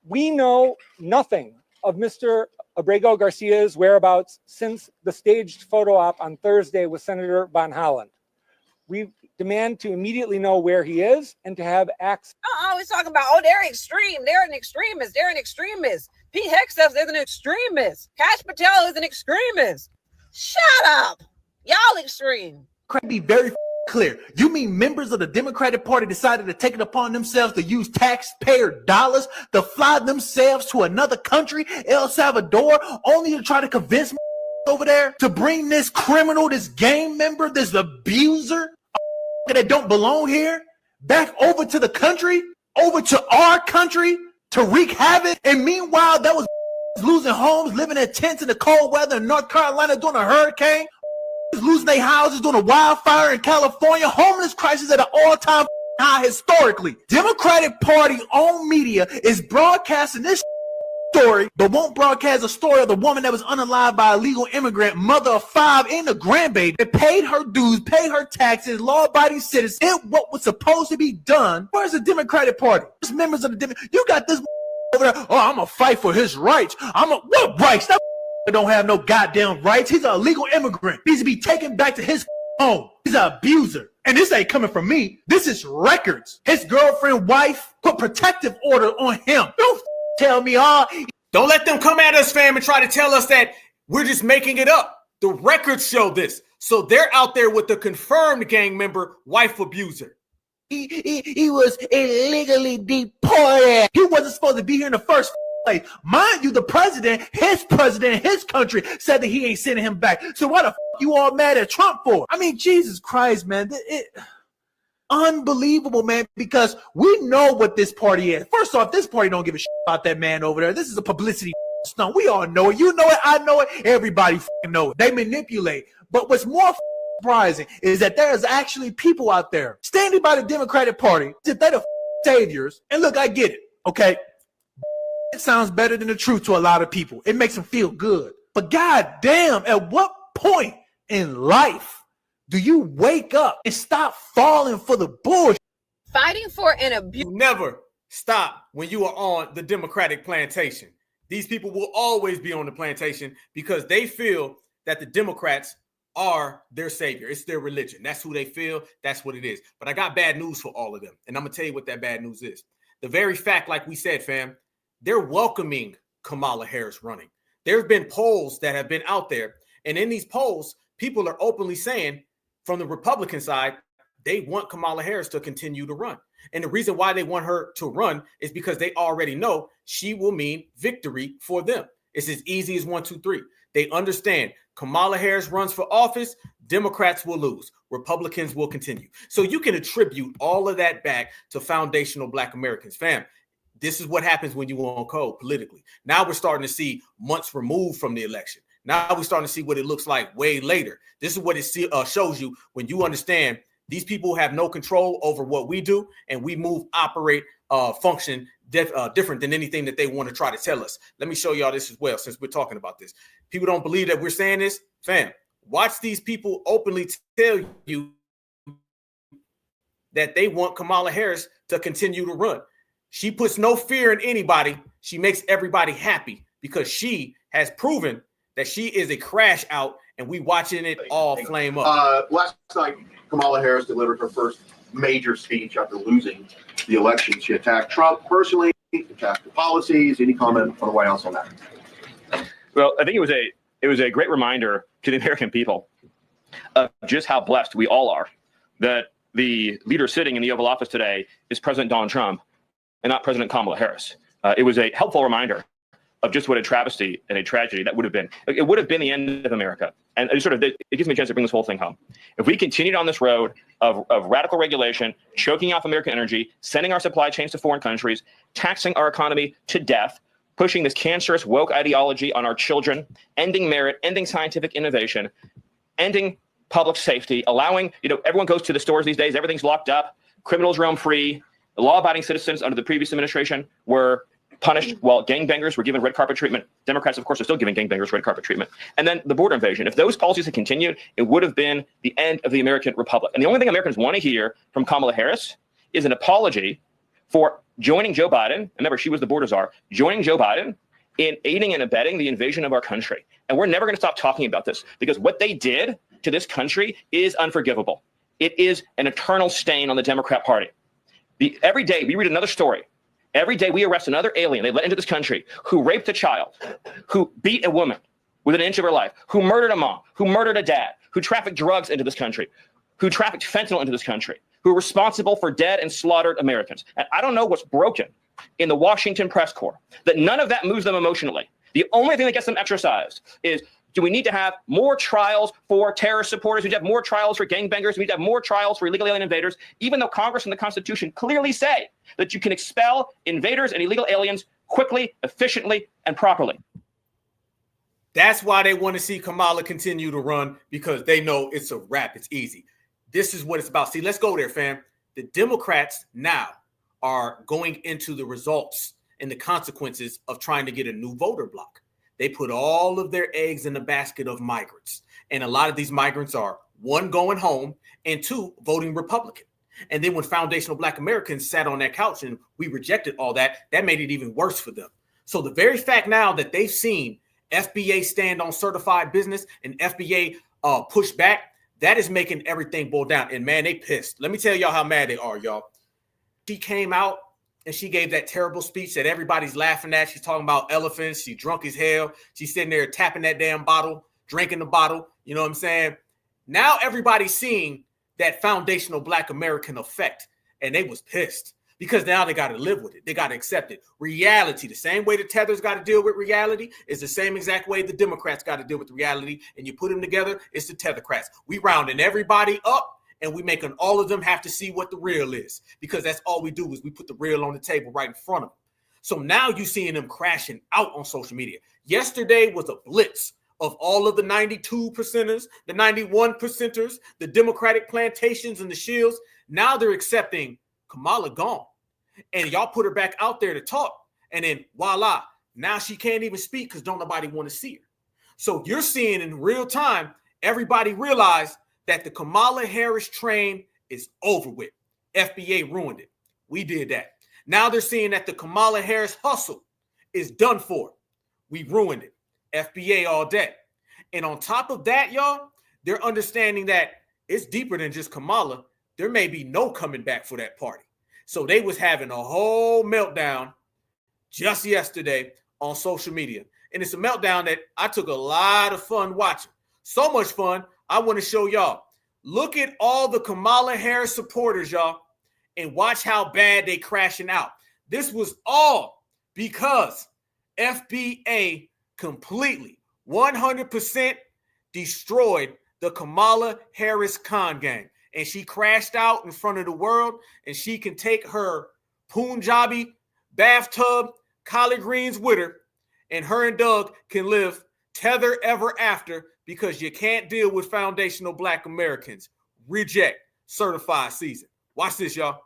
We know nothing of Mr. Abrego Garcia's whereabouts since the staged photo op on Thursday with Senator Van Hollen. We demand to immediately know where he is and to have access. Always talking about, oh, they're extreme. They're an extremist. They're an extremist. Pete Hegseth is an extremist. Kash Patel is an extremist. Shut up. Y'all extreme. Can be very clear. You mean members of the Democratic Party decided to take it upon themselves to use taxpayer dollars to fly themselves to another country, El Salvador, only to try to convince over there to bring this criminal, this gang member, this abuser that don't belong here back over to the country, over to our country to wreak havoc? And meanwhile, that was losing homes, living in tents in the cold weather in North Carolina during a hurricane, losing their houses during a wildfire in California, homeless crisis at an all-time high historically. Democratic Party owned media is broadcasting this story, but won't broadcast a story of the woman that was unalived by a legal immigrant, mother of 5, and a grandbaby that paid her dues, paid her taxes, law-abiding citizens, did what was supposed to be done. Where's the Democratic Party? There's members of the you got this over there, oh, I'm gonna fight for his rights. What rights? That don't have no goddamn rights. He's an illegal immigrant. He needs to be taken back to his home. He's an abuser. And this ain't coming from me. This is records. His girlfriend, wife, put protective order on him. Don't tell me don't let them come at us, fam, and try to tell us that we're just making it up. The records show this. So they're out there with the confirmed gang member, wife abuser. He was illegally deported. He wasn't supposed to be here in the first place. Mind you, the president, his country said that he ain't sending him back. So why the you all mad at Trump for? I mean, Jesus Christ, man. Unbelievable, man, because we know what this party is. First off, this party don't give a shit about that man over there. This is a publicity stunt. We all know it. You know it. I know it. Everybody know it. They manipulate. But what's more surprising is that there's actually people out there standing by the Democratic Party that they're the saviors. And look, I get it, okay? It sounds better than the truth to a lot of people. It makes them feel good. But goddamn, at what point in life do you wake up and stop falling for the bullshit? Fighting for an abuse. You never stop when you are on the Democratic plantation. These people will always be on the plantation because they feel that the Democrats are their savior. It's their religion. That's who they feel. That's what it is. But I got bad news for all of them. And I'm going to tell you what that bad news is. The very fact, like we said, fam, they're welcoming Kamala Harris running. There have been polls that have been out there. And in these polls, people are openly saying, from the Republican side, they want Kamala Harris to continue to run. And the reason why they want her to run is because they already know she will mean victory for them. It's as easy as 1, 2, 3. They understand Kamala Harris runs for office, Democrats will lose, Republicans will continue. So you can attribute all of that back to foundational Black Americans. Fam, this is what happens when you are on code politically. Now we're starting to see months removed from the election. Now we're starting to see what it looks like way later. This is what it shows you when you understand these people have no control over what we do, and we move, operate, function different than anything that they want to try to tell us. Let me show y'all this as well, since we're talking about this. People don't believe that we're saying this. Fam, watch these people openly tell you that they want Kamala Harris to continue to run. She puts no fear in anybody. She makes everybody happy because she has proven that she is a crash out, and we watching it all flame up. Last night, Kamala Harris delivered her first major speech after losing the election. She attacked Trump personally, attacked the policies. Any comment from the White House on that? Well, I think it was a great reminder to the American people of just how blessed we all are that the leader sitting in the Oval Office today is President Donald Trump and not President Kamala Harris. It was a helpful reminder of just what a travesty and a tragedy that would have been. It would have been the end of America. And it gives me a chance to bring this whole thing home. If we continued on this road of radical regulation, choking off American energy, sending our supply chains to foreign countries, taxing our economy to death, pushing this cancerous woke ideology on our children, ending merit, ending scientific innovation, ending public safety, allowing, everyone goes to the stores these days, everything's locked up, criminals roam free, law-abiding citizens under the previous administration were punished while gangbangers were given red carpet treatment. Democrats, of course, are still giving gangbangers red carpet treatment. And then the border invasion. If those policies had continued, it would have been the end of the American Republic. And the only thing Americans want to hear from Kamala Harris is an apology for joining Joe Biden. Remember, she was the border czar, joining Joe Biden in aiding and abetting the invasion of our country. And we're never going to stop talking about this because what they did to this country is unforgivable. It is an eternal stain on the Democrat Party. Every day we read another story. Every day we arrest another alien they let into this country who raped a child, who beat a woman within an inch of her life, who murdered a mom, who murdered a dad, who trafficked drugs into this country, who trafficked fentanyl into this country, who are responsible for dead and slaughtered Americans. And I don't know what's broken in the Washington press corps, that none of that moves them emotionally. The only thing that gets them exercised is, do we need to have more trials for terrorist supporters? We need to have more trials for gangbangers. We need to have more trials for illegal alien invaders, even though Congress and the Constitution clearly say that you can expel invaders and illegal aliens quickly, efficiently, and properly. That's why they want to see Kamala continue to run, because they know it's a wrap. It's easy. This is what it's about. See, let's go there, fam. The Democrats now are going into the results and the consequences of trying to get a new voter block. They put all of their eggs in the basket of migrants. And a lot of these migrants are, one, going home, and two, voting Republican. And then when foundational Black Americans sat on that couch and we rejected all that, that made it even worse for them. So the very fact now that they've seen FBA stand on certified business and FBA push back, that is making everything boil down. And man, they pissed. Let me tell y'all how mad they are, y'all. She came out and she gave that terrible speech that everybody's laughing at. She's talking about elephants. She drunk as hell. She's sitting there tapping that damn bottle, drinking the bottle. You know what I'm saying? Now everybody's seeing that foundational Black American effect, and they was pissed because now they got to live with it. They got to accept it. Reality, the same way the tethers got to deal with reality is the same exact way the Democrats got to deal with reality, and you put them together, it's the tethercrats. We rounding everybody up, and we making all of them have to see what the real is, because that's all we do is we put the real on the table right in front of them. So now you're seeing them crashing out on social media. Yesterday was a blitz of all of the 92 percenters, the 91 percenters, the Democratic plantations and the shields. Now they're accepting Kamala gone. And y'all put her back out there to talk. And then voila, now she can't even speak because don't nobody want to see her. So you're seeing in real time, everybody realize that the Kamala Harris train is over with. FBA ruined it. We did that. Now they're seeing that the Kamala Harris hustle is done for. We ruined it. FBA all day. And on top of that, y'all, they're understanding that it's deeper than just Kamala. There may be no coming back for that party. So they was having a whole meltdown just yesterday on social media. And it's a meltdown that I took a lot of fun watching. So much fun, I want to show y'all. Look at all the Kamala Harris supporters, y'all, and watch how bad they crashing out. This was all because FBA completely, 100% destroyed the Kamala Harris con gang. And she crashed out in front of the world, and she can take her Punjabi bathtub collard greens with her, and her and Doug can live tether ever after, because you can't deal with foundational Black Americans. Reject certified season. Watch this, y'all.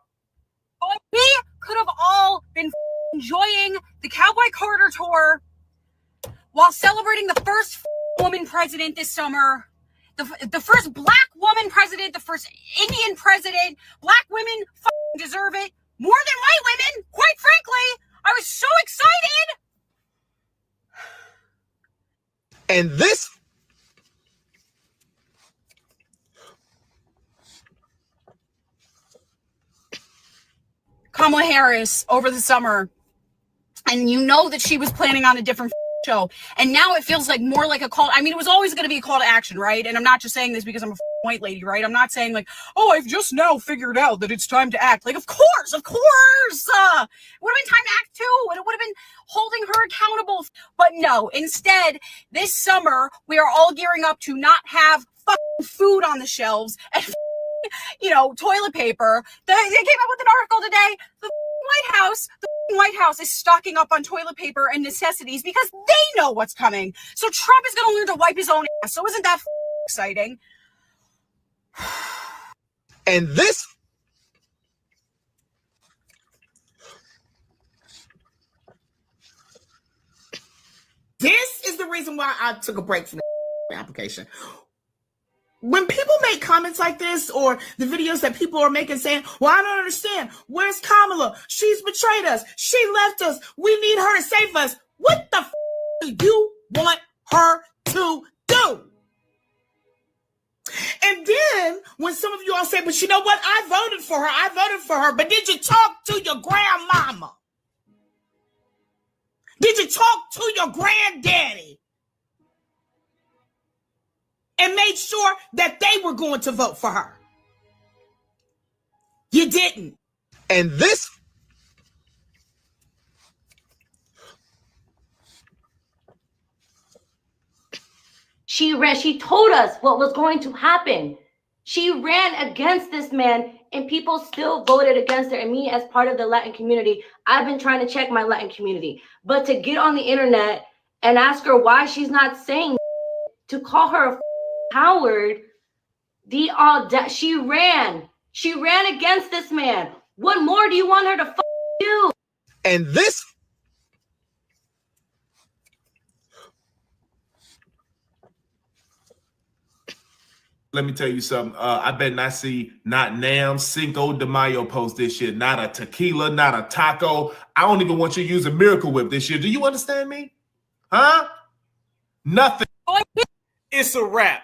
We could have all been enjoying the Cowboy Carter tour while celebrating the first woman president this summer, the first Black woman president, the first Indian president. Black women deserve it more than white women, quite frankly. I was so excited. And this Kamala Harris over the summer, and you know that she was planning on a different show, and now it feels like more like a call. I mean, it was always going to be a call to action, right? And I'm not just saying this because I'm a white lady, right? I'm not saying like, oh, I've just now figured out that it's time to act. Like, of course. It would have been time to act too, and it would have been holding her accountable. But no, instead, this summer we are all gearing up to not have food on the shelves and toilet paper. They came out with an article today. The White House is stocking up on toilet paper and necessities because they know what's coming. So Trump is going to learn to wipe his own ass. So isn't that exciting? And this is the reason why I took a break from the application. When people make comments like this, or the videos that people are making saying, well, I don't understand. Where's Kamala? She's betrayed us. She left us. We need her to save us. What the do you want her to do? And then when some of you all say, but you know what? I voted for her. But did you talk to your grandmama? Did you talk to your granddaddy? And made sure that they were going to vote for her? You didn't. And this She told us what was going to happen. She ran against this man, and people still voted against her. And me, as part of the Latin community, I've been trying to check my Latin community. But to get on the internet and ask her why she's not saying, to call her a coward, she ran against this man. What more do you want her to do? And this let me tell you something. I bet not see not Nam, Cinco de Mayo post this year. Not a tequila, not a taco. I don't even want you to use a Miracle Whip this year. Do you understand me? Huh? Nothing. It's a wrap.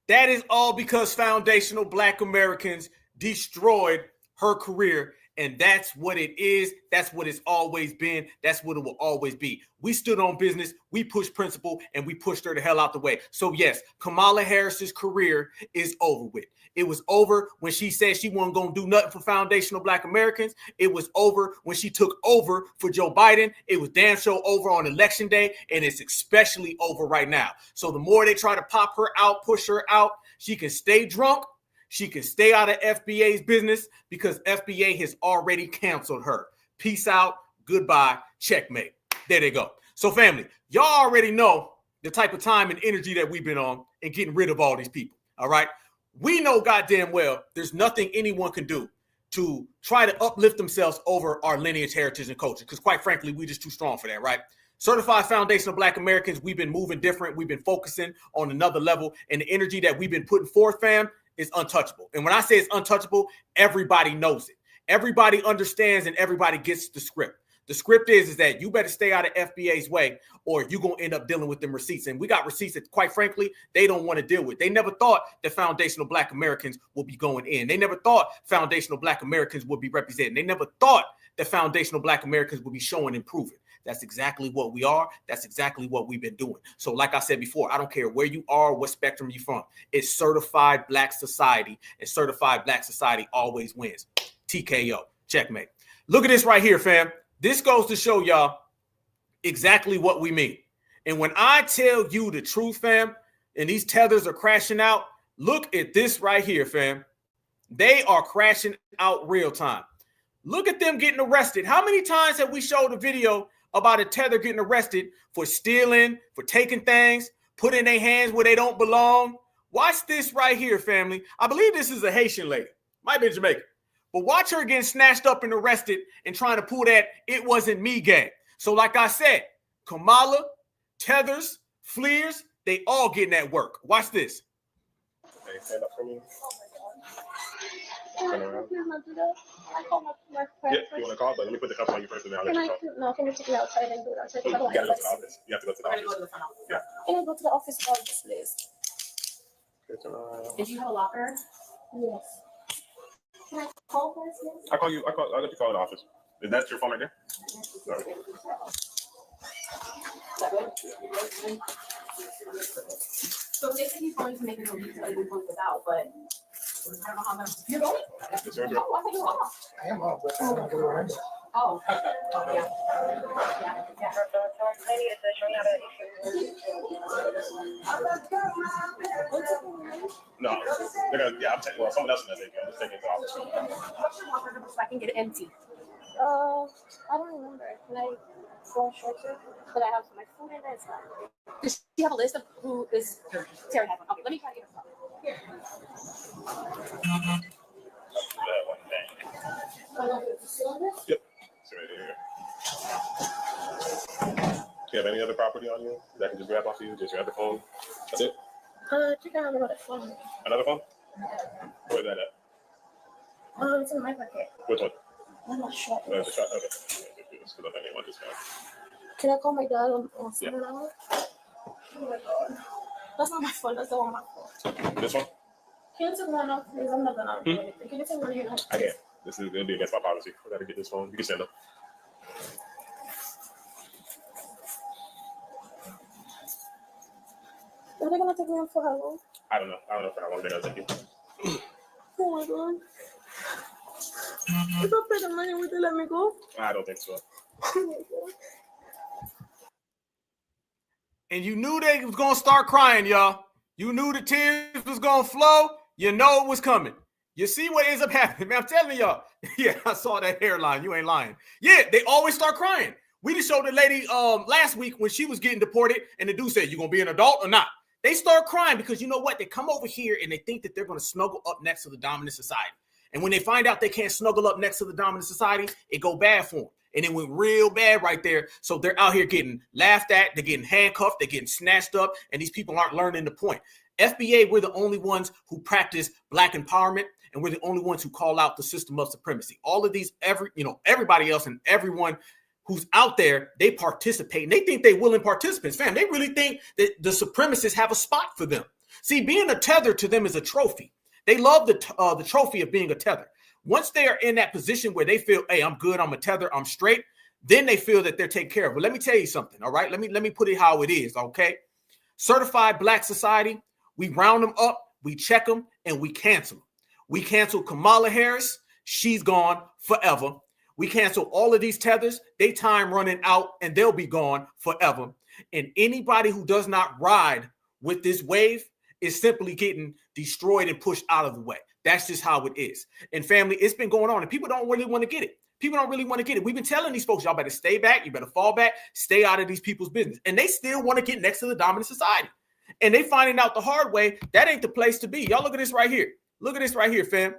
That is all because foundational Black Americans destroyed her career And that's what it is. That's what it's always been. That's what it will always be. We stood on business. We pushed principle, and we pushed her the hell out the way. So yes, Kamala Harris's career is over with. It was over when she said she wasn't going to do nothing for foundational Black Americans. It was over when she took over for Joe Biden. It was damn sure over on election day, and it's especially over right now. So the more they try to pop her out, push her out, she can stay drunk. She can stay out of FBA's business because FBA has already canceled her. Peace out. Goodbye. Checkmate. There they go. So family, y'all already know the type of time and energy that we've been on in getting rid of all these people. All right. We know goddamn well there's nothing anyone can do to try to uplift themselves over our lineage, heritage, and culture. Because quite frankly, we're just too strong for that, right? Certified Foundational Black Americans, we've been moving different. We've been focusing on another level. And the energy that we've been putting forth, fam, is untouchable. And when I say it's untouchable, everybody knows it. Everybody understands and everybody gets the script. The script is that you better stay out of FBA's way or you're going to end up dealing with them receipts. And we got receipts that, quite frankly, they don't want to deal with. They never thought that foundational Black Americans will be going in. They never thought foundational Black Americans would be represented. They never thought that foundational Black Americans would be showing and proving. That's exactly what we are. That's exactly what we've been doing. So like I said before, I don't care where you are, what spectrum you're from. It's certified Black society, and certified Black society always wins. TKO. Checkmate. Look at this right here, fam. This goes to show y'all exactly what we mean. And when I tell you the truth, fam, and these tethers are crashing out, look at this right here, fam. They are crashing out real time. Look at them getting arrested. How many times have we showed a video about a tether getting arrested for stealing, for taking things, putting their hands where they don't belong? Watch this right here, family. I believe this is a Haitian lady. Might be Jamaican. But watch her getting snatched up and arrested and trying to pull that "it wasn't me" game. So like I said, Kamala, tethers, fleers, they all getting that work. Watch this. Hey, stand up for me. Can I call my friend? Yeah, you want to call, but let me put the cuffs on you first and then I'll let you call. No, can you take me outside and do it outside? You gotta go to the office. You have to go to the office. Yeah. Can I go to the office call this, please? Did you have a locker? Yes. Can I call first, please? I'll let you call the office. Is that your phone right there? Sorry. So they said he's going to make a release that we point this out, but I don't know how much. You don't? Oh, I thought you were off. I am off, but I'm not going to remember. Oh, yeah. No, I'm taking. Well, someone else is gonna take it. I'm just taking it to the office. What's your locker number so I can get it empty? I don't remember. Can I go short term? But I have my food in there. It's not. Does she have a list of who is Terry has one? Okay, let me try to get her phone. Here. Yep. It's right here. Do you have any other property on you that I can just grab off you? Just your other phone? That's it? I think I have another phone. Another phone? Where's that at? It's in my pocket. Which one? I'm not sure. Oh, it's a shot. Okay. Because I think I want this guy. Can I call my dad on someone else? Oh my god. That's not my phone. That's the one on my phone. This one? Can you take one off, please? I'm not gonna do anything. Can you take one off? I can't. This is gonna be against my policy. I gotta get this phone. You can stand up. Are they gonna take me off for how long? I don't know. I don't know for how long they're gonna take you. Oh my god. If I pay the money, will they let me go? I don't think so. Oh my god. And you knew they was going to start crying, y'all. You knew the tears was going to flow. You know it was coming. You see what ends up happening, man. I'm telling y'all. Yeah, I saw that hairline. You ain't lying. Yeah, they always start crying. We just showed the lady last week when she was getting deported and the dude said, you going to be an adult or not? They start crying because you know what? They come over here and they think that they're going to snuggle up next to the dominant society. And when they find out they can't snuggle up next to the dominant society, it go bad for them. And it went real bad right there. So they're out here getting laughed at. They're getting handcuffed. They're getting snatched up. And these people aren't learning the point. FBA, we're the only ones who practice Black empowerment. And we're the only ones who call out the system of supremacy. All of these, everybody else and everyone who's out there, they participate. And they think they're willing participants. Fam, they really think that the supremacists have a spot for them. See, being a tether to them is a trophy. They love the trophy of being a tether. Once they are in that position where they feel, hey, I'm good, I'm a tether, I'm straight, then they feel that they're taken care of. But let me tell you something, all right? Let me put it how it is, okay? Certified Black Society, we round them up, we check them, and we cancel them. We cancel Kamala Harris. She's gone forever. We cancel all of these tethers. They time running out, and they'll be gone forever. And anybody who does not ride with this wave is simply getting destroyed and pushed out of the way. That's just how it is. And family, it's been going on, and people don't really want to get it. People don't really want to get it. We've been telling these folks, y'all better stay back. You better fall back. Stay out of these people's business. And they still want to get next to the dominant society. And they finding out the hard way, that ain't the place to be. Y'all look at this right here. Look at this right here, fam.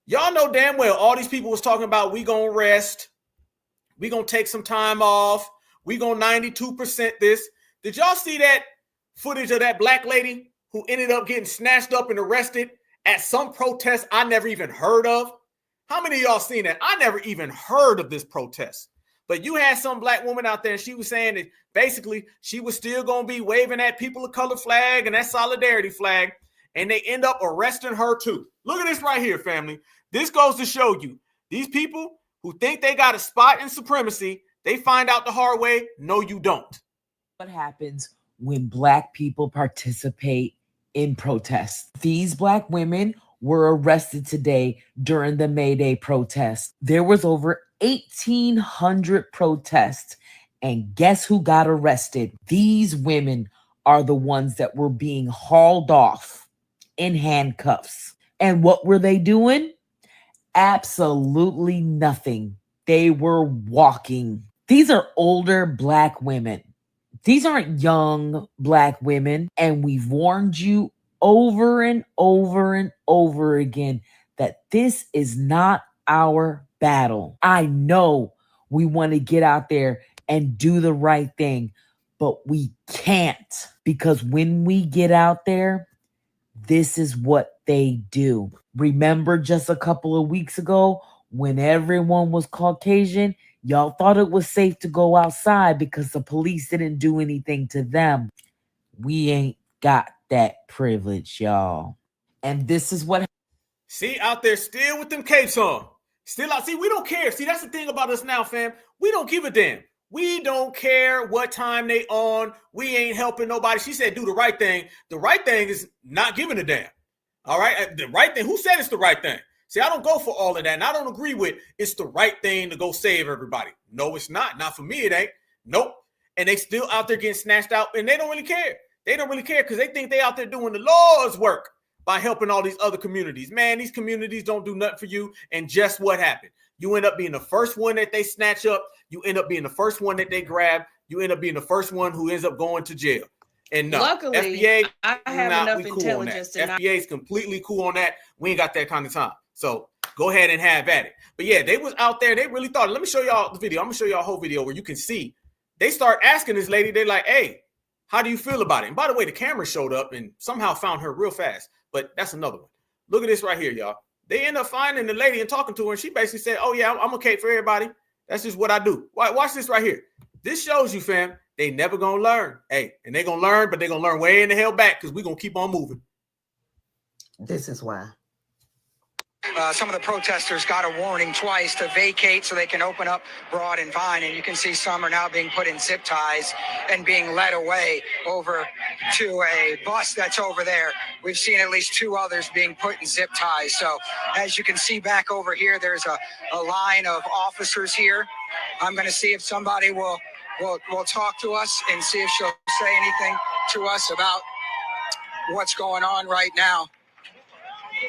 Y'all know damn well all these people was talking about we gonna rest. We gonna take some time off. We gonna 92% this. Did y'all see that footage of that black lady who ended up getting snatched up and arrested at some protest I never even heard of? How many of y'all seen that? I never even heard of this protest. But you had some black woman out there, and she was saying that basically she was still going to be waving that people of color flag and that solidarity flag, and they end up arresting her too. Look at this right here, family. This goes to show you, these people who think they got a spot in supremacy, they find out the hard way. No, you don't. What happens when Black people participate in protests? These Black women were arrested today during the May Day protest. There was over 1,800 protests, and guess who got arrested? These women are the ones that were being hauled off in handcuffs. And what were they doing? Absolutely nothing. They were walking. These are older Black women. These aren't young Black women. And we've warned you over and over and over again that this is not our battle. I know we want to get out there and do the right thing, but we can't, because when we get out there, this is what they do. Remember just a couple of weeks ago when everyone was Caucasian, y'all thought it was safe to go outside because the police didn't do anything to them. We ain't got that privilege, y'all. And this is what. See, out there still with them capes on. Still out. See, we don't care. See, that's the thing about us now, fam. We don't give a damn. We don't care what time they on. We ain't helping nobody. She said, do the right thing. The right thing is not giving a damn. All right. The right thing. Who said it's the right thing? See, I don't go for all of that. And I don't agree with it's the right thing to go save everybody. No, it's not. Not for me, it ain't. Nope. And they still out there getting snatched out, and they don't really care. They don't really care because they think they out there doing the Lord's work by helping all these other communities. Man, these communities don't do nothing for you. And just what happened? You end up being the first one that they snatch up. You end up being the first one that they grab. You end up being the first one who ends up going to jail. And no, luckily, FBA, I have enough cool intelligence to not. FBA is completely cool on that. We ain't got that kind of time. So go ahead and have at it. But yeah, they was out there. They really thought. Let me show y'all the video. I'm going to show y'all a whole video where you can see. They start asking this lady. They're like, hey, how do you feel about it? And by the way, the camera showed up and somehow found her real fast. But that's another one. Look at this right here, y'all. They end up finding the lady and talking to her. And she basically said, oh, yeah, I'm okay for everybody. That's just what I do. Watch this right here. This shows you, fam, they never going to learn. Hey, and they're going to learn, but they're going to learn way in the hell back because we're going to keep on moving. This is why. Some of the protesters got a warning twice to vacate so they can open up Broad and Vine. And you can see some are now being put in zip ties and being led away over to a bus that's over there. We've seen at least 2 others being put in zip ties. So as you can see back over here, there's a line of officers here. I'm going to see if somebody will talk to us and see if she'll say anything to us about what's going on right now.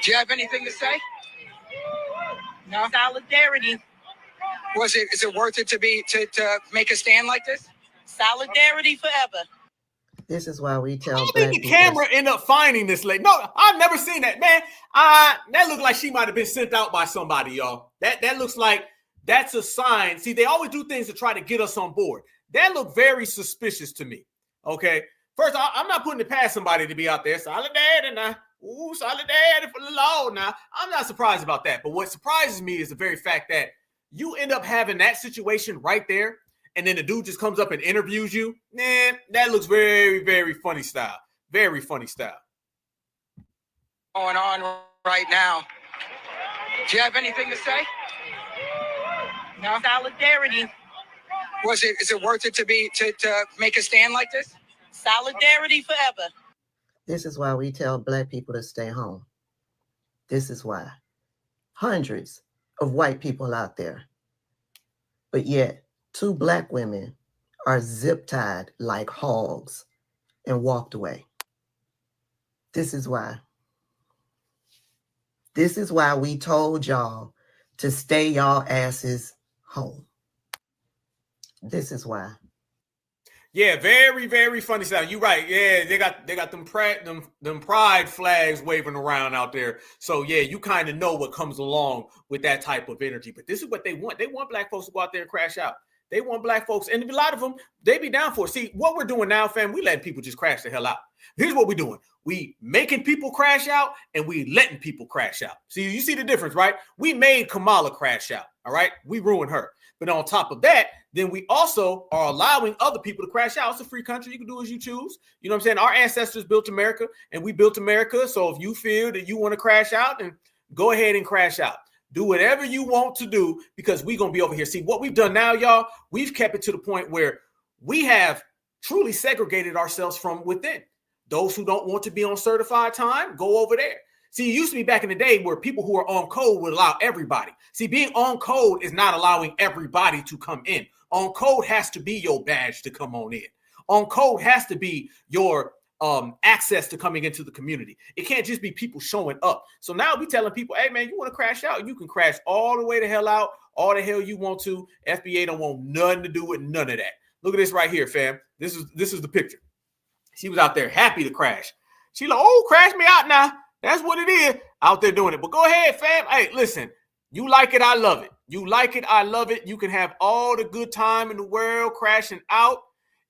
Do you have anything to say? No. Solidarity. Is it worth it to make a stand like this? Solidarity forever. This is why we tell I think the camera end up finding this lady. No, I've never seen that, man. That looked like she might have been sent out by somebody, y'all. That looks like that's a sign. See, they always do things to try to get us on board. That looked very suspicious to me. Okay. First, I'm not putting it past somebody to be out there. Solidarity now. Ooh, solidarity for the law. Now, I'm not surprised about that. But what surprises me is the very fact that you end up having that situation right there, and then the dude just comes up and interviews you. Man, that looks very, very funny style. Very funny style. Going on right now. Do you have anything to say? No. Solidarity. Is it worth it to make a stand like this? Solidarity forever. This is why we tell Black people to stay home. This is why. Hundreds of white people out there, but yet 2 Black women are zip-tied like hogs and walked away. This is why. This is why we told y'all to stay y'all asses home. This is why. Yeah, very, very funny sound. You're right. Yeah, they got them pride flags waving around out there. So yeah, you kind of know what comes along with that type of energy. But this is what they want. They want Black folks to go out there and crash out. They want Black folks, and a lot of them, they be down for it. See, what we're doing now, fam, we letting people just crash the hell out. Here's what we're doing. We making people crash out, and we letting people crash out. See, you see the difference, right? We made Kamala crash out, all right? We ruined her. But on top of that, then we also are allowing other people to crash out. It's a free country. You can do as you choose. You know what I'm saying? Our ancestors built America, and we built America. So if you feel that you want to crash out, then go ahead and crash out. Do whatever you want to do, because we're going to be over here. See, what we've done now, y'all, we've kept it to the point where we have truly segregated ourselves from within. Those who don't want to be on certified time, go over there. See, it used to be back in the day where people who are on code would allow everybody. See, being on code is not allowing everybody to come in. On code has to be your badge to come on in. On code has to be your access to coming into the community. It can't just be people showing up. So now we telling people, hey man, you want to crash out? You can crash all the way the hell out, all the hell you want to. FBA don't want nothing to do with none of that. Look at this right here, fam. This is the picture. She was out there happy to crash. She like, oh, crash me out now. That's what it is. Out there doing it. But go ahead, fam. Hey, listen, you like it, I love it. You like it, I love it. You can have all the good time in the world crashing out.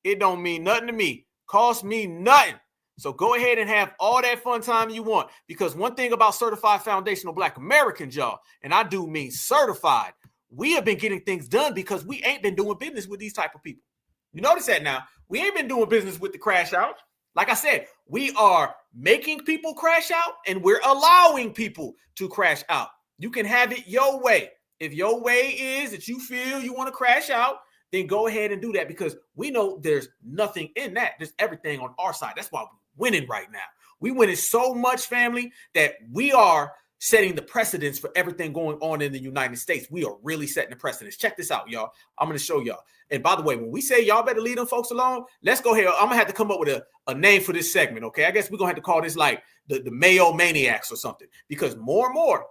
It don't mean nothing to me. Cost me nothing. So go ahead and have all that fun time you want. Because one thing about certified foundational Black Americans, y'all, and I do mean certified, we have been getting things done because we ain't been doing business with these type of people. You notice that now. We ain't been doing business with the crash out. Like I said, we are making people crash out, and we're allowing people to crash out. You can have it your way. If your way is that you feel you want to crash out, then go ahead and do that, because we know there's nothing in that. There's everything on our side. That's why we're winning right now. We winning so much, family, that we are setting the precedence for everything going on in the United States. We are really setting the precedence. Check this out, y'all. I'm going to show y'all. And by the way, when we say y'all better leave them folks alone, let's go ahead. I'm going to have to come up with a name for this segment, okay? I guess we're going to have to call this like the Mayo Maniacs or something, because more and more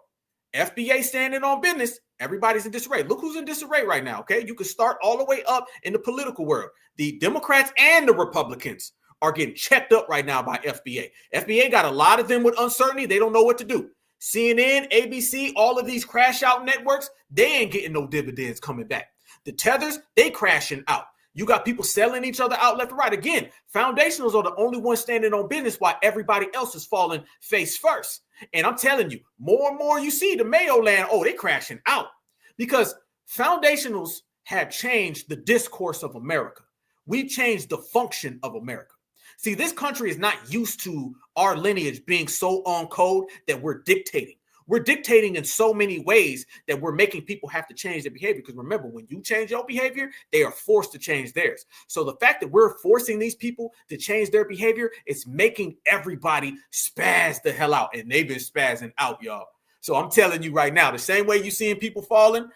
FBA standing on business, everybody's in disarray. Look who's in disarray right now, okay? You can start all the way up in the political world. The Democrats and the Republicans are getting checked up right now by FBA. FBA got a lot of them with uncertainty. They don't know what to do. CNN, ABC, all of these crash out networks, they ain't getting no dividends coming back. The tethers, they crashing out. You got people selling each other out left and right. Again, foundationals are the only ones standing on business while everybody else is falling face first. And I'm telling you, more and more you see the Mayo land, oh, they crashing out, because foundationals have changed the discourse of America. We've changed the function of America. See, this country is not used to our lineage being so on code that we're dictating. We're dictating in so many ways that we're making people have to change their behavior. Because remember, when you change your behavior, they are forced to change theirs. So the fact that we're forcing these people to change their behavior, it's making everybody spaz the hell out. And they've been spazzing out, y'all. So I'm telling you right now, the same way you're seeing people falling,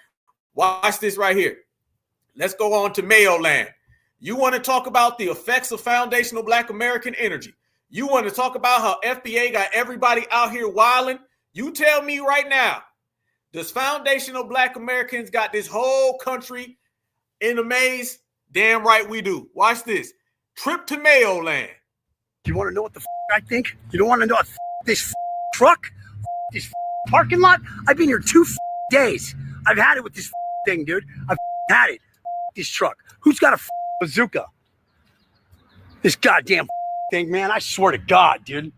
watch this right here. Let's go on to Mayo land. You want to talk about the effects of foundational Black American energy. You want to talk about how FBA got everybody out here wilding. You tell me right now, does foundational Black Americans got this whole country in a maze? Damn right we do. Watch this. Trip to Mayo land. Do you want to know what the I think? You don't want to know what this truck? This parking lot? I've been here 2 days. I've had it with this thing, dude. I've had it. This truck. Who's got a bazooka? This goddamn thing, man. I swear to God, dude.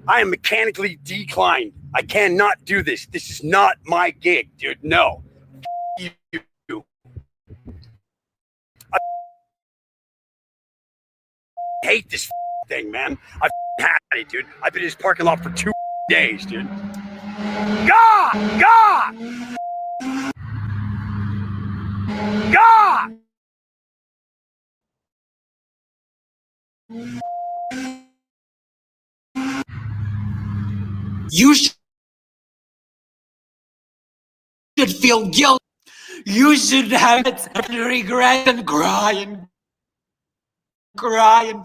I am mechanically declined. I cannot do this. This is not my gig, dude. No. You. I hate this thing, man. I've had it, dude. I've been in this parking lot for 2 days, dude. God! God! God! You should feel guilt. You should have regret and cry and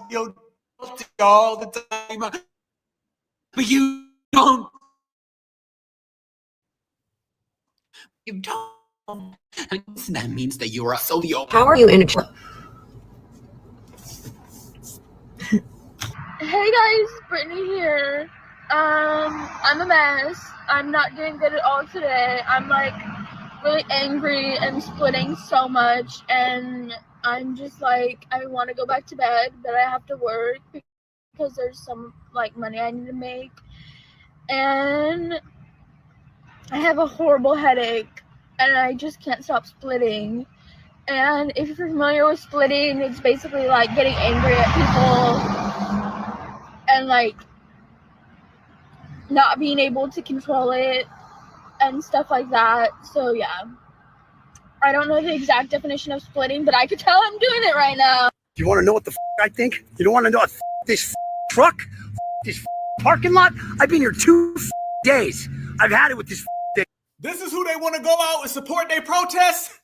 feel guilty all the time. But you don't. You don't. And that means that you're a sociopath. How are you in a Hey guys, Brittany here. I'm a mess. I'm not doing good at all today. I'm like really angry and splitting so much, and I'm just like, I want to go back to bed, but I have to work because there's some like money I need to make, and I have a horrible headache, and I just can't stop splitting. And if you're familiar with splitting, it's basically like getting angry at people and like not being able to control it and stuff like that. So yeah, I don't know the exact definition of splitting, but I could tell I'm doing it right now. You want to know what the I think? You don't want to know what this truck, this parking lot? I've been here 2 days. I've had it with this thing. This is who they want to go out and support their protests.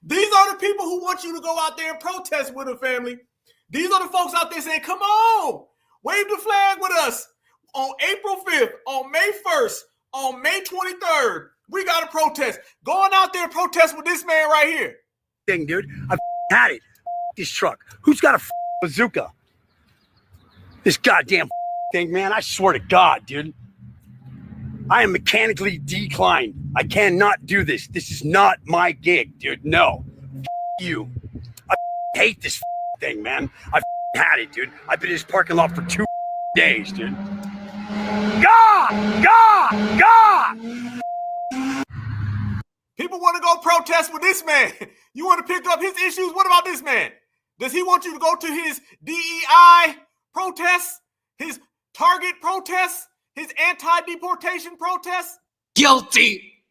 These are the people who want you to go out there and protest with them, family. These are the folks out there saying, come on, wave the flag with us. On April 5th, on May 1st, on May 23rd, we got to protest. Going out there and protest with this man right here. Thing, dude. I've had it. This truck. Who's got a bazooka? This goddamn thing, man. I swear to God, dude. I am mechanically declined. I cannot do this. This is not my gig, dude. No. You. I hate this thing, man. I've had it, dude. I've been in this parking lot for 2 days, dude. God! God! God! People want to go protest with this man. You want to pick up his issues? What about this man? Does he want you to go to his DEI protests? His Target protests? His anti-deportation protests? Guilty.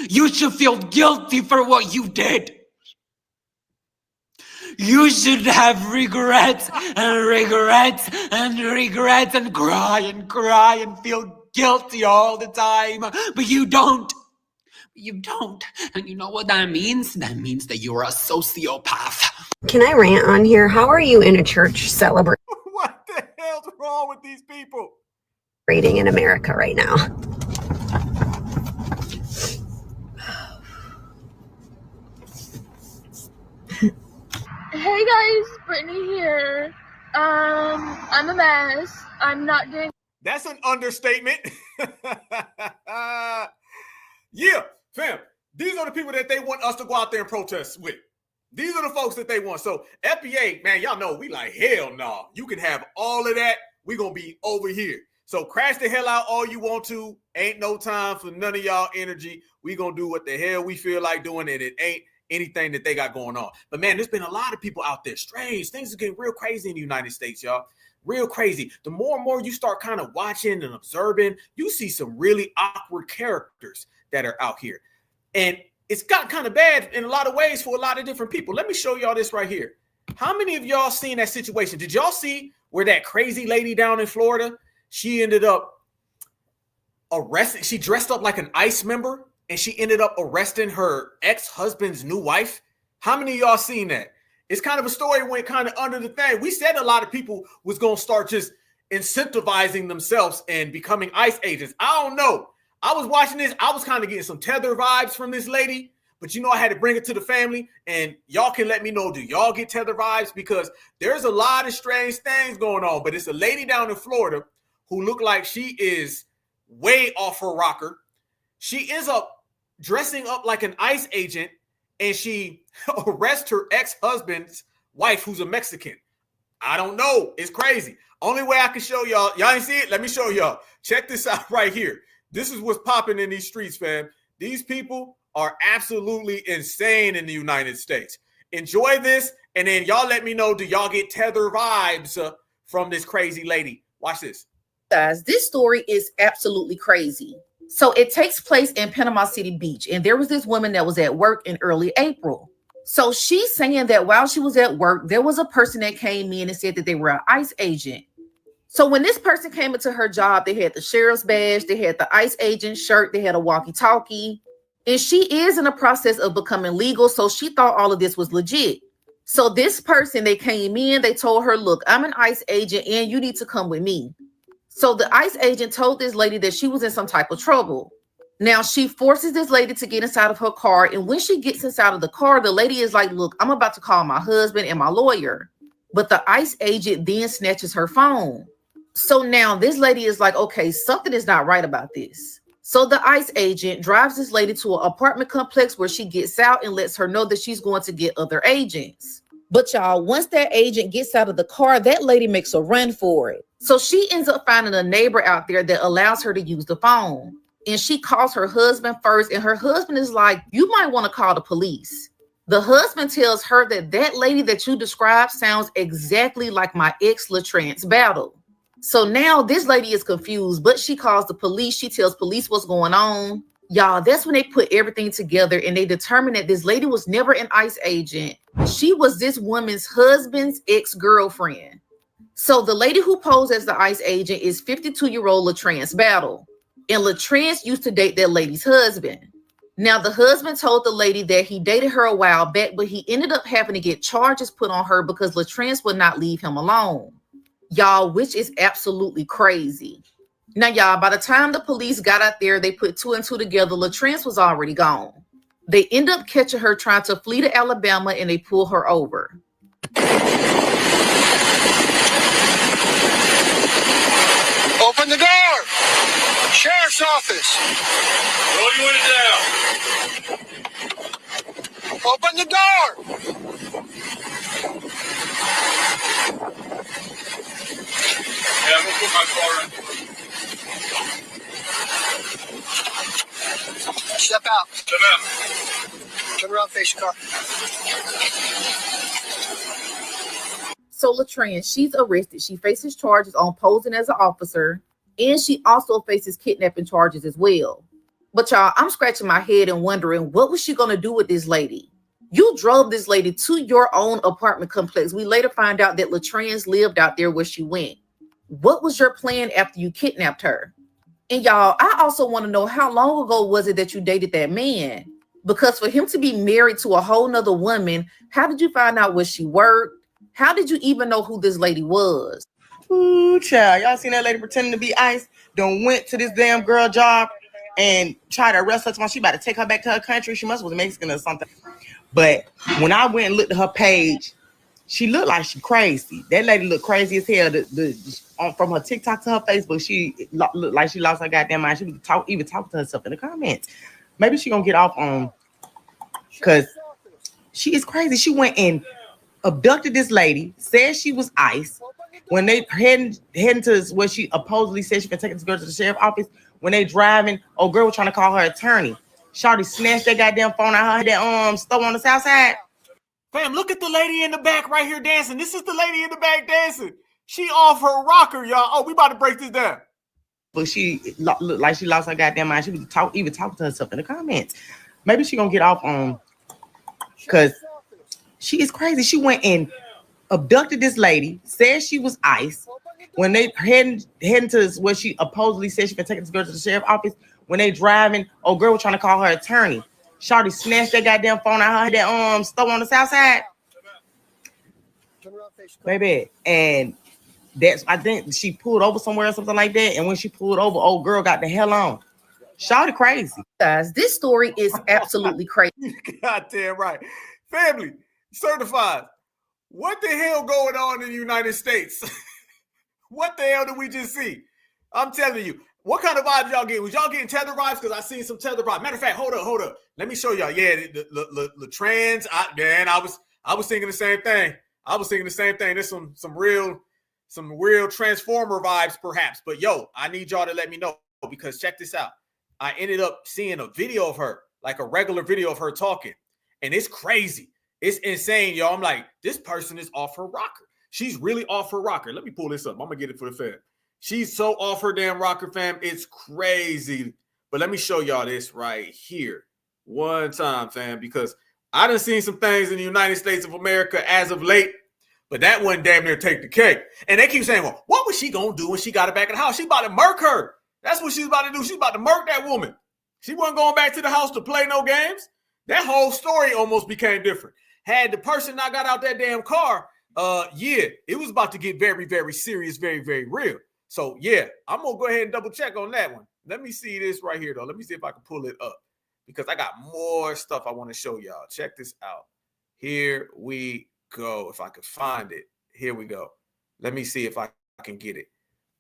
You should feel guilty for what you did. You should have regrets and regrets and regrets and cry and feel guilty all the time. But you don't. You don't. And you know what that means? That means that you're a sociopath. Can I rant on here? How are you in a church celebrating What the hell's wrong with these people? in America right now? Hey guys, Brittany here. I'm a mess. I'm not doing. That's an understatement. Yeah, fam. These are the people that they want us to go out there and protest with. These are the folks that they want. So FBA, man, y'all know we like, hell no. You can have all of that. We're going to be over here. So crash the hell out all you want to. Ain't no time for none of y'all energy. We going to do what the hell we feel like doing, and it ain't anything that they got going on. But man, there's been a lot of people out there. Strange. Things are getting real crazy in the United States, y'all. Real crazy. The more and more you start kind of watching and observing, you see some really awkward characters that are out here. And it's got kind of bad in a lot of ways for a lot of different people. Let me show y'all this right here. How many of y'all seen that situation? Did y'all see where that crazy lady down in Florida, she ended up arrested? She dressed up like an ICE member, and she ended up arresting her ex-husband's new wife. How many of y'all seen that? It's kind of a story went kind of under the thing. We said a lot of people was going to start just incentivizing themselves and becoming ICE agents. I don't know. I was watching this. I was kind of getting some Tether vibes from this lady, but I had to bring it to the family, and y'all can let me know, do y'all get Tether vibes? Because there's a lot of strange things going on, but it's a lady down in Florida who looked like she is way off her rocker. She ends up dressing up like an ICE agent, and she arrests her ex-husband's wife, who's a Mexican. I don't know. It's crazy. Only way I can show y'all. Y'all ain't see it? Let me show y'all. Check this out right here. This is what's popping in these streets, fam. These people are absolutely insane in the United States. Enjoy this, and then y'all let me know, do y'all get Tether vibes from this crazy lady? Watch this. Guys, this story is absolutely crazy. So it takes place in Panama City Beach, and there was this woman that was at work in early April. So she's saying that while she was at work, there was a person that came in and said that they were an ICE agent. So when this person came into her job, they had the sheriff's badge, they had the ICE agent shirt, they had a walkie-talkie, and she is in the process of becoming legal. So she thought all of this was legit. So this person, they came in, they told her, look, I'm an ICE agent and you need to come with me. So the ICE agent told this lady that she was in some type of trouble. Now she forces this lady to get inside of her car. And when she gets inside of the car, the lady is like, look, I'm about to call my husband and my lawyer. But the ICE agent then snatches her phone. So now this lady is like, okay, something is not right about this. So the ICE agent drives this lady to an apartment complex where she gets out and lets her know that she's going to get other agents. But y'all, once that agent gets out of the car, that lady makes a run for it. So she ends up finding a neighbor out there that allows her to use the phone. And she calls her husband first, and her husband is like, you might want to call the police. The husband tells her that that lady that you described sounds exactly like my ex LaTrance Battle. So now this lady is confused, but she calls the police. She tells police what's going on. Y'all, that's when they put everything together and they determined that this lady was never an ICE agent. She was this woman's husband's ex-girlfriend. So the lady who posed as the ICE agent is 52-year-old LaTrance Battle. And LaTrance used to date that lady's husband. Now, the husband told the lady that he dated her a while back, but he ended up having to get charges put on her because LaTrance would not leave him alone. Y'all, which is absolutely crazy. Now, y'all, by the time the police got out there, they put two and two together. LaTrance was already gone. They end up catching her trying to flee to Alabama, and they pull her over. Open the door! Sheriff's office! Roll your window down! Open the door! Yeah, I'm gonna put my car in. Step out. Step out. Turn around, face your car. So LaTrance, she's arrested. She faces charges on posing as an officer, and she also faces kidnapping charges as well. But y'all, I'm scratching my head and wondering, what was she going to do with this lady? You drove this lady to your own apartment complex. We later find out that LaTrance lived out there where she went. What was your plan after you kidnapped her? And y'all, I also want to know, how long ago was it that you dated that man? Because for him to be married to a whole nother woman, how did you find out where she worked? How did you even know who this lady was? Ooh, child. Y'all seen that lady pretending to be ICE? Done went to this damn girl job and tried to arrest her. She about to take her back to her country. She must was Mexican or something. But when I went and looked at her page, she looked like she crazy. That lady looked crazy as hell. From her TikTok to her Facebook, she looked like she lost her goddamn mind. She was even talking to herself in the comments. Maybe she gonna get off on, because she is crazy. She went and abducted this lady, said she was ICE. When they heading to where she supposedly said she can take this girl to the sheriff's office, when they driving, old girl was trying to call her attorney. Shawty snatched that goddamn phone out her that store on the south side. Fam, look at the lady in the back right here dancing. This is the lady in the back dancing. She off her rocker, y'all. Oh, we about to break this down. But she looked like she lost her goddamn mind. She was even talking to herself in the comments. Maybe she gonna get off on, because she is crazy. She went and abducted this lady, said she was ICE. When they heading to where she supposedly said she can take this girl to the sheriff's office, when they driving, old girl was trying to call her attorney. Shawty snatched that goddamn phone out her that store on the south side. Baby, and I think she pulled over somewhere or something like that. And when she pulled over, old girl got the hell on. Shawty crazy. Guys, this story is absolutely crazy. Goddamn right. Family, certified. What the hell going on in the United States? What the hell did we just see? I'm telling you. What kind of vibes y'all getting? Was y'all getting tether vibes? Because I seen some tether vibes. Matter of fact, hold up. Let me show y'all. Yeah, the trans. I was thinking the same thing. There's some real transformer vibes, perhaps. But yo, I need y'all to let me know, because check this out. I ended up seeing a video of her, like a regular video of her talking, and it's crazy. It's insane, y'all. I'm like, this person is off her rocker. She's really off her rocker. Let me pull this up. I'm gonna get it for the fam. She's so off her damn rocker, fam. It's crazy. But let me show y'all this right here one time, fam, because I done seen some things in the United States of America as of late, but that one damn near take the cake. And they keep saying, well, what was she going to do when she got her back in the house? She about to murk her. That's what she's about to do. She's about to murk that woman. She wasn't going back to the house to play no games. That whole story almost became different. Had the person not got out that damn car, yeah, it was about to get very, very serious, very, very real. So, yeah, I'm going to go ahead and double check on that one. Let me see this right here, though. Let me see if I can pull it up because I got more stuff I want to show y'all. Check this out. Here we go. If I could find it. Here we go. Let me see if I can get it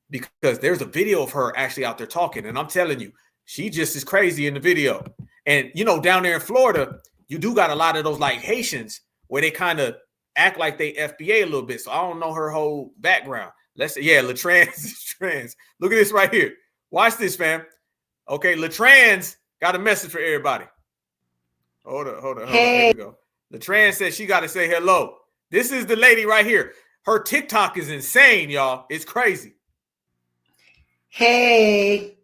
because there's a video of her actually out there talking. And I'm telling you, she just is crazy in the video. And, you know, down there in Florida, you do got a lot of those like Haitians where they kind of act like they FBA a little bit. So I don't know her whole background. Let's say, yeah, Latrans is trans. Look at this right here. Watch this, fam. Okay, Latrans got a message for everybody. Hold on. Here we go. Latrans says she got to say hello. This is the lady right here. Her TikTok is insane, y'all. It's crazy. Hey,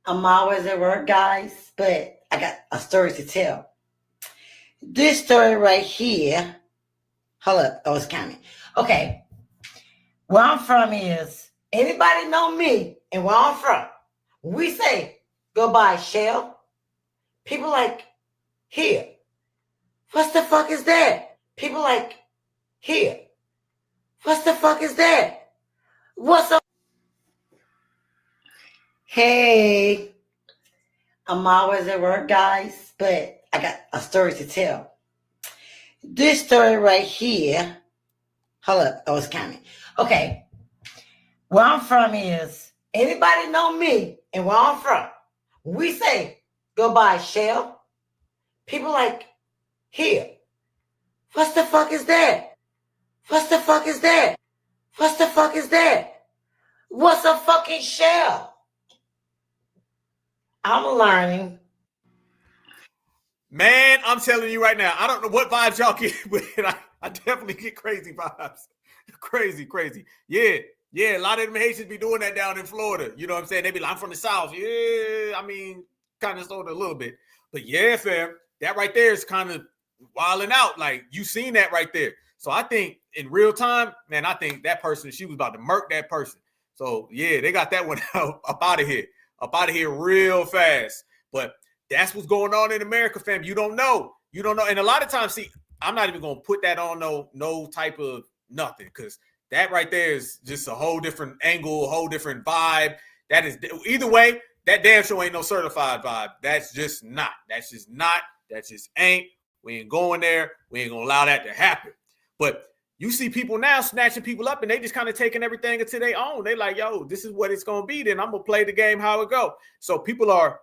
I'm always at work, guys, but I got a story to tell. This story right here. Hold up. I was counting. Okay. Where I'm from is, anybody know me and where I'm from? When we say, go buy Shell, people like, here. What the fuck is that? People like, here. What the fuck is that? What's up? Hey, I'm always at work, guys, but I got a story to tell. This story right here. Hold up. I was counting. Okay. Where I'm from is, anybody know me and where I'm from? When we say, go buy Shell, people like, here. What the fuck is that? What the fuck is that? What the fuck is that? What's a fucking Shell? I'm learning. Man, I'm telling you right now, I don't know what vibes y'all get, but I definitely get crazy vibes. Crazy. Yeah, a lot of them Haitians be doing that down in Florida. You know what I'm saying? They be like, I'm from the South. Yeah, I mean, kind of sort of a little bit. But yeah, fam, that right there is kind of wilding out. Like, you seen that right there. So I think in real time, man, I think that person, she was about to murk that person. So yeah, they got that one up out of here real fast. But that's what's going on in America, fam. You don't know. And a lot of times, see, I'm not even going to put that on no type of nothing, because that right there is just a whole different angle, a whole different vibe. That is, either way, that damn show ain't no certified vibe. That's just ain't. We ain't going there. We ain't going to allow that to happen. But you see people now snatching people up and they just kind of taking everything into their own. They like, yo, this is what it's going to be. Then I'm going to play the game how it go. So people are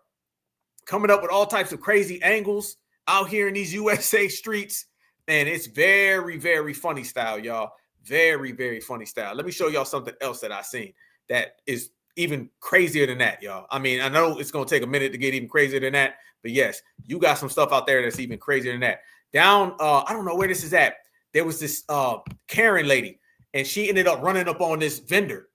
coming up with all types of crazy angles out here in these USA streets. And it's very, very funny style, y'all. Very, very funny style. Let me show y'all something else that I seen that is even crazier than that, y'all. I mean, I know it's going to take a minute to get even crazier than that. But yes, you got some stuff out there that's even crazier than that. Down, I don't know where this is at. There was this Karen lady, and she ended up running up on this vendor.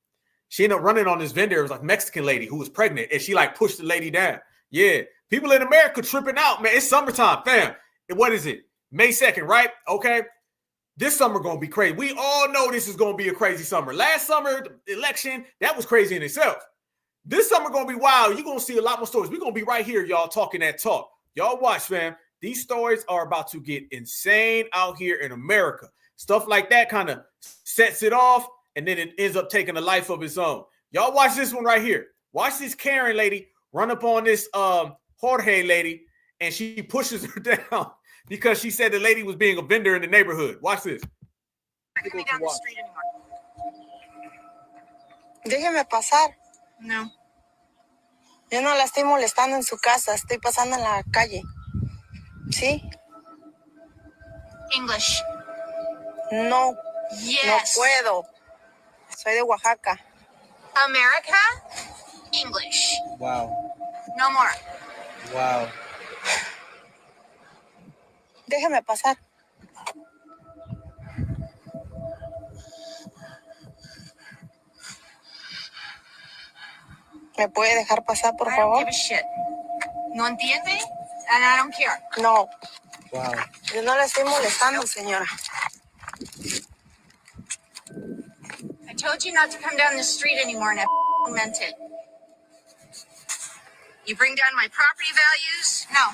It was like a Mexican lady who was pregnant, and she like pushed the lady down. Yeah, people in America tripping out, man. It's summertime, fam. What is it? May 2nd, right? Okay. This summer going to be crazy. We all know this is going to be a crazy summer. Last summer, the election, that was crazy in itself. This summer going to be wild. You're going to see a lot more stories. We're going to be right here, y'all, talking that talk. Y'all watch, fam. These stories are about to get insane out here in America. Stuff like that kind of sets it off, and then it ends up taking a life of its own. Y'all watch this one right here. Watch this Karen lady run up on this Jorge lady, and she pushes her down because she said the lady was being a vendor in the neighborhood. Watch this. Me down the street anymore. Déjeme pasar. No. Yo no la estoy molestando en su casa. Estoy pasando en la calle. ¿Sí? English. No. Yes. No puedo. Soy de Oaxaca. America? English. Wow. No more. Wow. Déjeme pasar. ¿Me puede dejar pasar, por I favor? don't give a shit. No entiende? And I don't care. No, Wow. yo no la estoy molestando, señora. I told you not to come down the street anymore, and I meant it. You bring down my property values? No.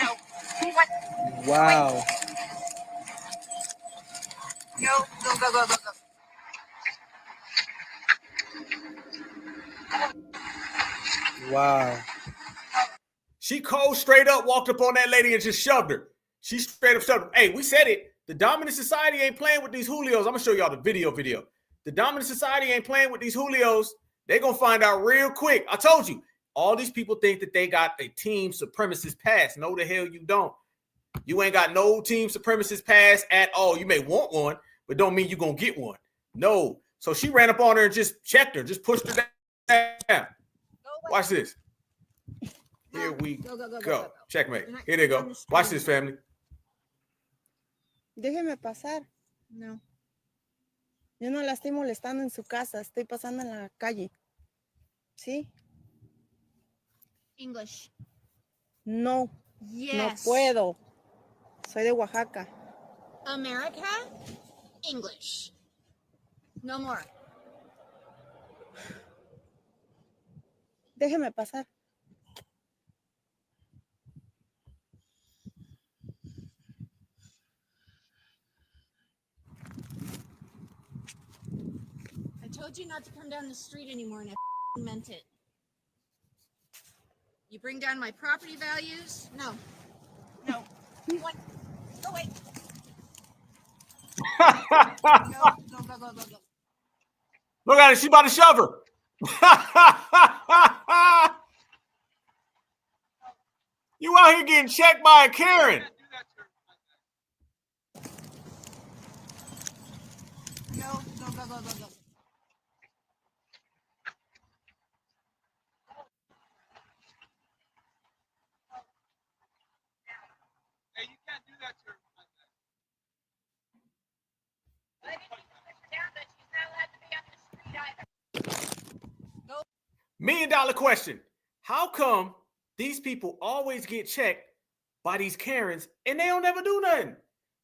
No. What? Wow. Go, go, go, go, go, go. Wow. She cold straight up walked up on that lady and just shoved her. She straight up shoved her. Hey, we said it. The dominant society ain't playing with these Julios. I'm going to show y'all the video. The dominant society ain't playing with these Julios. They're going to find out real quick. I told you. All these people think that they got a team supremacist pass. No, the hell you don't. You ain't got no team supremacist pass at all. You may want one, but don't mean you're going to get one. No. So she ran up on her and just checked her, just pushed her down. Watch this. Here we go. Checkmate. Here they go. Watch this, family. Déjeme pasar. No. Yo no la estoy molestando en su casa. Estoy pasando en la calle. ¿Sí? English. No. Yes. No puedo. Soy de Oaxaca. America? English. No more. Déjeme pasar. I told you not to come down the street anymore, and I meant it. You bring down my property values? No. No. What? Go away. Go, go, go, go, go, go. Look at it. She about to shove her. You out here getting checked by a Karen. Go, go, go, go, go, go. $1 million question. How come these people always get checked by these Karens and they don't ever do nothing?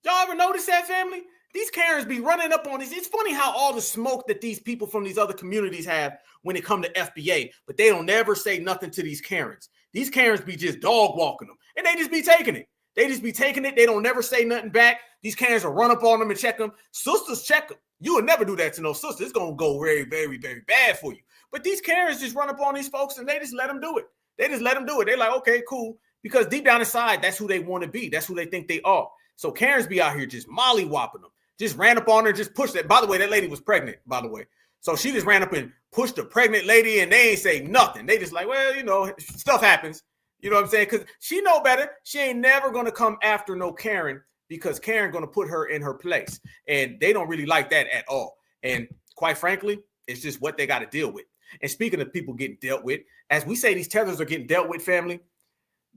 Y'all ever notice that, family? These Karens be running up on these. It's funny how all the smoke that these people from these other communities have when it come to FBA, but they don't never say nothing to these Karens. These Karens be just dog walking them, and they just be taking it. They just be taking it. They don't never say nothing back. These Karens will run up on them and check them. Sisters check them. You would never do that to no sister. It's going to go very, very, very bad for you. But these Karens just run up on these folks, and they just let them do it. They just let them do it. They're like, okay, cool. Because deep down inside, that's who they want to be. That's who they think they are. So Karens be out here just mollywopping them. Just ran up on her, just pushed it. By the way, that lady was pregnant, by the way. So she just ran up and pushed the pregnant lady, and they ain't say nothing. They just like, well, you know, stuff happens. You know what I'm saying? Because she know better. She ain't never going to come after no Karen because Karen going to put her in her place. And they don't really like that at all. And quite frankly, it's just what they got to deal with. And speaking of people getting dealt with, as we say these tethers are getting dealt with, family,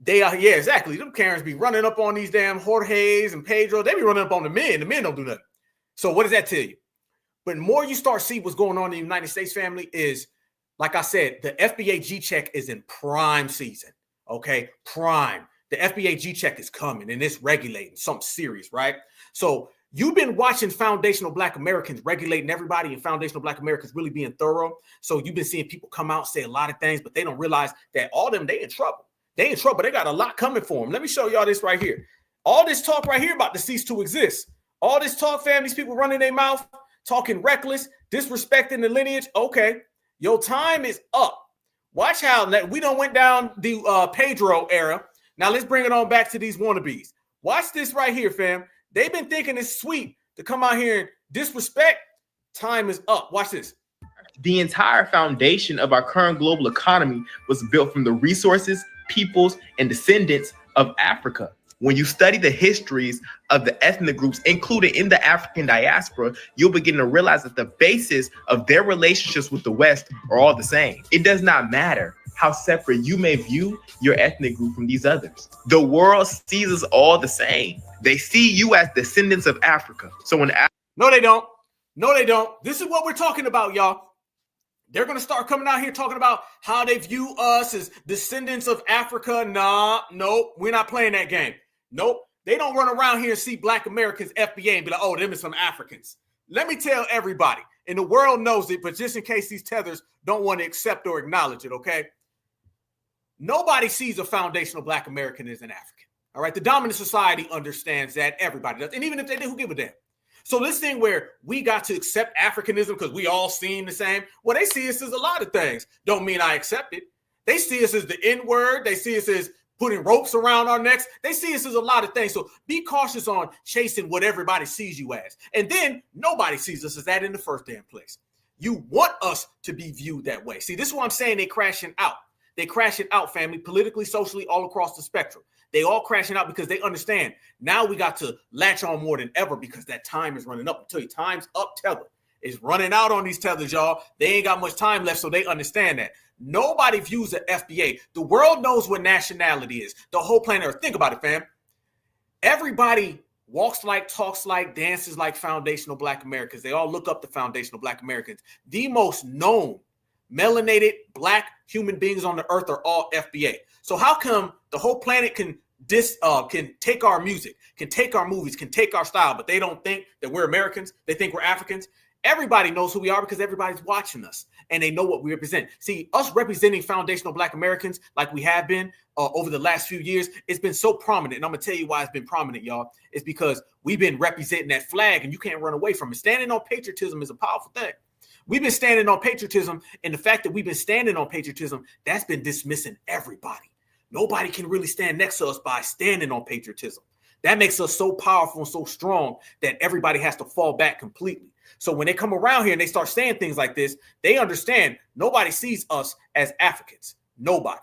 they are, yeah, exactly. Them Karens be running up on these damn Jorge's and Pedro. They be running up on the men. The men don't do nothing. So what does that tell you? But the more you start see what's going on in the United States, family, is, like I said, the FBA G-check is in prime season. Okay, prime. The FBA G-check is coming, and it's regulating something serious, right? So you've been watching Foundational Black Americans regulating everybody, and Foundational Black Americans really being thorough. So you've been seeing people come out, say a lot of things, but they don't realize that all them, they in trouble. They in trouble. They got a lot coming for them. Let me show y'all this right here. All this talk right here about the cease to exist. All this talk, fam, these people running their mouth, talking reckless, disrespecting the lineage. Okay, your time is up. Watch how we done went down the Pedro era. Now let's bring it on back to these wannabes. Watch this right here, fam. They've been thinking it's sweet to come out here and disrespect. Time is up. Watch this. The entire foundation of our current global economy was built from the resources, peoples, and descendants of Africa. When you study the histories of the ethnic groups included in the African diaspora, you'll begin to realize that the basis of their relationships with the West are all the same. It does not matter how separate you may view your ethnic group from these others. The world sees us all the same. They see you as descendants of Africa. So when No, they don't. No, they don't. This is what we're talking about, y'all. They're going to start coming out here talking about how they view us as descendants of Africa. Nah, nope, we're not playing that game. Nope. They don't run around here and see Black Americans, FBA, and be like, oh, them is some Africans. Let me tell everybody, and the world knows it, but just in case these tethers don't want to accept or acknowledge it, okay? Nobody sees a foundational Black American as an African, all right? The dominant society understands that. Everybody does. And even if they do, who give a damn? So this thing where we got to accept Africanism because we all seem the same, well, they see us as a lot of things. Don't mean I accept it. They see us as the N-word. They see us as putting ropes around our necks. They see us as a lot of things. So be cautious on chasing what everybody sees you as. And then nobody sees us as that in the first damn place. You want us to be viewed that way. See, this is what I'm saying. They crashing out. They crashing out, family, politically, socially, all across the spectrum. They all crashing out because they understand now we got to latch on more than ever because that time is running up. I'll tell you, time's up, tether. It's running out on these tethers, y'all. They ain't got much time left, so they understand that. Nobody views the FBA. The world knows what nationality is. The whole planet Earth. Think about it, fam. Everybody walks like, talks like, dances like foundational Black Americans. They all look up to foundational Black Americans. The most known melanated Black human beings on the earth are all FBA. So how come the whole planet can take our music, can take our movies, can take our style, but they don't think that we're Americans? They think we're Africans. Everybody knows who we are because everybody's watching us and they know what we represent. See, us representing foundational Black Americans like we have been over the last few years, it's been so prominent. And I'm going to tell you why it's been prominent, y'all. It's because we've been representing that flag and you can't run away from it. Standing on patriotism is a powerful thing. We've been standing on patriotism, and the fact that we've been standing on patriotism, that's been dismissing everybody. Nobody can really stand next to us by standing on patriotism. That makes us so powerful and so strong that everybody has to fall back completely. So when they come around here and they start saying things like this, they understand nobody sees us as Africans. Nobody.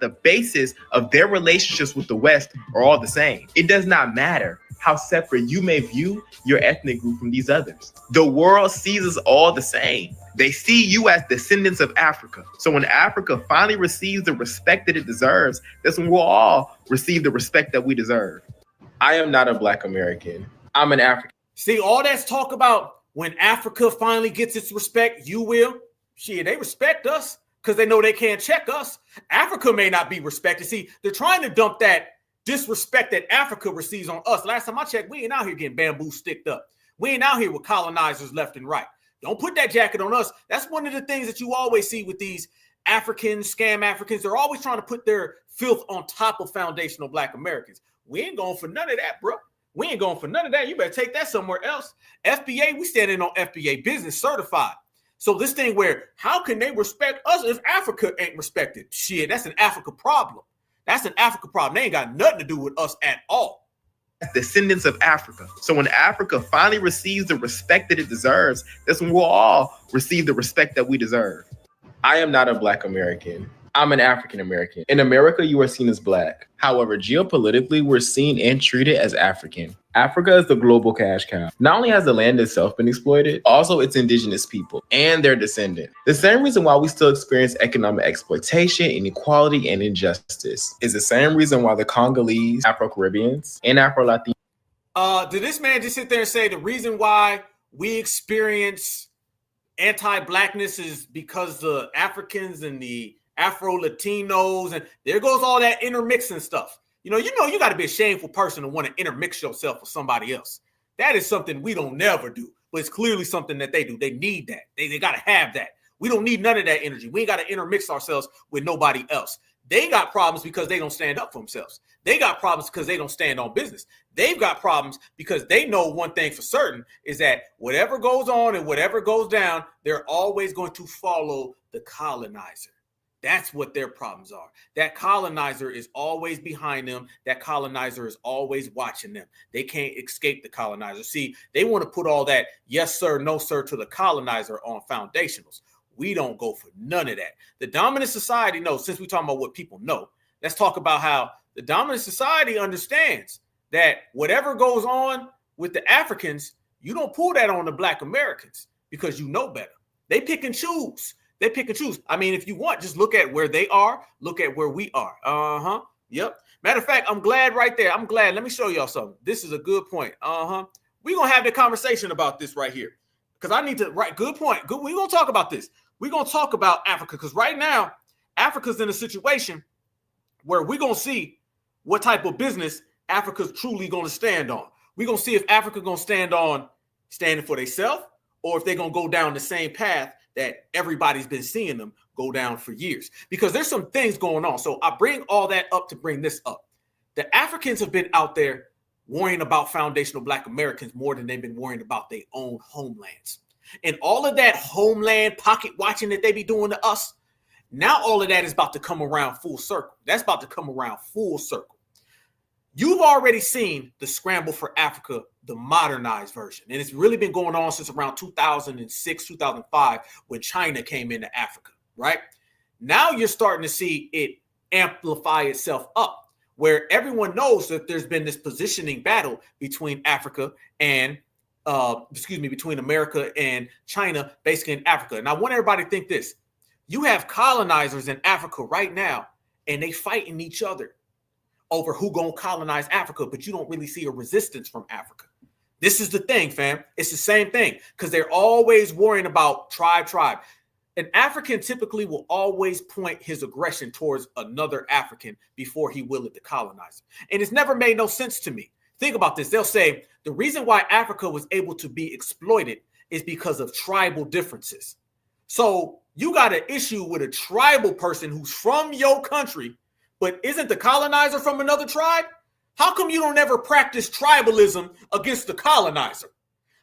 The basis of their relationships with the West are all the same. It does not matter how separate you may view your ethnic group from these others. The world sees us all the same. They see you as descendants of Africa. So when Africa finally receives the respect that it deserves, that's when we'll all receive the respect that we deserve. I am not a Black American. I'm an African. See, all that's talk about when Africa finally gets its respect, you will. Shit, they respect us because they know they can't check us. Africa may not be respected. See, they're trying to dump that disrespect that Africa receives on us. Last time I checked, we ain't out here getting bamboo sticked up. We ain't out here with colonizers left and right. Don't put that jacket on us. That's one of the things that you always see with these Africans, scam Africans. They're always trying to put their filth on top of foundational Black Americans. We ain't going for none of that, bro. We ain't going for none of that. You better take that somewhere else. FBA, we standing on FBA business certified. So this thing where how can they respect us if Africa ain't respected? Shit, that's an Africa problem. That's an Africa problem. They ain't got nothing to do with us at all. Descendants of Africa. So when Africa finally receives the respect that it deserves, that's when we'll all receive the respect that we deserve. I am not a Black American. I'm an African American. In America, you are seen as Black. However, geopolitically, we're seen and treated as African. Africa is the global cash cow. Not only has the land itself been exploited, also its indigenous people and their descendants. The same reason why we still experience economic exploitation, inequality, and injustice is the same reason why the Congolese, Afro-Caribbeans, and Afro-Latinos. Did this man just sit there and say the reason why we experience anti-Blackness is because the Africans and the Afro-Latinos, and there goes all that intermixing stuff. You got to be a shameful person to want to intermix yourself with somebody else. That is something we don't never do, but it's clearly something that they do. They need that. They got to have that. We don't need none of that energy. We ain't got to intermix ourselves with nobody else. They got problems because they don't stand up for themselves. They got problems because they don't stand on business. They've got problems because they know one thing for certain is that whatever goes on and whatever goes down, they're always going to follow the colonizer. That's what their problems are. That colonizer is always behind them. That colonizer is always watching them. They can't escape the colonizer. See, they want to put all that yes, sir, no, sir to the colonizer on foundationals. We don't go for none of that. The dominant society knows, since we're talking about what people know, let's talk about how the dominant society understands that whatever goes on with the Africans, you don't pull that on the Black Americans because you know better. They pick and choose. They pick and choose. I mean, if you want, just look at where they are. Look at where we are. Yep. Matter of fact, I'm glad right there. I'm glad. Let me show y'all something. This is a good point. We're going to have the conversation about this right here because I need to, right. Good point. Good. We're going to talk about this. we're going to talk about Africa because right now, Africa's in a situation where we're going to see what type of business Africa's truly going to stand on. We're going to see if Africa going to standing for themselves or if they're going to go down the same path that everybody's been seeing them go down for years. Because there's some things going on. So I bring all that up to bring this up. The Africans have been out there worrying about foundational Black Americans more than they've been worrying about their own homelands. And all of that homeland pocket watching that they be doing to us, now all of that is about to come around full circle. That's about to come around full circle. You've already seen the scramble for Africa, the modernized version. And it's really been going on since around 2006, 2005, when China came into Africa, right? Now you're starting to see it amplify itself up, where everyone knows that there's been this positioning battle between Africa and, between America and China, basically in Africa. And I want everybody to think this. You have colonizers in Africa right now, and they fighting each other over who gonna colonize Africa, but you don't really see a resistance from Africa. This is the thing, fam. It's the same thing because they're always worrying about tribe. An African typically will always point his aggression towards another African before he will it to colonize. And it's never made no sense to me. Think about this. They'll say the reason why Africa was able to be exploited is because of tribal differences. So you got an issue with a tribal person who's from your country, but isn't the colonizer from another tribe? How come you don't ever practice tribalism against the colonizer?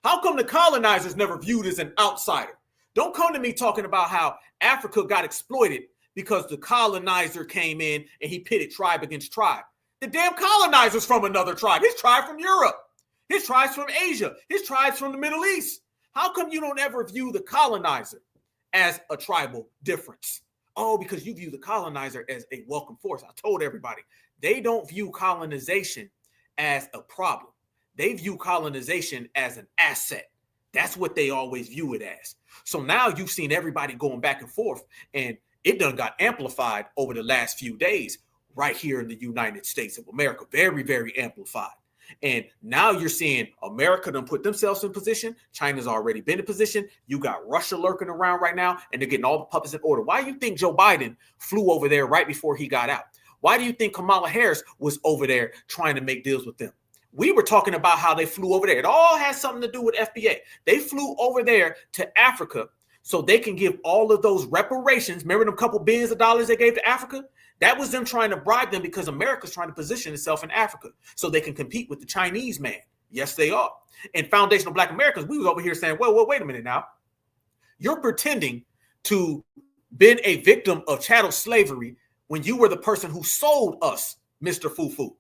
How come the colonizer's never viewed as an outsider? Don't come to me talking about how Africa got exploited because the colonizer came in and he pitted tribe against tribe. The damn colonizer's from another tribe. His tribe from Europe. His tribe's from Asia. His tribe's from the Middle East. How come you don't ever view the colonizer as a tribal difference? Oh, because you view the colonizer as a welcome force. I told everybody, they don't view colonization as a problem. They view colonization as an asset. That's what they always view it as. So now you've seen everybody going back and forth, and it done got amplified over the last few days right here in the United States of America. Very, very amplified. And now you're seeing America done put themselves in position. China's already been in position. You got Russia lurking around right now, and they're getting all the puppets in order. Why do you think Joe Biden flew over there right before he got out? Why do you think Kamala Harris was over there trying to make deals with them? We were talking about how they flew over there. It all has something to do with FBA. They flew over there to Africa so they can give all of those reparations. Remember them couple billions of dollars they gave to Africa? That was them trying to bribe them because America's trying to position itself in Africa so they can compete with the Chinese man. Yes, they are. And foundational Black Americans, we was over here saying, well, wait a minute now. You're pretending to been a victim of chattel slavery when you were the person who sold us Mr. Fufu.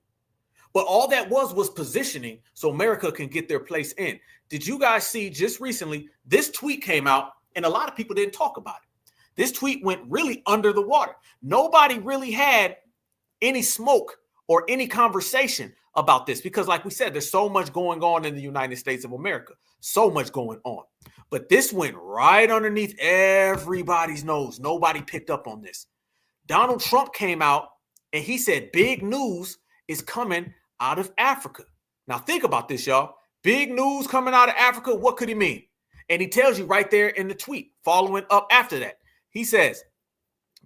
But all that was positioning so America can get their place in. Did you guys see just recently, this tweet came out and a lot of people didn't talk about it. This tweet went really under the water. Nobody really had any smoke or any conversation about this because like we said, there's so much going on in the United States of America, so much going on. But this went right underneath everybody's nose. Nobody picked up on this. Donald Trump came out and he said big news is coming out of Africa. Now think about this, y'all. Big news coming out of Africa. What could he mean? And he tells you right there in the tweet following up after that. He says,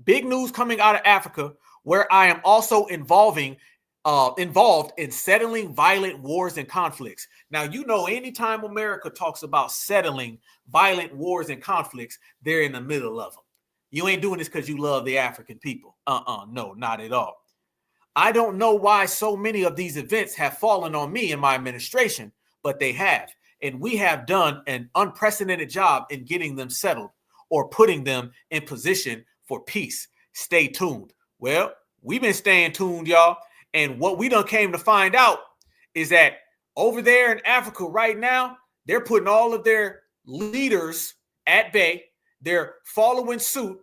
big news coming out of Africa where I am also involved in settling violent wars and conflicts. Now, you know, anytime America talks about settling violent wars and conflicts, they're in the middle of them. You ain't doing this because you love the African people. No, not at all. I don't know why so many of these events have fallen on me in my administration, but they have. And we have done an unprecedented job in getting them settled or putting them in position for peace. Stay tuned. Well, we've been staying tuned, y'all. And what we done came to find out is that over there in Africa right now, they're putting all of their leaders at bay. They're following suit,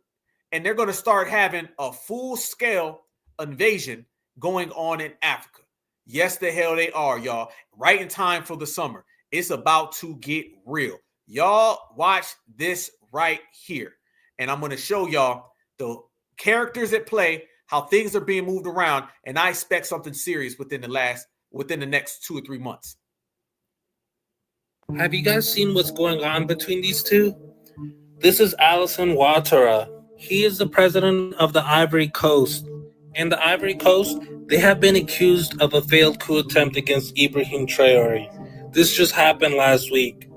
and they're going to start having a full-scale invasion going on in Africa. Yes, the hell they are, y'all. Right in time for the summer. It's about to get real. Y'all watch this right here. And I'm going to show y'all the characters at play, how things are being moved around. And I expect something serious within the next 2 or 3 months. Have you guys seen what's going on between these two? This is Alassane Ouattara. He is the president of the Ivory Coast. In the Ivory Coast, they have been accused of a failed coup attempt against Ibrahim Traoré. This just happened last week.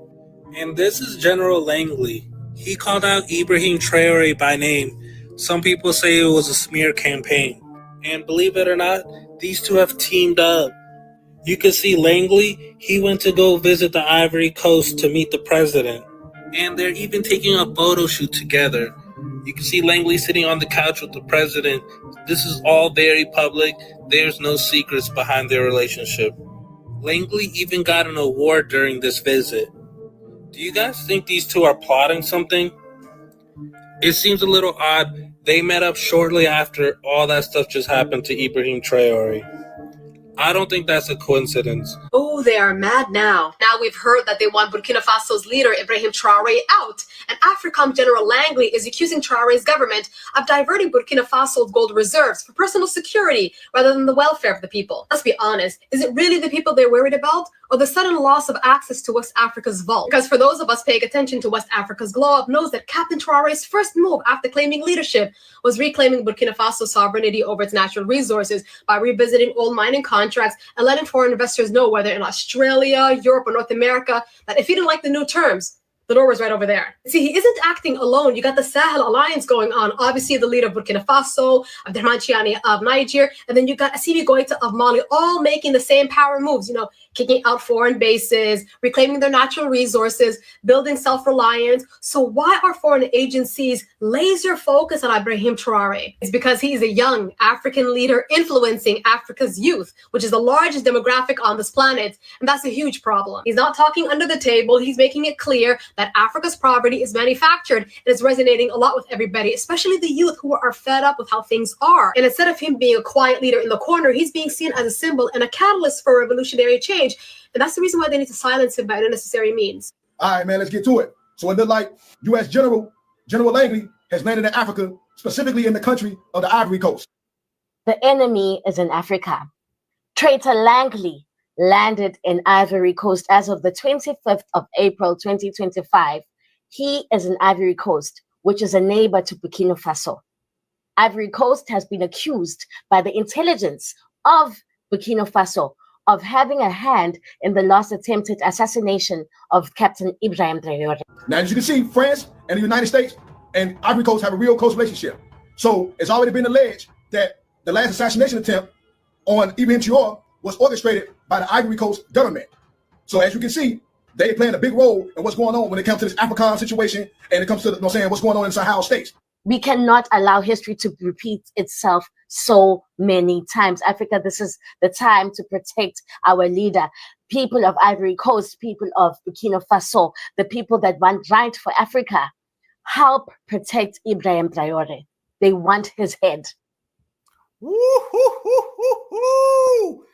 And this is General Langley. He called out Ibrahim Traoré by name. Some people say it was a smear campaign. And believe it or not, these two have teamed up. You can see Langley, he went to go visit the Ivory Coast to meet the president. And they're even taking a photo shoot together. You can see Langley sitting on the couch with the president. This is all very public. There's no secrets behind their relationship. Langley even got an award during this visit. Do you guys think these two are plotting something? It seems a little odd. They met up shortly after all that stuff just happened to Ibrahim Traoré. I don't think that's a coincidence. Oh, they are mad now. Now we've heard that they want Burkina Faso's leader, Ibrahim Traoré, out. And AFRICOM General Langley is accusing Traoré's government of diverting Burkina Faso's gold reserves for personal security rather than the welfare of the people. Let's be honest, is it really the people they're worried about? Or the sudden loss of access to West Africa's vault? Because for those of us paying attention to West Africa's glow up knows that Captain Traoré's first move after claiming leadership was reclaiming Burkina Faso's sovereignty over its natural resources by revisiting old mining contracts and letting foreign investors know, whether in Australia, Europe, or North America, that if he didn't like the new terms, the door was right over there. See, he isn't acting alone. You got the Sahel Alliance going on. Obviously, the leader of Burkina Faso, Abdelrahman Chiani of Niger, and then you got Assimi Goïta of Mali, all making the same power moves, kicking out foreign bases, reclaiming their natural resources, building self-reliance. So why are foreign agencies laser focused on Ibrahim Traoré? It's because he's a young African leader influencing Africa's youth, which is the largest demographic on this planet. And that's a huge problem. He's not talking under the table. He's making it clear that Africa's poverty is manufactured, and it's resonating a lot with everybody, especially the youth who are fed up with how things are. And instead of him being a quiet leader in the corner, he's being seen as a symbol and a catalyst for revolutionary change. And that's the reason why they need to silence him by unnecessary means. All right, man, let's get to it. So it looked like U.S. General Langley has landed in Africa, specifically in the country of the Ivory Coast. The enemy is in Africa. Traitor Langley landed in Ivory Coast as of the 25th of April, 2025. He is in Ivory Coast, which is a neighbor to Burkina Faso. Ivory Coast has been accused by the intelligence of Burkina Faso of having a hand in the last attempted assassination of Captain Ibrahim Traoré. Now, as you can see, France and the United States and Ivory Coast have a real close relationship. So it's already been alleged that the last assassination attempt on Ibrahim Traoré was orchestrated by the Ivory Coast government. So as you can see, they playing a big role in what's going on when it comes to this AFRICOM situation and it comes to what's going on in Sahel states. We cannot allow history to repeat itself so many times. Africa, this is the time to protect our leader. People of Ivory Coast, people of Burkina Faso, the people that want right for Africa, help protect Ibrahim Traoré. They want his head. Woo-hoo-hoo-hoo-hoo.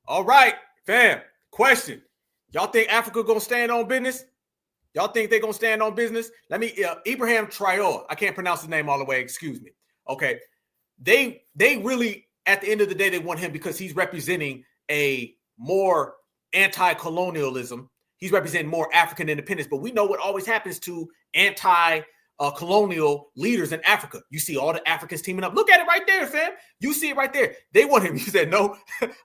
All right, fam. Question. Y'all think Africa gonna stand on business? Y'all think they're gonna stand on business? Let me Ibrahim Traoré. I can't pronounce his name all the way, excuse me. Okay. They really, at the end of the day, they want him because he's representing a more anti-colonialism. He's representing more African independence. But we know what always happens to anti-colonial leaders in Africa. You see all the Africans teaming up. Look at it right there, fam. You see it right there. They want him. You said no.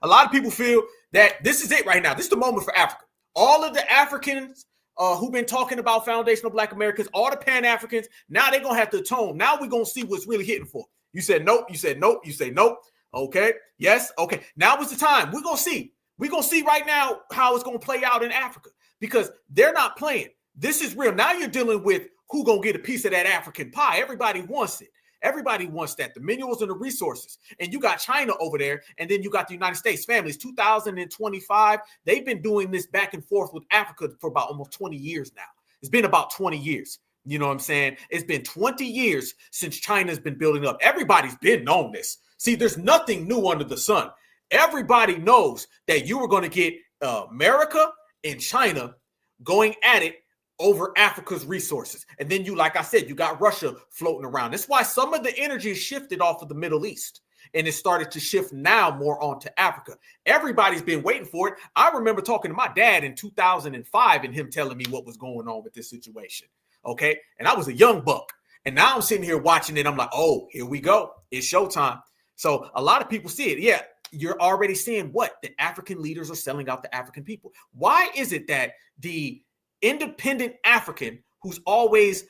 A lot of people feel that this is it right now. This is the moment for Africa. All of the Africans who've been talking about foundational Black Americans, all the Pan-Africans, now they're going to have to atone. Now we're going to see what's really hitting for. You said nope. You said nope. You say nope. Okay. Yes. Okay. Now is the time. We're going to see. We're going to see right now how it's going to play out in Africa because they're not playing. This is real. Now you're dealing with who going to get a piece of that African pie. Everybody wants it. Everybody wants that. The minerals and the resources. And you got China over there. And then you got the United States families. 2025. They've been doing this back and forth with Africa for about almost 20 years now. It's been about 20 years. You know what I'm saying? It's been 20 years since China's been building up. Everybody's been known this. See, there's nothing new under the sun. Everybody knows that you were going to get America and China going at it over Africa's resources. And then you, like I said, you got Russia floating around. That's why some of the energy is shifted off of the Middle East. And it started to shift now more onto Africa. Everybody's been waiting for it. I remember talking to my dad in 2005 and him telling me what was going on with this situation. Okay. And I was a young buck. And now I'm sitting here watching it. I'm like, oh, here we go. It's showtime. So a lot of people see it. Yeah. You're already seeing what the African leaders are selling out the African people. Why is it that the independent African who's always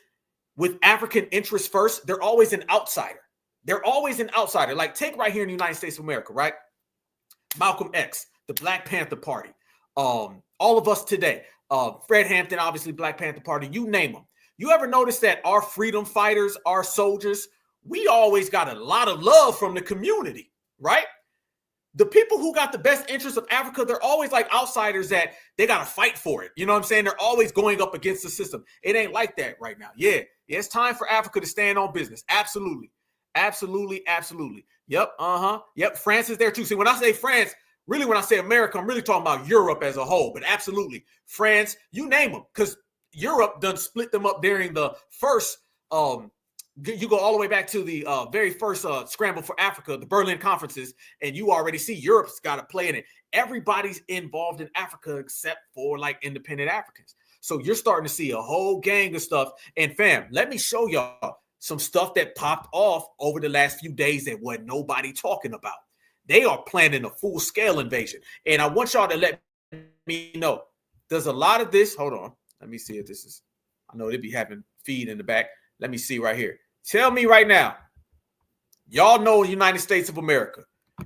with African interests first, they're always an outsider? They're always an outsider. Like take right here in the United States of America, right? Malcolm X, the Black Panther Party, all of us today, Fred Hampton, obviously Black Panther Party, you name them. You ever notice that our freedom fighters, our soldiers, we always got a lot of love from the community, right? The people who got the best interests of Africa, they're always like outsiders that they got to fight for it. You know what I'm saying? They're always going up against the system. It ain't like that right now. Yeah, it's time for Africa to stand on business. Absolutely. Absolutely. Absolutely. Yep. Yep. France is there too. See, when I say France, really, when I say America, I'm really talking about Europe as a whole, but absolutely. France, you name them, because Europe done split them up during the first, you go all the way back to the very first scramble for Africa, the Berlin conferences, and you already see Europe's got a play in it. Everybody's involved in Africa except for like independent Africans. So you're starting to see a whole gang of stuff. And fam, let me show y'all some stuff that popped off over the last few days that wasn't nobody talking about. They are planning a full-scale invasion. And I want y'all to let me know. There's a lot of this. Hold on. Let me see if this is. I know they be having feed in the back. Let me see right here. Tell me right now. Y'all know United States of America.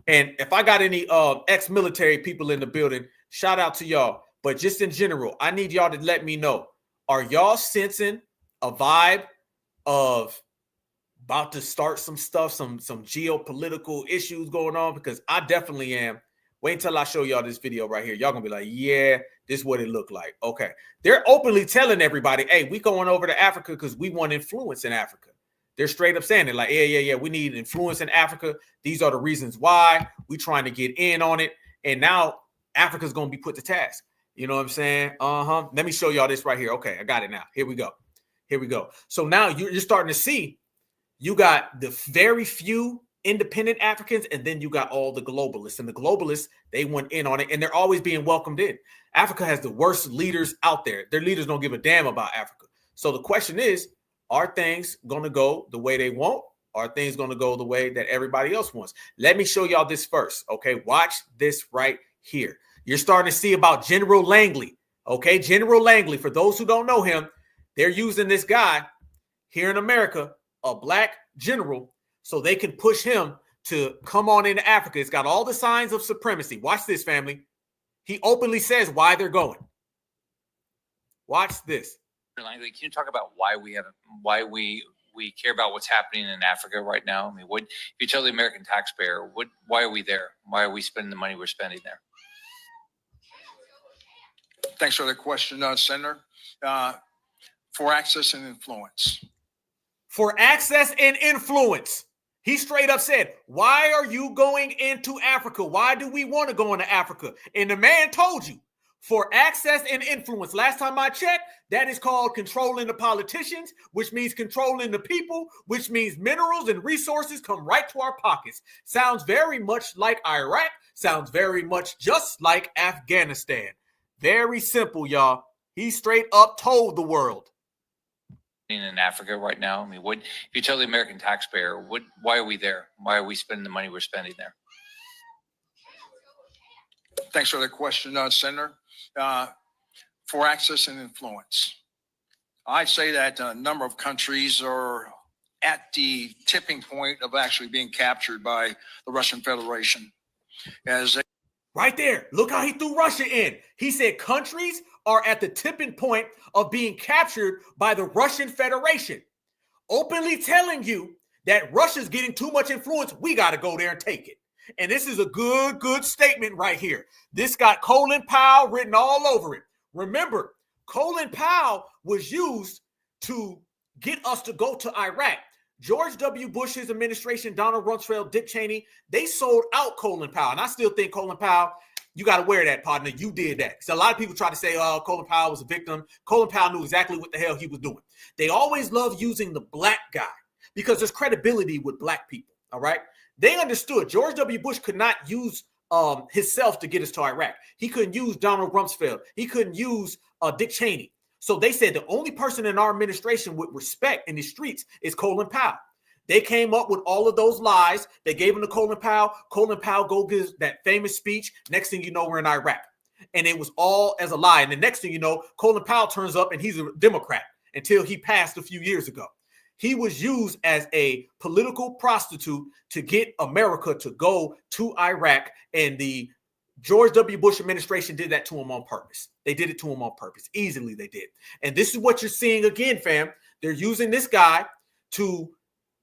And if I got any ex-military people in the building, shout out to y'all. But just in general, I need y'all to let me know. Are y'all sensing a vibe of about to start some stuff, some geopolitical issues going on? Because I definitely am. Wait until I show y'all this video right here. Y'all gonna be like, yeah, this is what it looked like. Okay. They're openly telling everybody, hey, we going over to Africa because we want influence in Africa. They're straight up saying it like, yeah, we need influence in Africa. These are the reasons why we trying to get in on it. And now Africa's going to be put to task. You know what I'm saying? Let me show y'all this right here. Okay, I got it now. Here we go. So now you're starting to see you got the very few independent Africans, and then you got all the globalists. And the globalists, they went in on it, and they're always being welcomed in. Africa has the worst leaders out there. Their leaders don't give a damn about Africa. So the question is, are things going to go the way they want? Are things going to go the way that everybody else wants? Let me show y'all this first, okay? Watch this right here. You're starting to see about General Langley, okay? General Langley, for those who don't know him, they're using this guy here in America, a black general, so they can push him to come on into Africa. It's got all the signs of supremacy. Watch this, family. He openly says why they're going. Watch this. Langley, can you talk about why we care about what's happening in Africa right now? I mean, if you tell the American taxpayer, why are we there? Why are we spending the money we're spending there? Thanks for the question, Senator. For access and influence. For access and influence. He straight up said, why are you going into Africa? Why do we want to go into Africa? And the man told you, for access and influence. Last time I checked, that is called controlling the politicians, which means controlling the people, which means minerals and resources come right to our pockets. Sounds very much like Iraq. Sounds very much just like Afghanistan. Very simple, y'all. He straight up told the world. In Africa right now, I mean, if you tell the American taxpayer, why are we there? Why are we spending the money we're spending there? Thanks for the question, Senator. For access and influence. I'd say that a number of countries are at the tipping point of actually being captured by the Russian Federation. Right there. Look how he threw Russia in. He said countries are at the tipping point of being captured by the Russian Federation. Openly telling you that Russia's getting too much influence. We got to go there and take it. And this is a good statement right here. This got Colin Powell written all over it. Remember, Colin Powell was used to get us to go to Iraq. George W. Bush's administration, Donald Rumsfeld, Dick Cheney, they sold out Colin Powell. And I still think Colin Powell, you got to wear that, partner. You did that. So a lot of people try to say, oh, Colin Powell was a victim. Colin Powell knew exactly what the hell he was doing. They always love using the black guy because there's credibility with black people, all right? They understood George W. Bush could not use himself to get us to Iraq. He couldn't use Donald Rumsfeld. He couldn't use Dick Cheney. So they said the only person in our administration with respect in the streets is Colin Powell. They came up with all of those lies. They gave him to Colin Powell. Colin Powell go gives that famous speech. Next thing you know, we're in Iraq. And it was all as a lie. And the next thing you know, Colin Powell turns up and he's a Democrat until he passed a few years ago. He was used as a political prostitute to get America to go to Iraq. And the George W. Bush administration did that to him on purpose. They did it to him on purpose. Easily they did. And this is what you're seeing again, fam. They're using this guy to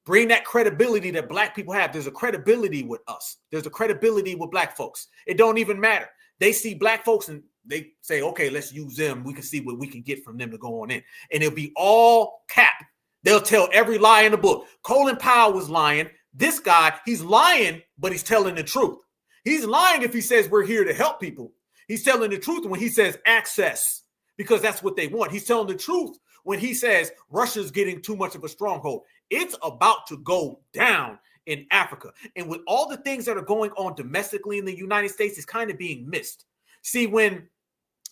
bring that credibility that black people have. There's a credibility with us. There's a credibility with black folks. It don't even matter. They see black folks and they say, okay, let's use them. We can see what we can get from them to go on in. And it'll be all cap. They'll tell every lie in the book. Colin Powell was lying. This guy, he's lying, but he's telling the truth. He's lying if he says we're here to help people. He's telling the truth when he says access, because that's what they want. He's telling the truth when he says Russia's getting too much of a stronghold. It's about to go down in Africa. And with all the things that are going on domestically in the United States, it's kind of being missed. See, when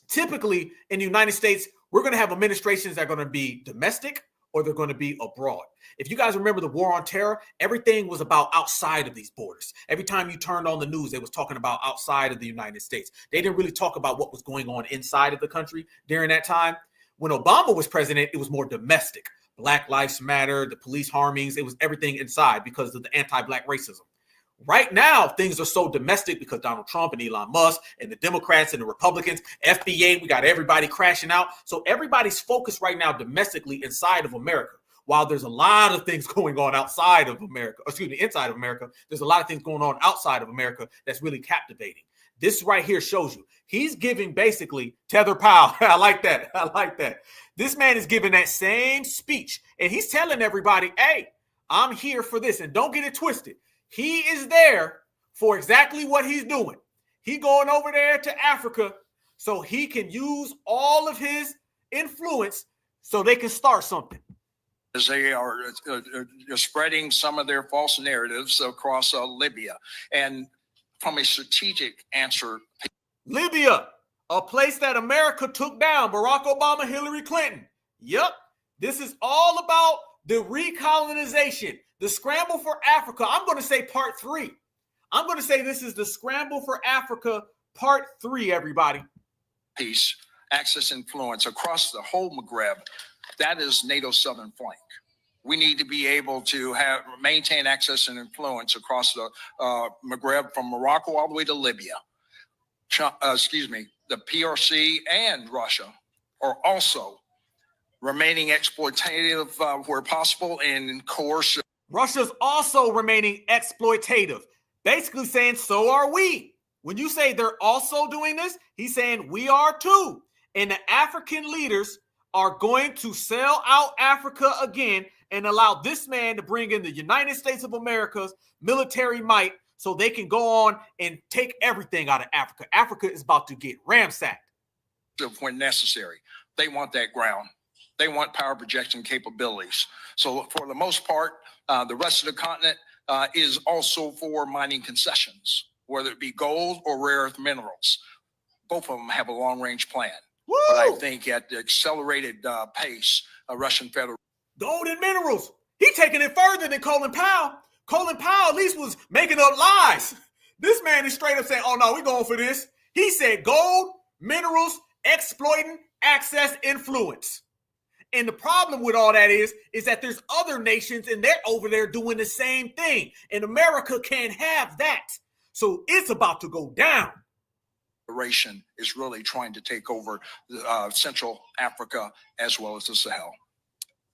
typically in the United States, we're going to have administrations that are going to be domestic or they're going to be abroad. If you guys remember the war on terror, everything was about outside of these borders. Every time you turned on the news, they was talking about outside of the United States. They didn't really talk about what was going on inside of the country during that time. When Obama was president, it was more domestic. Black Lives Matter, the police harmings, it was everything inside because of the anti-black racism. Right now, things are so domestic because Donald Trump and Elon Musk and the Democrats and the Republicans, FBA, we got everybody crashing out. So everybody's focused right now domestically inside of America. While there's a lot of things going on outside of America, inside of America, there's a lot of things going on outside of America that's really captivating. This right here shows you. He's giving basically Tether Powell. I like that. I like that. This man is giving that same speech and he's telling everybody, hey, I'm here for this. And don't get it twisted. He is there for exactly what he's doing. He going over there to Africa so he can use all of his influence so they can start something. As they are spreading some of their false narratives across Libya. And from a strategic answer. Libya, a place that America took down. Barack Obama, Hillary Clinton. Yep. This is all about the recolonization, the scramble for Africa. I'm going to say part 3. I'm going to say this is the scramble for Africa part 3, everybody. Peace, access, influence across the whole Maghreb. That is NATO's southern flank. We need to be able to maintain access and influence across the Maghreb from Morocco all the way to Libya. The PRC and Russia are also remaining exploitative where possible and coercive. Russia's also remaining exploitative, basically saying, so are we. When you say they're also doing this, he's saying we are too. And the African leaders are going to sell out Africa again and allow this man to bring in the United States of America's military might so they can go on and take everything out of Africa. Africa is about to get ransacked. When necessary, they want that ground. They want power projection capabilities. So for the most part, the rest of the continent is also for mining concessions, whether it be gold or rare earth minerals. Both of them have a long-range plan. Woo! But I think at the accelerated pace, Russian Federal gold and minerals. He taking it further than Colin Powell. Colin Powell at least was making up lies. This man is straight up saying, oh no, we're going for this. He said gold, minerals, exploiting, access, influence. And the problem with all that is that there's other nations and they're over there doing the same thing. And America can't have that. So it's about to go down. Federation is really trying to take over Central Africa as well as the Sahel.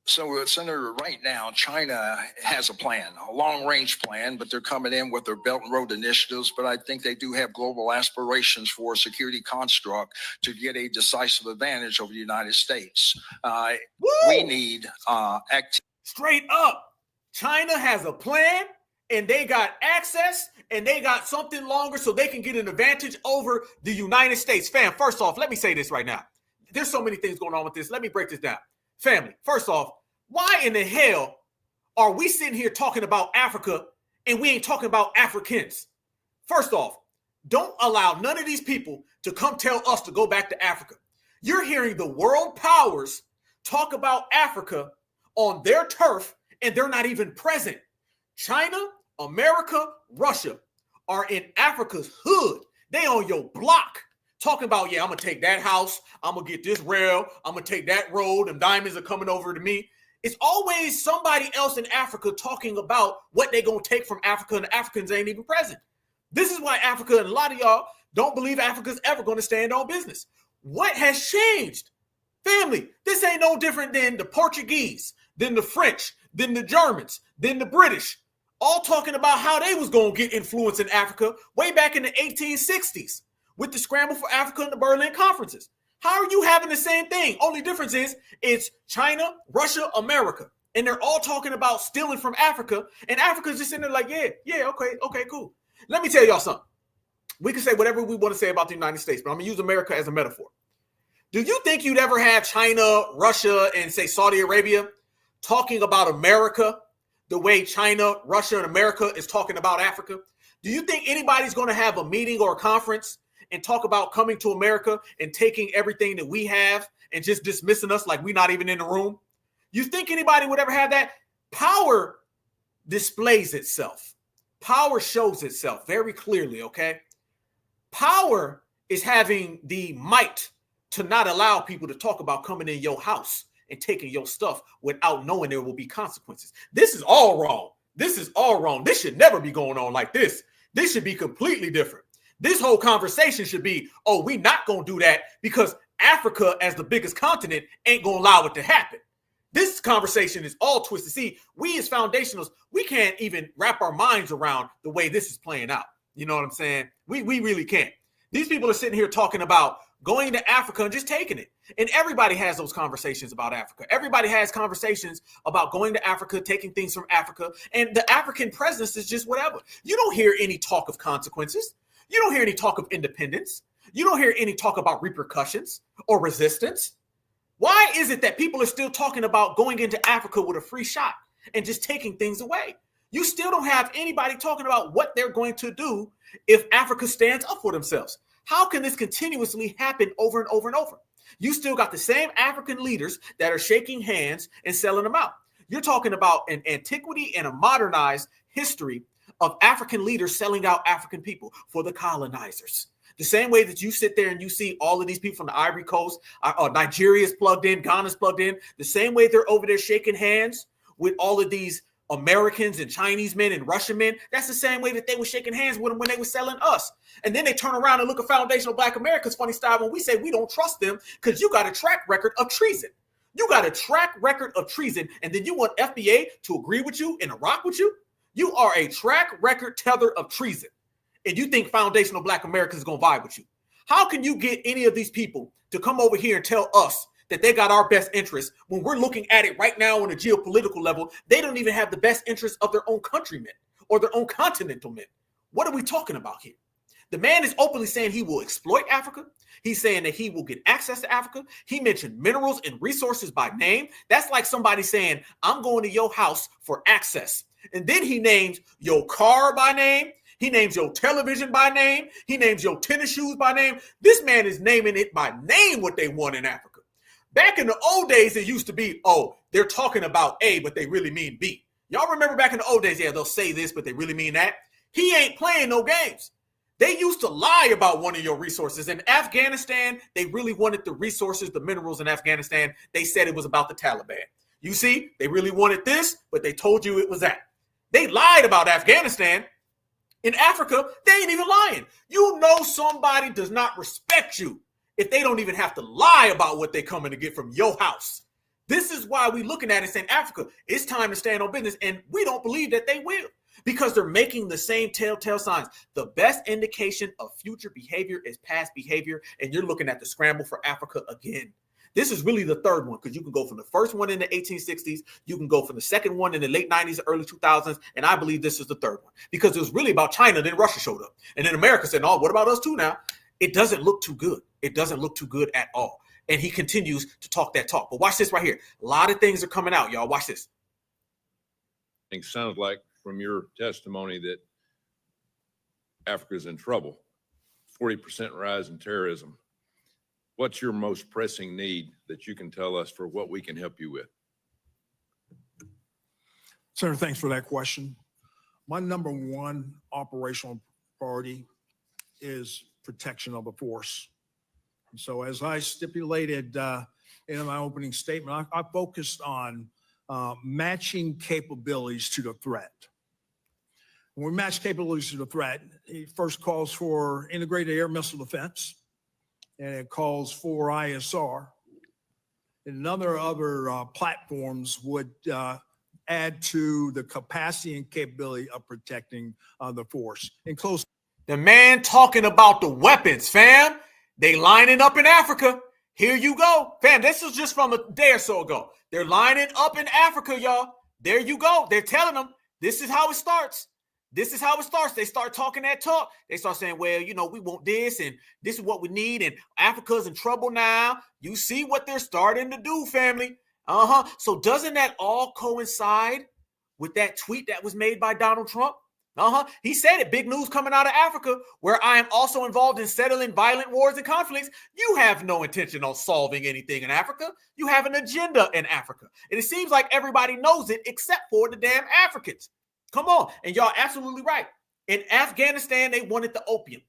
So, Senator, right now, China has a plan, a long-range plan, but they're coming in with their Belt and Road initiatives. But I think they do have global aspirations for a security construct to get a decisive advantage over the United States. We need straight up. China has a plan, and they got access, and they got something longer so they can get an advantage over the United States. Fam, first off, let me say this right now. There's so many things going on with this. Let me break this down. Family, first off, why in the hell are we sitting here talking about Africa and we ain't talking about Africans? First off, don't allow none of these people to come tell us to go back to Africa. You're hearing the world powers talk about Africa on their turf, and they're not even present. China, America, Russia are in Africa's hood. They on your block talking about, yeah, I'm going to take that house. I'm going to get this rail. I'm going to take that road. And diamonds are coming over to me. It's always somebody else in Africa talking about what they're going to take from Africa, and the Africans ain't even present. This is why Africa, and a lot of y'all don't believe Africa's ever going to stand on business. What has changed? Family, this ain't no different than the Portuguese, than the French, than the Germans, than the British, all talking about how they was going to get influence in Africa way back in the 1860s with the Scramble for Africa and the Berlin conferences. How are you having the same thing? Only difference is it's China, Russia, America. And they're all talking about stealing from Africa. And Africa's just sitting there like, yeah, okay, cool. Let me tell y'all something. We can say whatever we want to say about the United States, but I'm going to use America as a metaphor. Do you think you'd ever have China, Russia, and say Saudi Arabia talking about America the way China, Russia, and America is talking about Africa? Do you think anybody's going to have a meeting or a conference and talk about coming to America and taking everything that we have and just dismissing us like we're not even in the room? You think anybody would ever have that? Power displays itself. Power shows itself very clearly, okay? Power is having the might to not allow people to talk about coming in your house and taking your stuff without knowing there will be consequences. This is all wrong. This is all wrong. This should never be going on like this. This should be completely different. This whole conversation should be, oh, we not going to do that because Africa as the biggest continent ain't going to allow it to happen. This conversation is all twisted. See, we as foundationals, we can't even wrap our minds around the way this is playing out. You know what I'm saying? We really can't. These people are sitting here talking about going to Africa and just taking it. And everybody has those conversations about Africa. Everybody has conversations about going to Africa, taking things from Africa. And the African presence is just whatever. You don't hear any talk of consequences. You don't hear any talk of independence. You don't hear any talk about repercussions or resistance. Why is it that people are still talking about going into Africa with a free shot and just taking things away? You still don't have anybody talking about what they're going to do if Africa stands up for themselves. How can this continuously happen over and over and over? You still got the same African leaders that are shaking hands and selling them out. You're talking about an antiquity and a modernized history of African leaders selling out African people for the colonizers. The same way that you sit there and you see all of these people from the Ivory Coast, Nigeria's plugged in, Ghana's plugged in, the same way they're over there shaking hands with all of these Americans and Chinese men and Russian men, that's the same way that they were shaking hands with them when they were selling us. And then they turn around and look at foundational Black America's funny style when we say we don't trust them because you got a track record of treason. You got a track record of treason, and then you want FBA to agree with you and to rock with you? You are a track record teller of treason, and you think foundational Black America is going to vibe with you. How can you get any of these people to come over here and tell us that they got our best interests when we're looking at it right now on a geopolitical level? They don't even have the best interests of their own countrymen or their own continental men. What are we talking about here? The man is openly saying he will exploit Africa. He's saying that he will get access to Africa. He mentioned minerals and resources by name. That's like somebody saying, I'm going to your house for access. And then he names your car by name. He names your television by name. He names your tennis shoes by name. This man is naming it by name what they want in Africa. Back in the old days, it used to be, oh, they're talking about A, but they really mean B. Y'all remember back in the old days, yeah, they'll say this, but they really mean that. He ain't playing no games. They used to lie about one of your resources. In Afghanistan, they really wanted the resources, the minerals in Afghanistan. They said it was about the Taliban. You see, they really wanted this, but they told you it was that. They lied about Afghanistan. In Africa, they ain't even lying. You know somebody does not respect you if they don't even have to lie about what they're coming to get from your house. This is why we're looking at it saying, Africa, it's time to stand on business. And we don't believe that they will because they're making the same telltale signs. The best indication of future behavior is past behavior. And you're looking at the scramble for Africa again. This is really the third one because you can go from the first one in the 1860s. You can go from the second one in the late 90s, early 2000s. And I believe this is the third one because it was really about China. Then Russia showed up. And then America said, oh, what about us too now? It doesn't look too good. It doesn't look too good at all. And he continues to talk that talk. But watch this right here. A lot of things are coming out, y'all. Watch this. It sounds like from your testimony that Africa's in trouble. 40% rise in terrorism. What's your most pressing need that you can tell us for what we can help you with? Senator, thanks for that question. My number one operational priority is protection of the force. And so as I stipulated in my opening statement, I focused on matching capabilities to the threat. When we match capabilities to the threat, it first calls for integrated air missile defense, and it calls for ISR. And other platforms would add to the capacity and capability of protecting the force. In close, the man talking about the weapons, fam. They lining up in Africa. Here you go, fam. This is just from a day or so ago. They're lining up in Africa, y'all. There you go. They're telling them this is how it starts. This is how it starts. They start talking that talk. They start saying, well, you know, we want this and this is what we need. And Africa's in trouble now. You see what they're starting to do, family. So doesn't that all coincide with that tweet that was made by Donald Trump? He said it. Big news coming out of Africa, where I am also involved in settling violent wars and conflicts. You have no intention on solving anything in Africa. You have an agenda in Africa. And it seems like everybody knows it except for the damn Africans. Come on. And y'all absolutely right. In Afghanistan, they wanted the opium.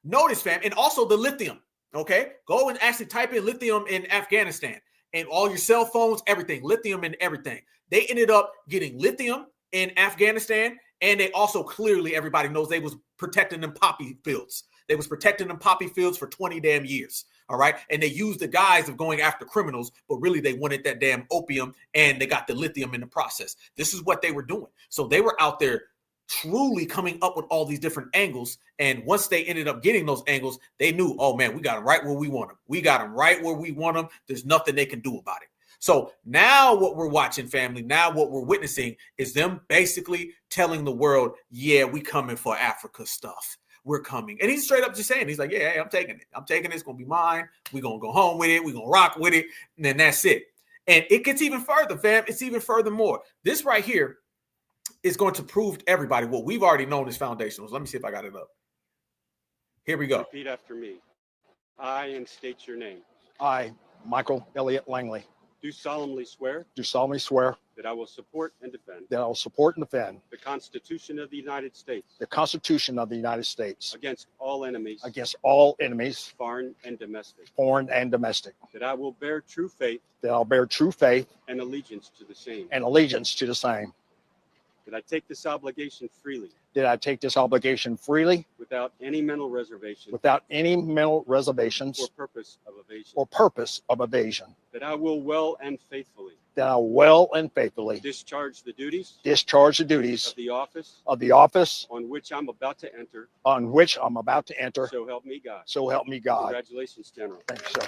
Notice, fam, and also the lithium. Okay? Go and actually type in lithium in Afghanistan. And all your cell phones, everything. Lithium and everything. They ended up getting lithium in Afghanistan. And they also clearly, everybody knows, they was protecting them poppy fields. They was protecting them poppy fields for 20 damn years. All right. And they used the guise of going after criminals, but really they wanted that damn opium and they got the lithium in the process. This is what they were doing. So they were out there truly coming up with all these different angles. And once they ended up getting those angles, they knew, oh man, we got them right where we want them. We got them right where we want them. There's nothing they can do about it. So now what we're watching, family, now what we're witnessing is them basically telling the world, yeah, we coming for Africa stuff. We're coming. And he's straight up just saying, he's like, yeah, hey, I'm taking it. I'm taking it. It's going to be mine. We're going to go home with it. We're going to rock with it. And then that's it. And it gets even further, fam. It's even furthermore. This right here is going to prove to everybody what we've already known as foundationals. Let me see if I got it up. Here we go. Repeat after me. I, and state your name. I, Michael Elliott Langley, do solemnly swear that I will support and defend the Constitution of the United States against all enemies, foreign and domestic, that I will bear true faith and allegiance to the same, that I take this obligation freely without any mental reservations or purpose of evasion, that I will well and faithfully discharge the duties of the office on which I'm about to enter. So help me God. Congratulations, General. Thanks, sir.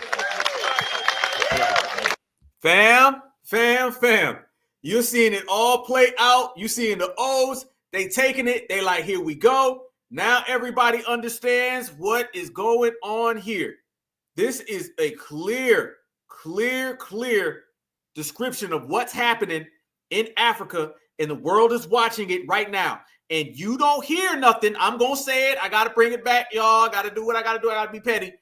Fam. You're seeing it all play out. You seeing the O's. They taking it. They like, here we go. Now everybody understands what is going on here. This is a clear description of what's happening in Africa, and the world is watching it right now. And you don't hear nothing. I'm going to say it. I got to bring it back, y'all. I got to do what I got to do. I got to be petty.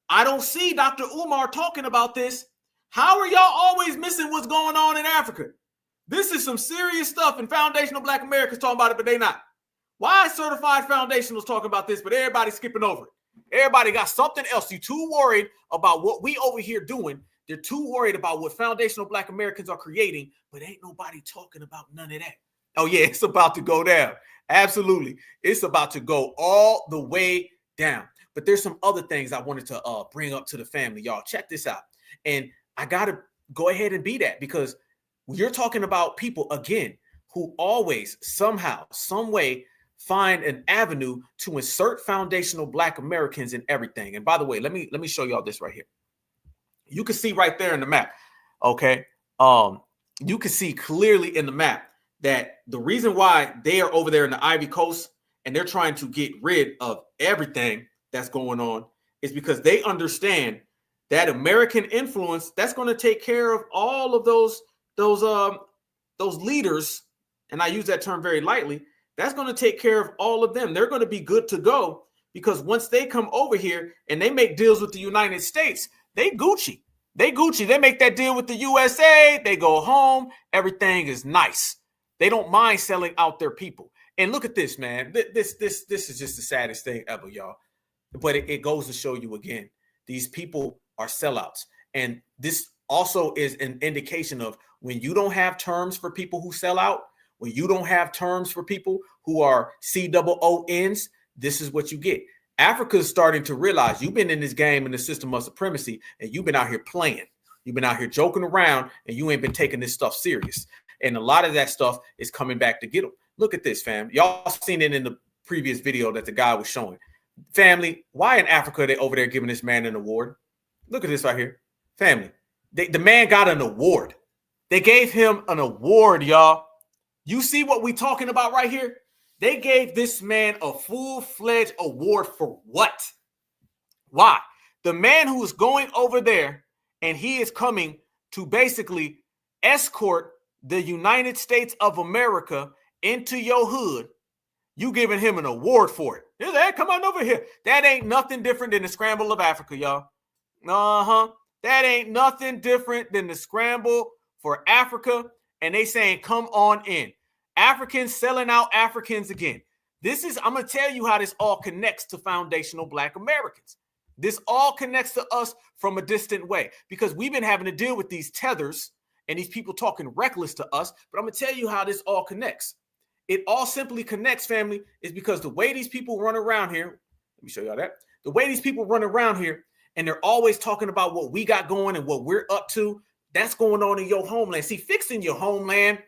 I don't see Dr. Umar talking about this. How are y'all always missing what's going on in Africa? This is some serious stuff, and foundational Black Americans talking about it, but they not. Why certified foundationals talking about this, but everybody's skipping over it? Everybody got something else. You're too worried about what we over here doing. They're too worried about what foundational Black Americans are creating, but ain't nobody talking about none of that. Oh, yeah, it's about to go down. Absolutely. It's about to go all the way down. But there's some other things I wanted to bring up to the family. Y'all, check this out. And I got to go ahead and be that, because you're talking about people, again, who always somehow, some way find an avenue to insert foundational Black Americans in everything. And by the way, let me show y'all this right here. You can see right there in the map, okay? You can see clearly in the map that the reason why they are over there in the Ivory Coast and they're trying to get rid of everything that's going on is because they understand that American influence, that's going to take care of all of those leaders, and I use that term very lightly. That's going to take care of all of them. They're going to be good to go because once they come over here and they make deals with the United States, they Gucci. They Gucci. They make that deal with the USA. They go home. Everything is nice. They don't mind selling out their people. And look at this, man. This is just the saddest thing ever, y'all. But it goes to show you again, these people are sellouts. And this also is an indication of when you don't have terms for people who sell out, when you don't have terms for people who are COONs, this is what you get. Africa is starting to realize you've been in this game in the system of supremacy, and you've been out here playing. You've been out here joking around, and you ain't been taking this stuff serious. And a lot of that stuff is coming back to get them. Look at this, fam. Y'all seen it in the previous video that the guy was showing. Family, why in Africa are they over there giving this man an award? Look at this right here. Family, the man got an award. They gave him an award, y'all. You see what we talking about right here? They gave this man a full-fledged award for what? Why? The man who is going over there and he is coming to basically escort the United States of America into your hood, you giving him an award for it. Hey, come on over here. That ain't nothing different than the scramble of Africa, y'all. That ain't nothing different than the scramble for Africa. And they saying, come on in. Africans selling out Africans again. I'm going to tell you how this all connects to foundational Black Americans. This all connects to us from a distant way because we've been having to deal with these tethers and these people talking reckless to us. But I'm going to tell you how this all connects. It all simply connects, family, is because the way these people run around here, let me show y'all that. The way these people run around here and they're always talking about what we got going and what we're up to, that's going on in your homeland. See, fixing your homeland,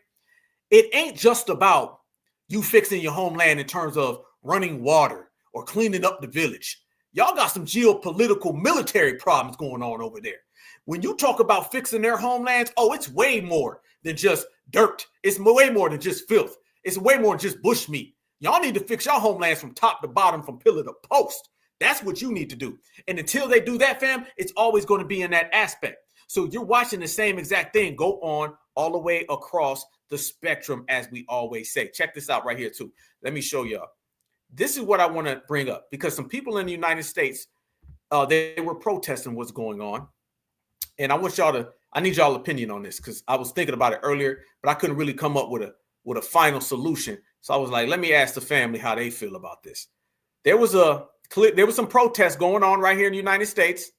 it ain't just about you fixing your homeland in terms of running water or cleaning up the village. Y'all got some geopolitical military problems going on over there. When you talk about fixing their homelands, oh, it's way more than just dirt. It's way more than just filth. It's way more than just bushmeat. Y'all need to fix your homelands from top to bottom, from pillar to post. That's what you need to do. And until they do that, fam, it's always going to be in that aspect. So you're watching the same exact thing go on all the way across the spectrum, as we always say. Check this out right here, too. Let me show y'all. This is what I want to bring up because some people in the United States, they were protesting what's going on. And I need y'all opinion on this because I was thinking about it earlier, but I couldn't really come up with a final solution. So I was like, let me ask the family how they feel about this. There was some protests going on right here in the United States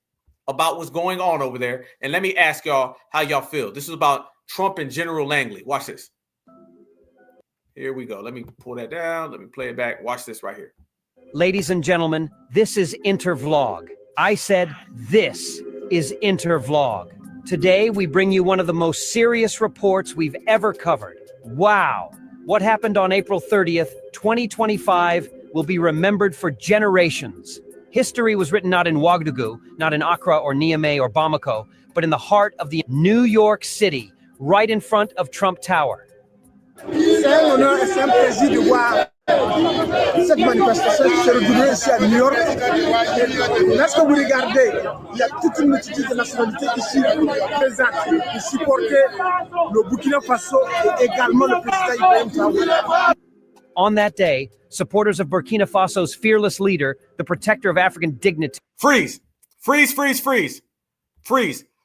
about what's going on over there. And let me ask y'all how y'all feel. This is about Trump and General Langley. Watch this. Here we go. Let me pull that down. Let me play it back. Watch this right here. Ladies and gentlemen, this is Intervlog. I said this is Intervlog. Today, we bring you one of the most serious reports we've ever covered. Wow. What happened on April 30th, 2025 will be remembered for generations. History was written not in Ouagadougou, not in Accra or Niamey or Bamako, but in the heart of the New York City, right in front of Trump Tower. C'est un honneur et c'est un plaisir de voir cette manifestation se dérouler ici à New York. Lorsque vous regardez, il y a toute une multitude de nationalités ici présentes pour supporter le Burkina Faso et également le président Ibrahim Traoré. On that day, supporters of Burkina Faso's fearless leader, the protector of African dignity. Freeze.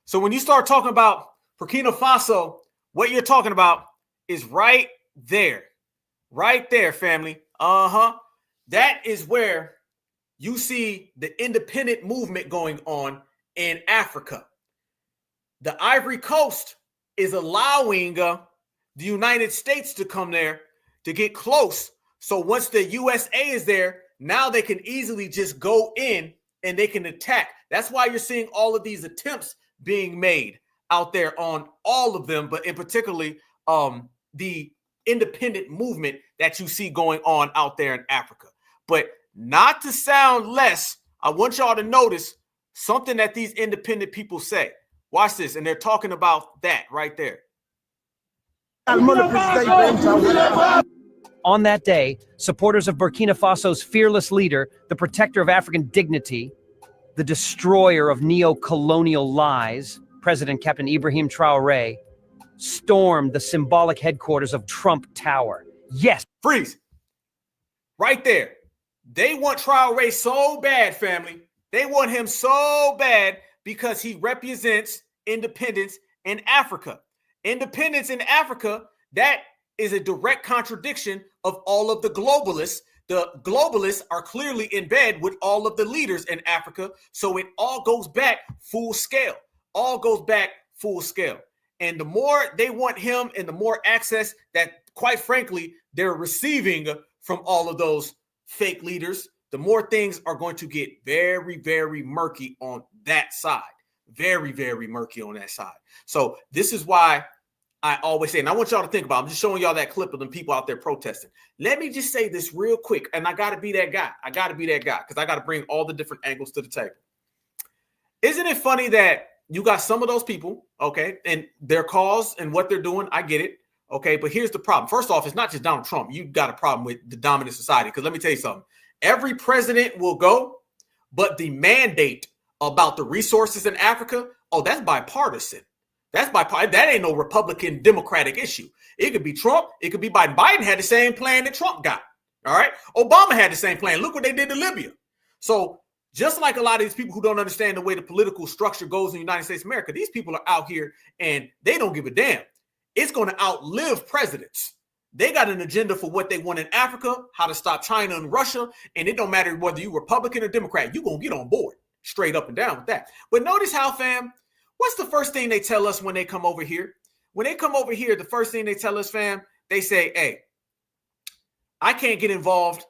So when you start talking about Burkina Faso, what you're talking about is right there. Right there, family. That is where you see the independent movement going on in Africa. The Ivory Coast is allowing the United States to come there to get close. So once the USA is there, now they can easily just go in and they can attack. That's why you're seeing all of these attempts being made out there on all of them, but in particularly the independent movement that you see going on out there in Africa. But not to sound less, I want y'all to notice something that these independent people say. Watch this, and they're talking about that right there. On that day, supporters of Burkina Faso's fearless leader, the protector of African dignity, the destroyer of neo-colonial lies, President Captain Ibrahim Traoré, stormed the symbolic headquarters of Trump Tower. Yes. Freeze. Right there. They want Traore so bad, family. They want him so bad because he represents independence in Africa. Independence in Africa, that is a direct contradiction of all of the globalists. The globalists are clearly in bed with all of the leaders in Africa. So it all goes back full scale. All goes back full scale. And the more they want him and the more access that, quite frankly, they're receiving from all of those fake leaders, the more things are going to get very, very murky on that side. Very, very murky on that side. So this is why I always say, and I want y'all to think about, I'm just showing y'all that clip of them people out there protesting. Let me just say this real quick, and I got to be that guy. I got to be that guy because I got to bring all the different angles to the table. Isn't it funny that you got some of those people, okay, and their cause and what they're doing, I get it, okay, but here's the problem. First off, it's not just Donald Trump. You got a problem with the dominant society because let me tell you something. Every president will go, but the mandate about the resources in Africa, oh, that's bipartisan. That's bipartisan. That ain't no Republican Democratic issue. It could be Trump. It could be Biden. Biden had the same plan that Trump got. All right. Obama had the same plan. Look what they did to Libya. So just like a lot of these people who don't understand the way the political structure goes in the United States of America, these people are out here and they don't give a damn. It's going to outlive presidents. They got an agenda for what they want in Africa, how to stop China and Russia. And it don't matter whether you're Republican or Democrat, you're going to get on board straight up and down with that. But notice how, fam, what's the first thing they tell us when they come over here? When they come over here, the first thing they tell us, fam, they say, hey, I can't get involved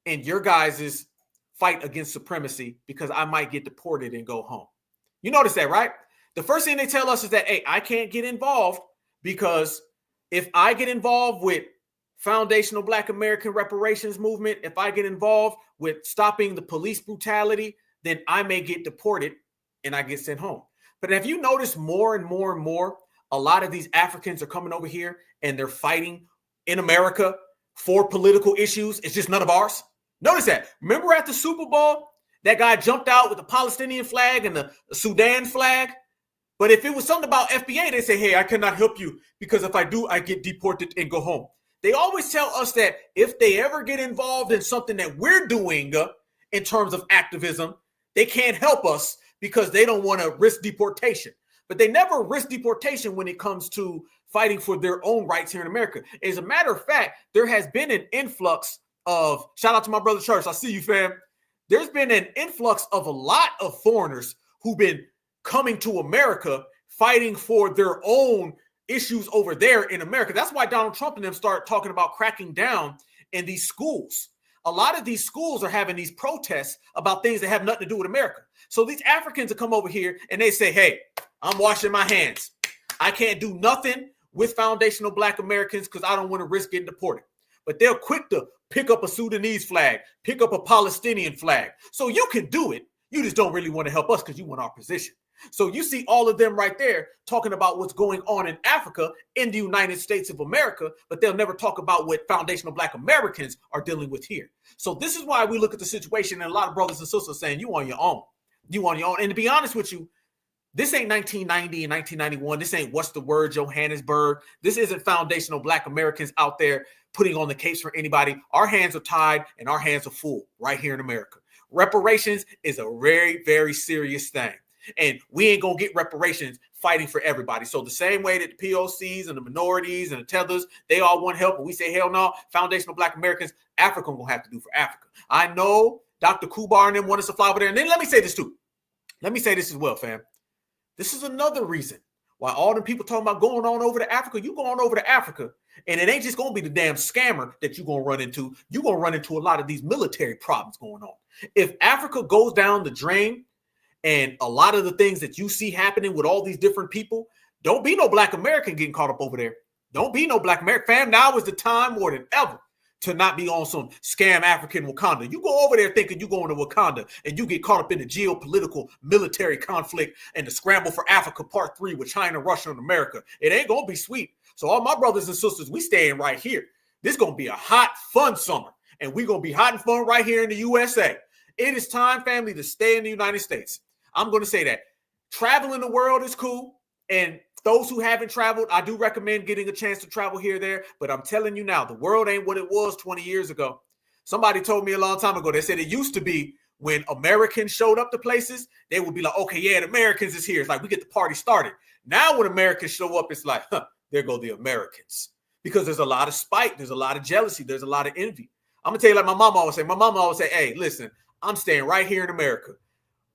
in your guys' fight against supremacy because I might get deported and go home. You notice that, right? The first thing they tell us is that, hey, I can't get involved because if I get involved with foundational Black American reparations movement, if I get involved with stopping the police brutality, then I may get deported and I get sent home. But have you noticed more and more and more, a lot of these Africans are coming over here and they're fighting in America for political issues. It's just none of ours. Notice that. Remember at the Super Bowl, that guy jumped out with the Palestinian flag and the Sudan flag? But if it was something about FBA, they say, hey, I cannot help you because if I do, I get deported and go home. They always tell us that if they ever get involved in something that we're doing in terms of activism, they can't help us because they don't want to risk deportation. But they never risk deportation when it comes to fighting for their own rights here in America. As a matter of fact, there has been an influx of, shout out to my brother Church, I see you, fam. There's been an influx of a lot of foreigners who've been coming to America fighting for their own issues over there in America. That's why Donald Trump and them start talking about cracking down in these schools. A lot of these schools are having these protests about things that have nothing to do with America. So these Africans will come over here and they say, hey, I'm washing my hands. I can't do nothing with foundational Black Americans because I don't want to risk getting deported. But they're quick to pick up a Sudanese flag, pick up a Palestinian flag. So you can do it. You just don't really want to help us because you want our position. So you see all of them right there talking about what's going on in Africa in the United States of America, but they'll never talk about what foundational Black Americans are dealing with here. So this is why we look at the situation and a lot of brothers and sisters saying you on your own. You on your own. And to be honest with you, this ain't 1990 and 1991. This ain't what's the word, Johannesburg. This isn't foundational Black Americans out there putting on the capes for anybody. Our hands are tied and our hands are full right here in America. Reparations is a very, very serious thing. And we ain't going to get reparations fighting for everybody. So the same way that the POCs and the minorities and the tethers, they all want help. But we say, hell no, foundational Black Americans, Africa going to have to do for Africa. I know Dr. Kubar and them want us to fly over there. And then let me say this too. Let me say this as well, fam. This is another reason why all the people talking about going on over to Africa, you going over to Africa, and it ain't just going to be the damn scammer that you're going to run into. You're going to run into a lot of these military problems going on. If Africa goes down the drain, and a lot of the things that you see happening with all these different people, don't be no Black American getting caught up over there. Don't be no Black American. Fam, now is the time more than ever to not be on some scam African Wakanda. You go over there thinking you're going to Wakanda and you get caught up in the geopolitical military conflict and the scramble for Africa part 3 with China, Russia, and America. It ain't going to be sweet. So all my brothers and sisters, we staying right here. This is going to be a hot, fun summer. And we're going to be hot and fun right here in the USA. It is time, family, to stay in the United States. I'm going to say that traveling the world is cool. And those who haven't traveled, I do recommend getting a chance to travel here or there. But I'm telling you now, the world ain't what it was 20 years ago. Somebody told me a long time ago, they said it used to be when Americans showed up to places, they would be like, okay, yeah, the Americans is here. It's like, we get the party started. Now when Americans show up, it's like, there go the Americans. Because there's a lot of spite. There's a lot of jealousy. There's a lot of envy. I'm going to tell you like my mom always say, hey, listen, I'm staying right here in America.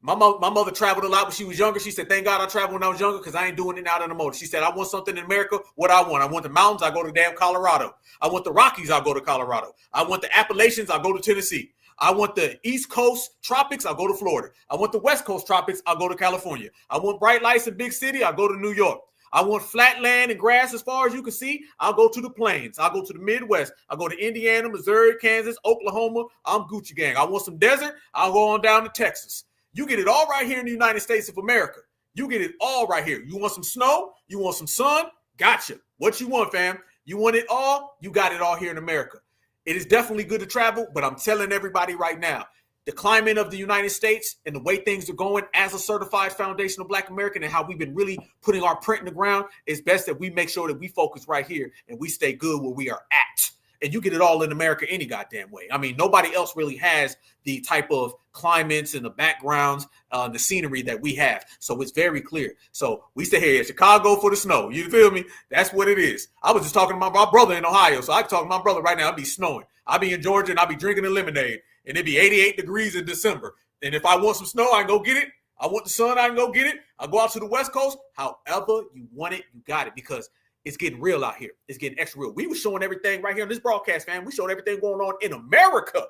My mother traveled a lot when she was younger. She said, thank God I traveled when I was younger because I ain't doing it out in the motor. She said, I want something in America. What I want the mountains. I go to damn Colorado. I want the Rockies. I'll go to Colorado. I want the Appalachians. I'll go to Tennessee. I want the East Coast tropics. I'll go to Florida. I want the West Coast tropics. I'll go to California. I want bright lights in big city. I'll go to New York. I want flat land and grass as far as you can see. I'll go to the plains. I'll go to the Midwest. I'll go to Indiana, Missouri, Kansas, Oklahoma. I'm Gucci gang. I want some desert. I'll go on down to Texas. You get it all right here in the United States of America. You get it all right here. You want some snow? You want some sun? Gotcha. What you want, fam? You want it all? You got it all here in America. It is definitely good to travel, but I'm telling everybody right now, the climate of the United States and the way things are going as a certified foundational Black American and how we've been really putting our print in the ground, it's best that we make sure that we focus right here and we stay good where we are at. And you get it all in America any goddamn way. I mean, nobody else really has the type of climates and the backgrounds, the scenery that we have. So it's very clear. So we stay here in Chicago for the snow. You feel me? That's what it is. I was just talking to my brother in Ohio. So I can talk to my brother right now. I'll be snowing. I'll be in Georgia and I'll be drinking a lemonade. And it'd be 88 degrees in December. And if I want some snow, I can go get it. I want the sun, I can go get it. I'll go out to the West Coast. However you want it, you got it. Because it's getting real out here. It's getting extra real. We were showing everything right here on this broadcast, fam. We showed everything going on in America.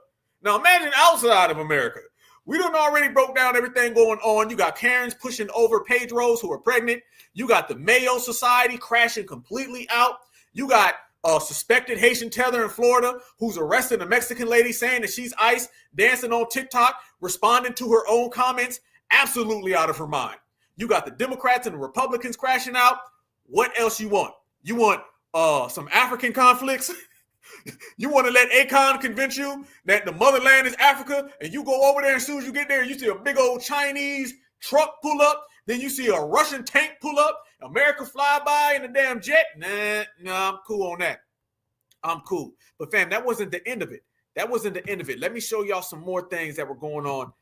Now imagine outside of America. We done already broke down everything going on. You got Karens pushing over Pedros who are pregnant. You got the Mayo Society crashing completely out. You got a suspected Haitian tether in Florida who's arresting a Mexican lady saying that she's ICE, dancing on TikTok, responding to her own comments, absolutely out of her mind. You got the Democrats and the Republicans crashing out. What else you want? You want some African conflicts? You want to let Akon convince you that the motherland is Africa, and you go over there, and as soon as you get there, you see a big old Chinese truck pull up, then you see a Russian tank pull up, America fly by in a damn jet? Nah, I'm cool on that. I'm cool. But fam, that wasn't the end of it. That wasn't the end of it. Let me show y'all some more things that were going on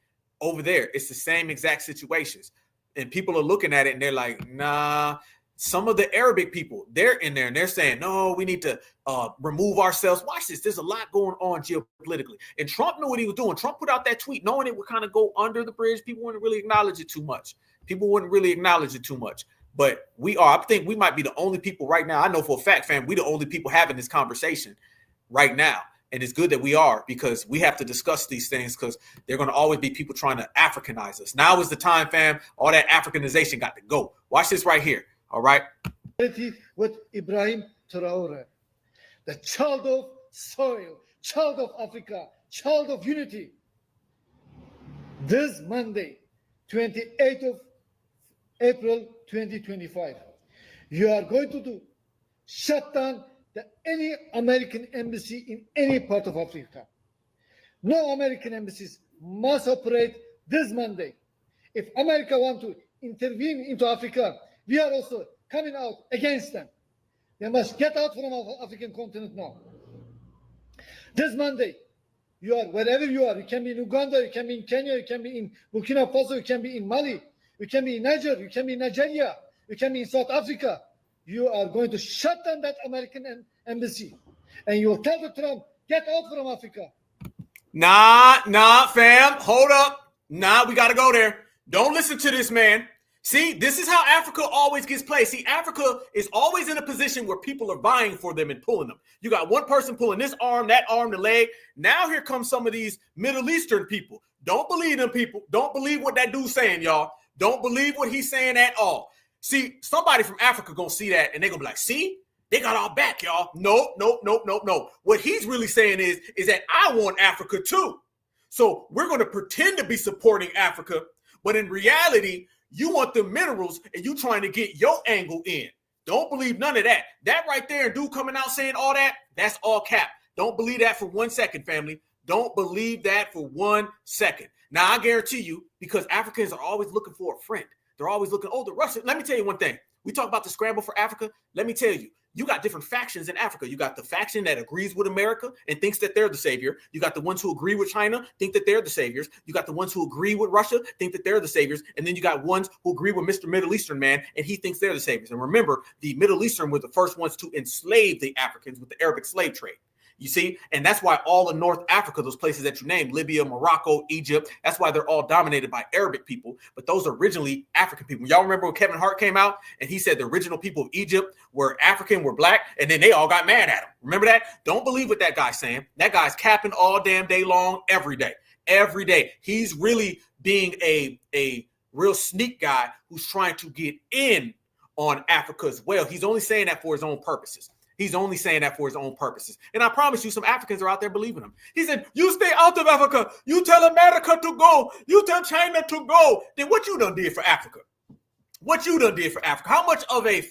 over there. It's the same exact situations. And people are looking at it and they're like, nah. Some of the Arabic people, they're in there and they're saying, no, we need to remove ourselves. Watch this. There's a lot going on geopolitically. And Trump knew what he was doing. Trump put out that tweet knowing it would kind of go under the bridge. People wouldn't really acknowledge it too much. But I think we might be the only people right now. I know for a fact, fam, we the only people having this conversation right now. And it's good that we are, because we have to discuss these things, because they're going to always be people trying to Africanize us. Now is the time, fam. All that Africanization got to go. Watch this right here. All right. With Ibrahim Traore, the child of soil, child of Africa, child of unity. This Monday, 28th of April 2025, you are going to shut down any American embassy in any part of Africa. No American embassies must operate this Monday. If America wants to intervene into Africa, we are also coming out against them. They must get out from our African continent now. This Monday, you are wherever you are. You can be in Uganda, you can be in Kenya, you can be in Burkina Faso, you can be in Mali, you can be in Niger, you can be in Nigeria, you can be in South Africa. You are going to shut down that American embassy. And you will tell the Trump, get out from Africa. Nah, fam. Hold up. Nah, we got to go there. Don't listen to this man. See, this is how Africa always gets played. See, Africa is always in a position where people are vying for them and pulling them. You got one person pulling this arm, that arm, the leg. Now here comes some of these Middle Eastern people. Don't believe them people. Don't believe what that dude's saying, y'all. Don't believe what he's saying at all. See, somebody from Africa gonna see that and they're gonna be like, see, they got our back, y'all. No. What he's really saying is that I want Africa too. So we're gonna pretend to be supporting Africa, but in reality, you want the minerals and you trying to get your angle in. Don't believe none of that. That right there, dude coming out saying all that, that's all cap. Don't believe that for 1 second, family. Don't believe that for 1 second. Now, I guarantee you, because Africans are always looking for a friend. They're always looking, the Russians. Let me tell you one thing. We talk about the scramble for Africa. Let me tell you, you got different factions in Africa. You got the faction that agrees with America and thinks that they're the savior. You got the ones who agree with China, think that they're the saviors. You got the ones who agree with Russia, think that they're the saviors. And then you got ones who agree with Mr. Middle Eastern man, and he thinks they're the saviors. And remember, the Middle Eastern were the first ones to enslave the Africans with the Arabic slave trade. You see, and that's why all of North Africa, those places that you named, Libya, Morocco, Egypt, that's why they're all dominated by Arabic people. But those are originally African people. Y'all remember when Kevin Hart came out and he said the original people of Egypt were African, were black, and then they all got mad at him. Remember that? Don't believe what that guy's saying. That guy's capping all damn day long, every day. Every day. He's really being a real sneak guy who's trying to get in on Africa as well. He's only saying that for his own purposes. He's only saying that for his own purposes. And I promise you, some Africans are out there believing him. He said, you stay out of Africa. You tell America to go. You tell China to go. Then what you done did for Africa? What you done did for Africa? How much of a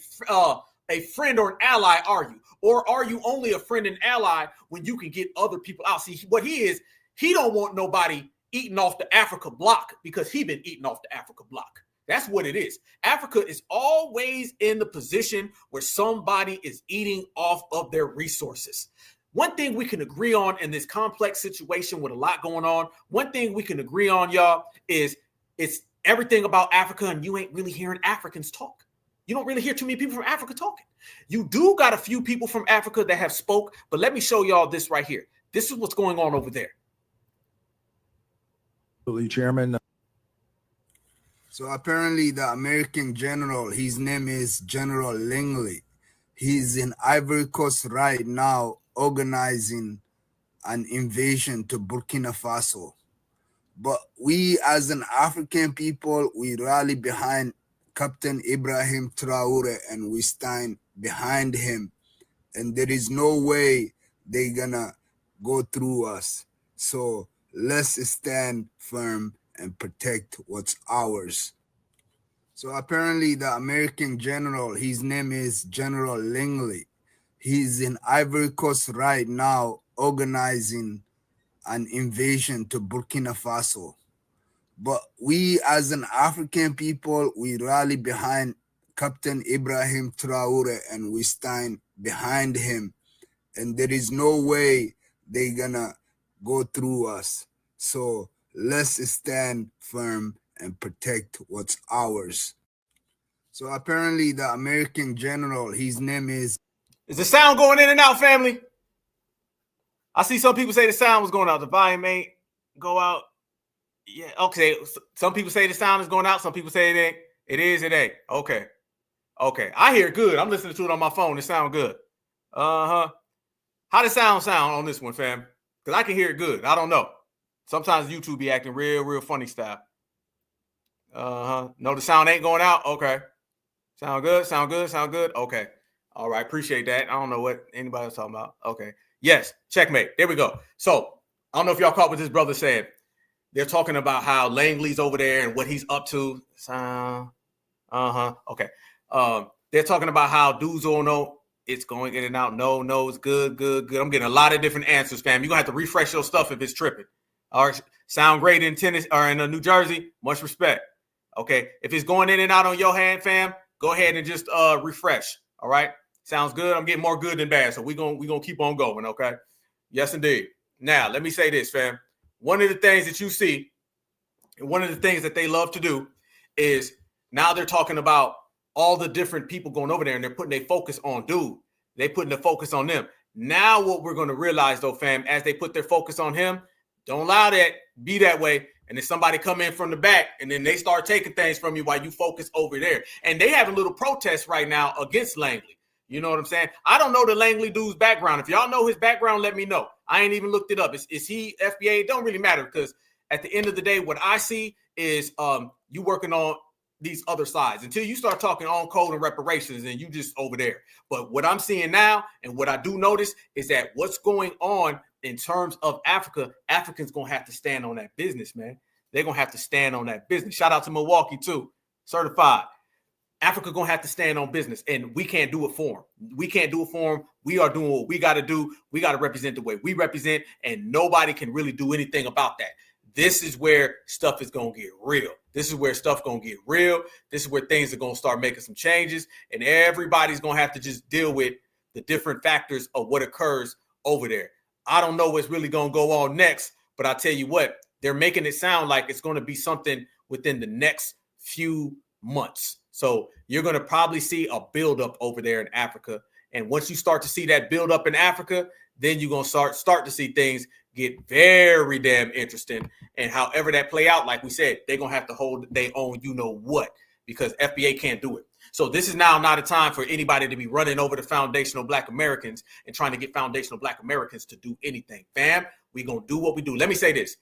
friend or an ally are you? Or are you only a friend and ally when you can get other people out? See, what he is, he don't want nobody eating off the Africa block because he been eating off the Africa block. That's what it is. Africa is always in the position where somebody is eating off of their resources. One thing we can agree on in this complex situation with a lot going on, one thing we can agree on, y'all, is it's everything about Africa, and you ain't really hearing Africans talk. You don't really hear too many people from Africa talking. You do got a few people from Africa that have spoke, but let me show y'all this right here. This is what's going on over there. Chairman. So apparently the American general, his name is General Langley. He's in Ivory Coast right now organizing an invasion to Burkina Faso. But we as an African people, we rally behind Captain Ibrahim Traore and we stand behind him. And there is no way they're gonna go through us. So let's stand firm and protect what's ours. So apparently the American general, his name is General Langley. He's in Ivory Coast right now organizing an invasion to Burkina Faso. But we as an African people, we rally behind Captain Ibrahim Traore and we stand behind him. And there is no way they're gonna go through us. So let's stand firm and protect what's ours. So apparently the American general, his name is... Is the sound going in and out, family? I see some people say the sound was going out. The volume ain't go out. Yeah, okay. Some people say the sound is going out. Some people say it ain't. It is, it ain't. Okay. Okay. I hear it good. I'm listening to it on my phone. It sounds good. Uh-huh. How does sound on this one, fam? Because I can hear it good. I don't know. Sometimes YouTube be acting real funny style. Uh-huh. No, the sound ain't going out. Okay. Sound good? Sound good? Sound good? Okay. All right. Appreciate that. I don't know what anybody's talking about. Okay. Yes. Checkmate. There we go. So I don't know if y'all caught what this brother said. They're talking about how Langley's over there and what he's up to. Okay. They're talking about how dudes don't know it's going in and out. No, it's good. I'm getting a lot of different answers, fam. You're going to have to refresh your stuff if it's tripping. All right. Sound great in Tennessee or in New Jersey. Much respect. Okay. If it's going in and out on your hand, fam, go ahead and just refresh. All right. Sounds good. I'm getting more good than bad. So we're gonna keep on going. Okay. Yes, indeed. Now, let me say this, fam. One of the things that you see, and one of the things that they love to do is now they're talking about all the different people going over there and they're putting their focus on dude. They putting the focus on them. Now what we're going to realize though, fam, as they put their focus on him, don't allow that be that way. And then somebody come in from the back and then they start taking things from you while you focus over there. And they have a little protest right now against Langley. You know what I'm saying? I don't know the Langley dude's background. If y'all know his background, let me know. I ain't even looked it up. Is he FBA? It don't really matter because at the end of the day, what I see is you working on these other sides until you start talking on code and reparations and you just over there. But what I'm seeing now and what I do notice is that what's going on in terms of Africa, Africans going to have to stand on that business, man. They're going to have to stand on that business. Shout out to Milwaukee too. Certified. Africa going to have to stand on business and we can't do it for them. We can't do it for them. We are doing what we got to do. We got to represent the way we represent and nobody can really do anything about that. This is where stuff is going to get real. This is where stuff going to get real. This is where things are going to start making some changes and everybody's going to have to just deal with the different factors of what occurs over there. I don't know what's really going to go on next, but I tell you what, they're making it sound like it's going to be something within the next few months. So you're going to probably see a buildup over there in Africa. And once you start to see that buildup in Africa, then you're going to start to see things get very damn interesting. And however that play out, like we said, they're going to have to hold their own you-know-what, because FBA can't do it. So this is now not a time for anybody to be running over the foundational Black Americans and trying to get foundational Black Americans to do anything. Fam, we're going to do what we do. Let me say this.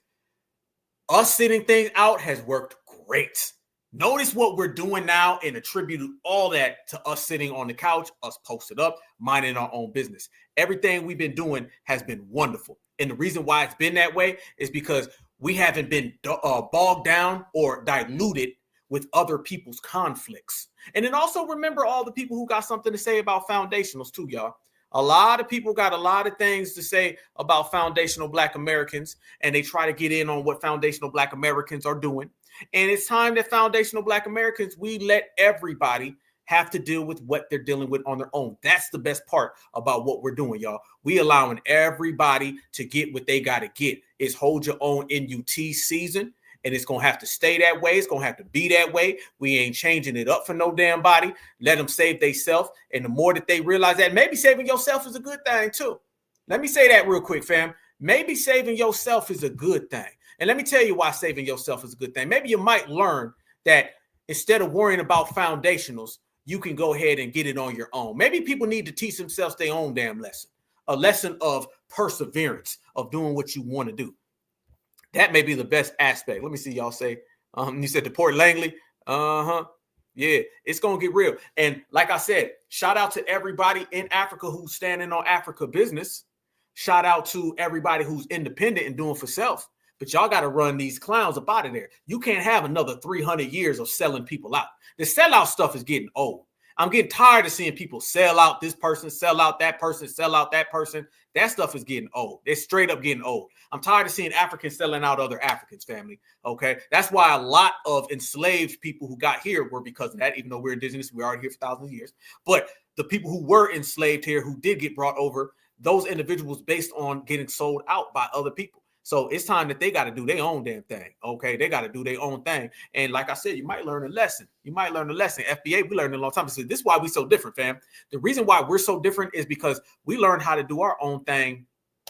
Us sitting things out has worked great. Notice what we're doing now and attribute all that to us sitting on the couch, us posted up, minding our own business. Everything we've been doing has been wonderful. And the reason why it's been that way is because we haven't been bogged down or diluted with other people's conflicts. And then also remember all the people who got something to say about foundationals too, y'all. A lot of people got a lot of things to say about foundational Black Americans, and they try to get in on what foundational Black Americans are doing. And it's time that foundational Black Americans, we let everybody have to deal with what they're dealing with on their own. That's the best part about what we're doing, y'all. We allowing everybody to get what they got to get. It's hold your own NUT season, and it's going to have to stay that way. It's going to have to be that way. We ain't changing it up for no damn body. Let them save theyself. And the more that they realize that, maybe saving yourself is a good thing too. Let me say that real quick, fam. Maybe saving yourself is a good thing. And let me tell you why saving yourself is a good thing. Maybe you might learn that instead of worrying about foundationals, you can go ahead and get it on your own. Maybe people need to teach themselves their own damn lesson, a lesson of perseverance, of doing what you want to do. That may be the best aspect. Let me see y'all say. You said the Port Langley. Yeah, it's going to get real. And like I said, shout out to everybody in Africa who's standing on Africa business. Shout out to everybody who's independent and doing for self. But y'all got to run these clowns up out of there. You can't have another 300 years of selling people out. The sellout stuff is getting old. I'm getting tired of seeing people sell out this person, sell out that person, sell out that person. That stuff is getting old. It's straight up getting old. I'm tired of seeing Africans selling out other Africans, family. Okay. That's why a lot of enslaved people who got here were because of that, even though we're indigenous, we're already here for thousands of years. But the people who were enslaved here, who did get brought over, those individuals based on getting sold out by other people. So it's time that they got to do their own damn thing. Okay. They got to do their own thing. And like I said, you might learn a lesson. You might learn a lesson. FBA, we learned a long time. So this is why we're so different, fam. The reason why we're so different is because we learned how to do our own thing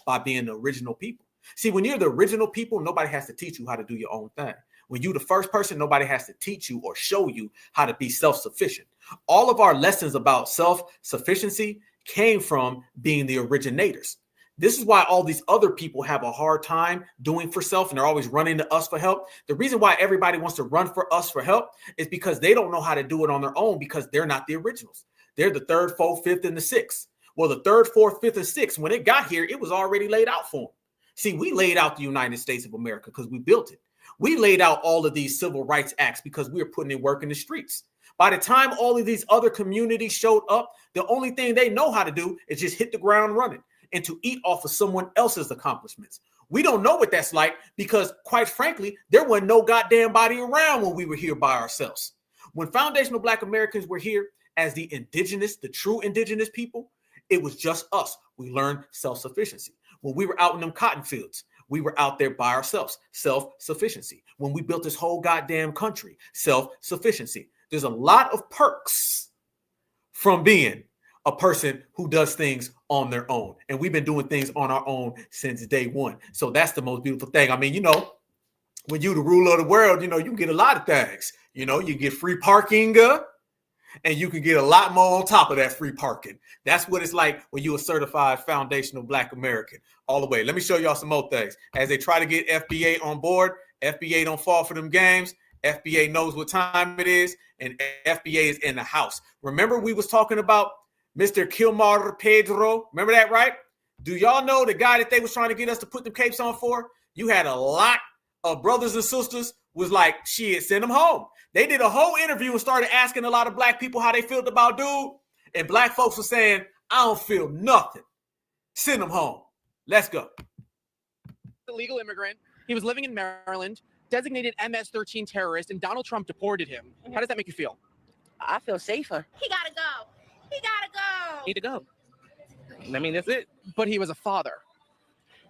by being the original people. See, when you're the original people, nobody has to teach you how to do your own thing. When you're the first person, nobody has to teach you or show you how to be self-sufficient. All of our lessons about self-sufficiency came from being the originators. This is why all these other people have a hard time doing for self, and they're always running to us for help. The reason why everybody wants to run for us for help is because they don't know how to do it on their own, because they're not the originals. They're the third, fourth, fifth, and the sixth. Well, the third, fourth, fifth, and sixth, when it got here, it was already laid out for them. See, we laid out the United States of America because we built it. We laid out all of these civil rights acts because we were putting in work in the streets. By the time all of these other communities showed up, the only thing they know how to do is just hit the ground running and to eat off of someone else's accomplishments. We don't know what that's like because, quite frankly, there wasn't no goddamn body around when we were here by ourselves. When foundational Black Americans were here as the indigenous, the true indigenous people, it was just us. We learned self-sufficiency. When we were out in them cotton fields, we were out there by ourselves, self-sufficiency. When we built this whole goddamn country, self-sufficiency. There's a lot of perks from being a person who does things on their own. And we've been doing things on our own since day one. So that's the most beautiful thing. I mean, you know, when you're the ruler of the world, you know, you can get a lot of things. You know, you get free parking and you can get a lot more on top of that free parking. That's what it's like when you're a certified foundational Black American all the way. Let me show y'all some more things. As they try to get FBA on board, FBA don't fall for them games. FBA knows what time it is, and FBA is in the house. Remember we was talking about Mr. Kilmar Pedro. Remember that, right? Do y'all know the guy that they was trying to get us to put the capes on for? You had a lot of brothers and sisters was like, shit, send him home. They did a whole interview and started asking a lot of Black people how they felt about dude. And Black folks were saying, I don't feel nothing. Send him home. Let's go. Illegal immigrant. He was living in Maryland, designated MS-13 terrorist, and Donald Trump deported him. How does that make you feel? I feel safer. He gotta go. He gotta go. Need to go. I mean, that's it. But he was a father.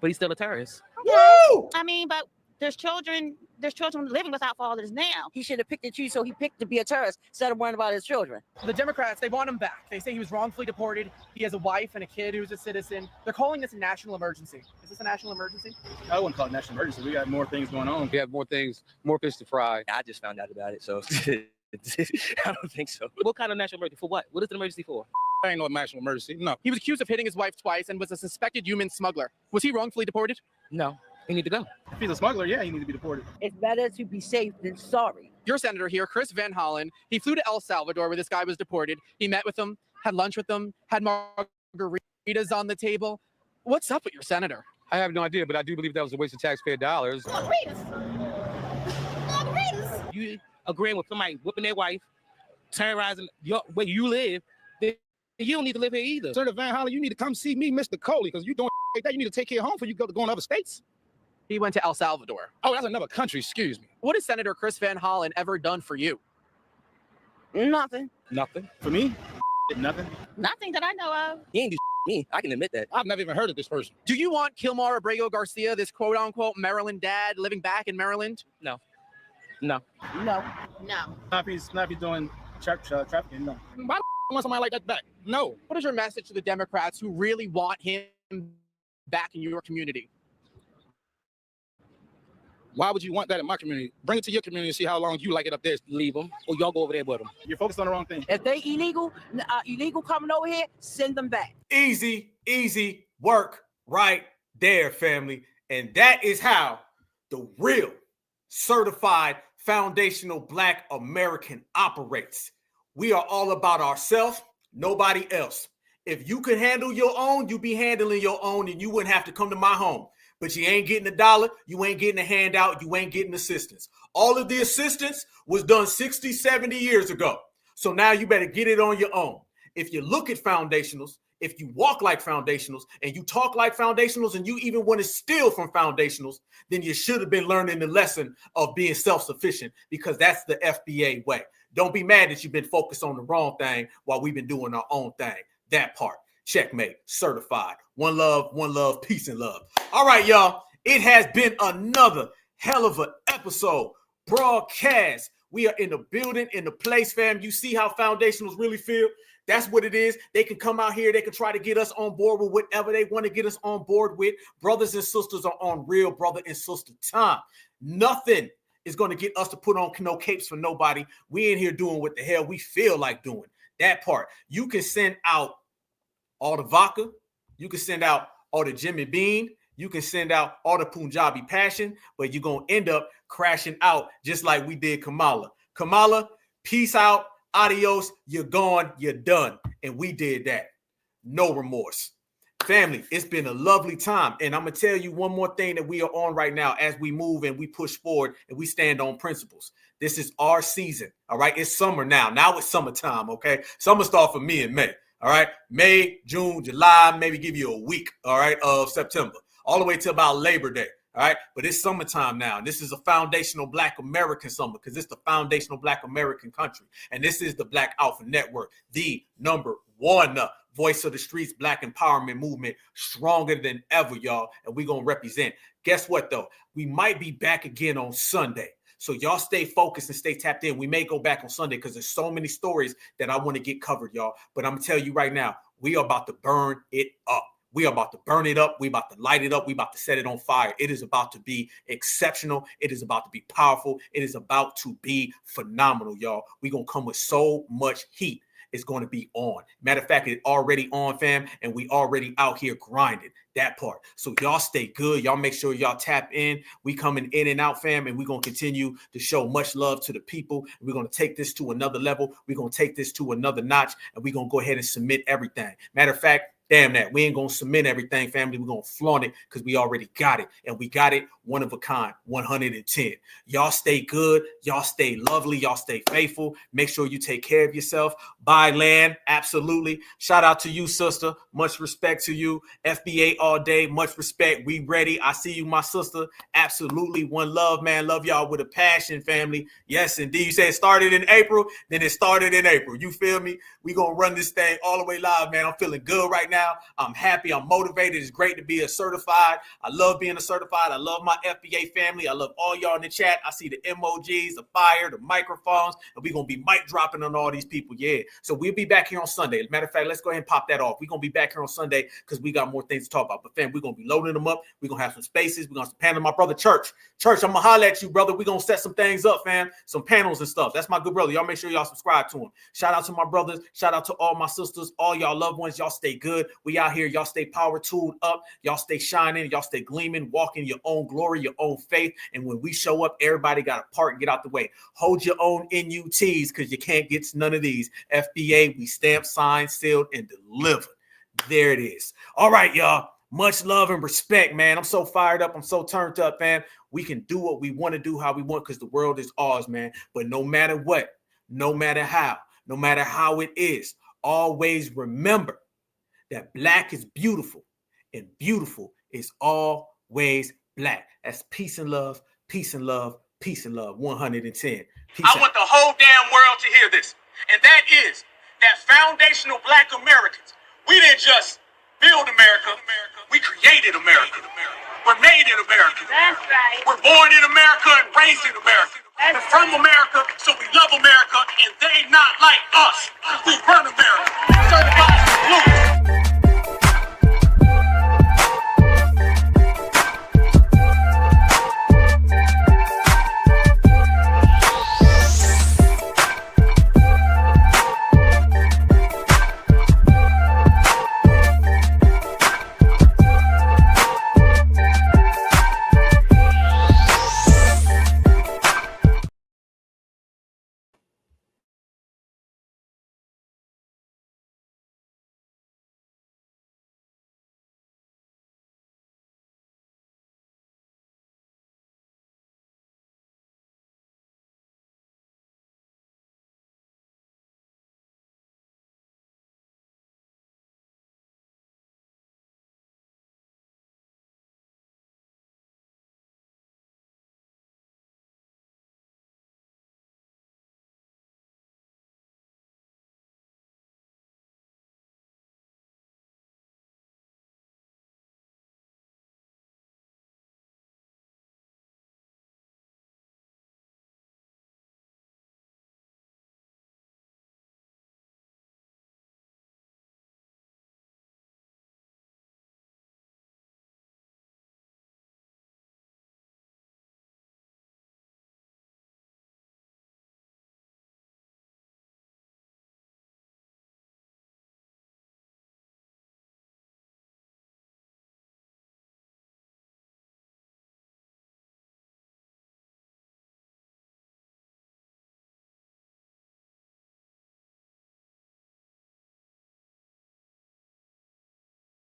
But he's still a terrorist. Woo! I mean, but there's children living without fathers now. He should have picked and choose, so he picked to be a terrorist instead of worrying about his children. The Democrats, they want him back. They say he was wrongfully deported. He has a wife and a kid who's a citizen. They're calling this a national emergency. Is this a national emergency? I wouldn't call it national emergency. We got more things going on. We have more things, more fish to fry. I just found out about it, so I don't think so. What kind of national emergency? For what? What is the emergency for? Ain't no national emergency. No. He was accused of hitting his wife twice and was a suspected human smuggler. Was he wrongfully deported? No. He need to go. If he's a smuggler, yeah, he needs to be deported. It's better to be safe than sorry. Your senator here, Chris Van Hollen, he flew to El Salvador where this guy was deported. He met with them, had lunch with them, had margaritas on the table. What's up with your senator? I have no idea, but I do believe that was a waste of taxpayer dollars. You agreeing with somebody whipping their wife, terrorizing where you live, then you don't need to live here either. Senator Van Hollen, you need to come see me, Mr. Coley, because you're doing like that. You need to take care of home before you go in other states. He went to El Salvador. Oh, that's another country, excuse me. What has Senator Chris Van Hollen ever done for you? Nothing. Nothing. For me? Nothing. Nothing that I know of. He ain't do me. I can admit that. I've never even heard of this person. Do you want Kilmar Abrego Garcia, this quote-unquote Maryland dad, living back in Maryland? No. No. No. No. Not if he's doing trafficking, no. Why want somebody like that back? No. What is your message to the Democrats who really want him back in your community? Why would you want that in my community? Bring it to your community and see how long you like it up there. Leave them, or y'all go over there with them. You're focused on the wrong thing. If they illegal coming over here, send them back. Easy work right there, family. And that is how the real certified foundational Black American operates. We are all about ourselves, nobody else. If you could handle your own, you be handling your own, and you wouldn't have to come to my home. But you ain't getting $1, you ain't getting a handout, you ain't getting assistance. All of the assistance was done 60, 70 years ago. So now you better get it on your own. If you look at foundationals, if you walk like foundationals, and you talk like foundationals, and you even want to steal from foundationals, then you should have been learning the lesson of being self-sufficient, because that's the FBA way. Don't be mad that you've been focused on the wrong thing while we've been doing our own thing. That part. Checkmate. Certified. One love, peace and love. All right, y'all. It has been another hell of an episode. Broadcast. We are in the building, in the place, fam. You see how foundationals really feel? That's what it is. They can come out here. They can try to get us on board with whatever they want to get us on board with. Brothers and sisters are on real brother and sister time. Nothing is going to get us to put on no capes for nobody. We in here doing what the hell we feel like doing. That part. You can send out all the vodka. You can send out all the Jimmy Bean. You can send out all the Punjabi passion, but you're going to end up crashing out just like we did Kamala. Kamala, peace out. Adios. You're gone. You're done. And we did that. No remorse. Family, it's been a lovely time. And I'm going to tell you one more thing that we are on right now as we move and we push forward and we stand on principles. This is our season. All right. It's summer now. Now it's summertime. Okay. Summer start for me in May. All right. May, June, July, maybe give you a week. All right. Of September all the way to about Labor Day. All right. But it's summertime now. And this is a foundational Black American summer because it's the foundational Black American country. And this is the Black Alpha Network, the #1 voice of the streets, Black empowerment movement, stronger than ever, y'all. And we're going to represent. Guess what, though? We might be back again on Sunday. So y'all stay focused and stay tapped in. We may go back on Sunday because there's so many stories that I want to get covered, y'all. But I'm going to tell you right now, we are about to burn it up. We are about to burn it up. We about to light it up. We about to set it on fire. It is about to be exceptional. It is about to be powerful. It is about to be phenomenal, y'all. We're going to come with so much heat. It's going to be on. Matter of fact, it's already on, fam, and we already out here grinding that part. So y'all stay good. Y'all make sure y'all tap in. We coming in and out, fam, and we're going to continue to show much love to the people. We're going to take this to another level. We're going to take this to another notch, and we're going to go ahead and submit everything. Matter of fact, damn that. We ain't going to submit everything, family. We're going to flaunt it because we already got it, and we got it one of a kind, 110. Y'all stay good. Y'all stay lovely. Y'all stay faithful. Make sure you take care of yourself. Buy land. Absolutely. Shout out to you, sister. Much respect to you. FBA all day. Much respect. We ready. I see you, my sister. Absolutely. One love, man. Love y'all with a passion, family. Yes, indeed. You said it started in April. Then it started in April. You feel me? We going to run this thing all the way live, man. I'm feeling good right now. I'm happy. I'm motivated. It's great to be a certified. I love being a certified. I love my FBA family. I love all y'all in the chat. I see the emojis, the fire, the microphones, and we're going to be mic dropping on all these people. Yeah. So we'll be back here on Sunday. As a matter of fact, let's go ahead and pop that off. We're going to be back here on Sunday because we got more things to talk about. But fam, we're going to be loading them up. We're going to have some spaces. We're going to panel my brother Church. Church, I'm going to holler at you, brother. We're going to set some things up, fam. Some panels and stuff. That's my good brother. Y'all make sure y'all subscribe to him. Shout out to my brothers. Shout out to all my sisters, all y'all loved ones. Y'all stay good. We out here. Y'all stay power tooled up. Y'all stay shining. Y'all stay gleaming, walking your own glory, your own faith. And when we show up, everybody got a part and get out the way. Hold your own NUTs because you can't get none of these. FBA, we stamp, sign, sealed, and delivered. There it is. All right, y'all. Much love and respect, man. I'm so fired up. I'm so turned up, man. We can do what we want to do, how we want, because the world is ours, man. But no matter what, no matter how it is, always remember that black is beautiful and beautiful is always black. That's peace and love, peace and love, peace and love. 110. Peace I want the whole damn world to hear this. And that is that foundational black Americans. We didn't just build America. We created America. We're made in America. That's right. We're born in America and raised in America. We're from America, so we love America, and they not like us. We run America. Certified blue.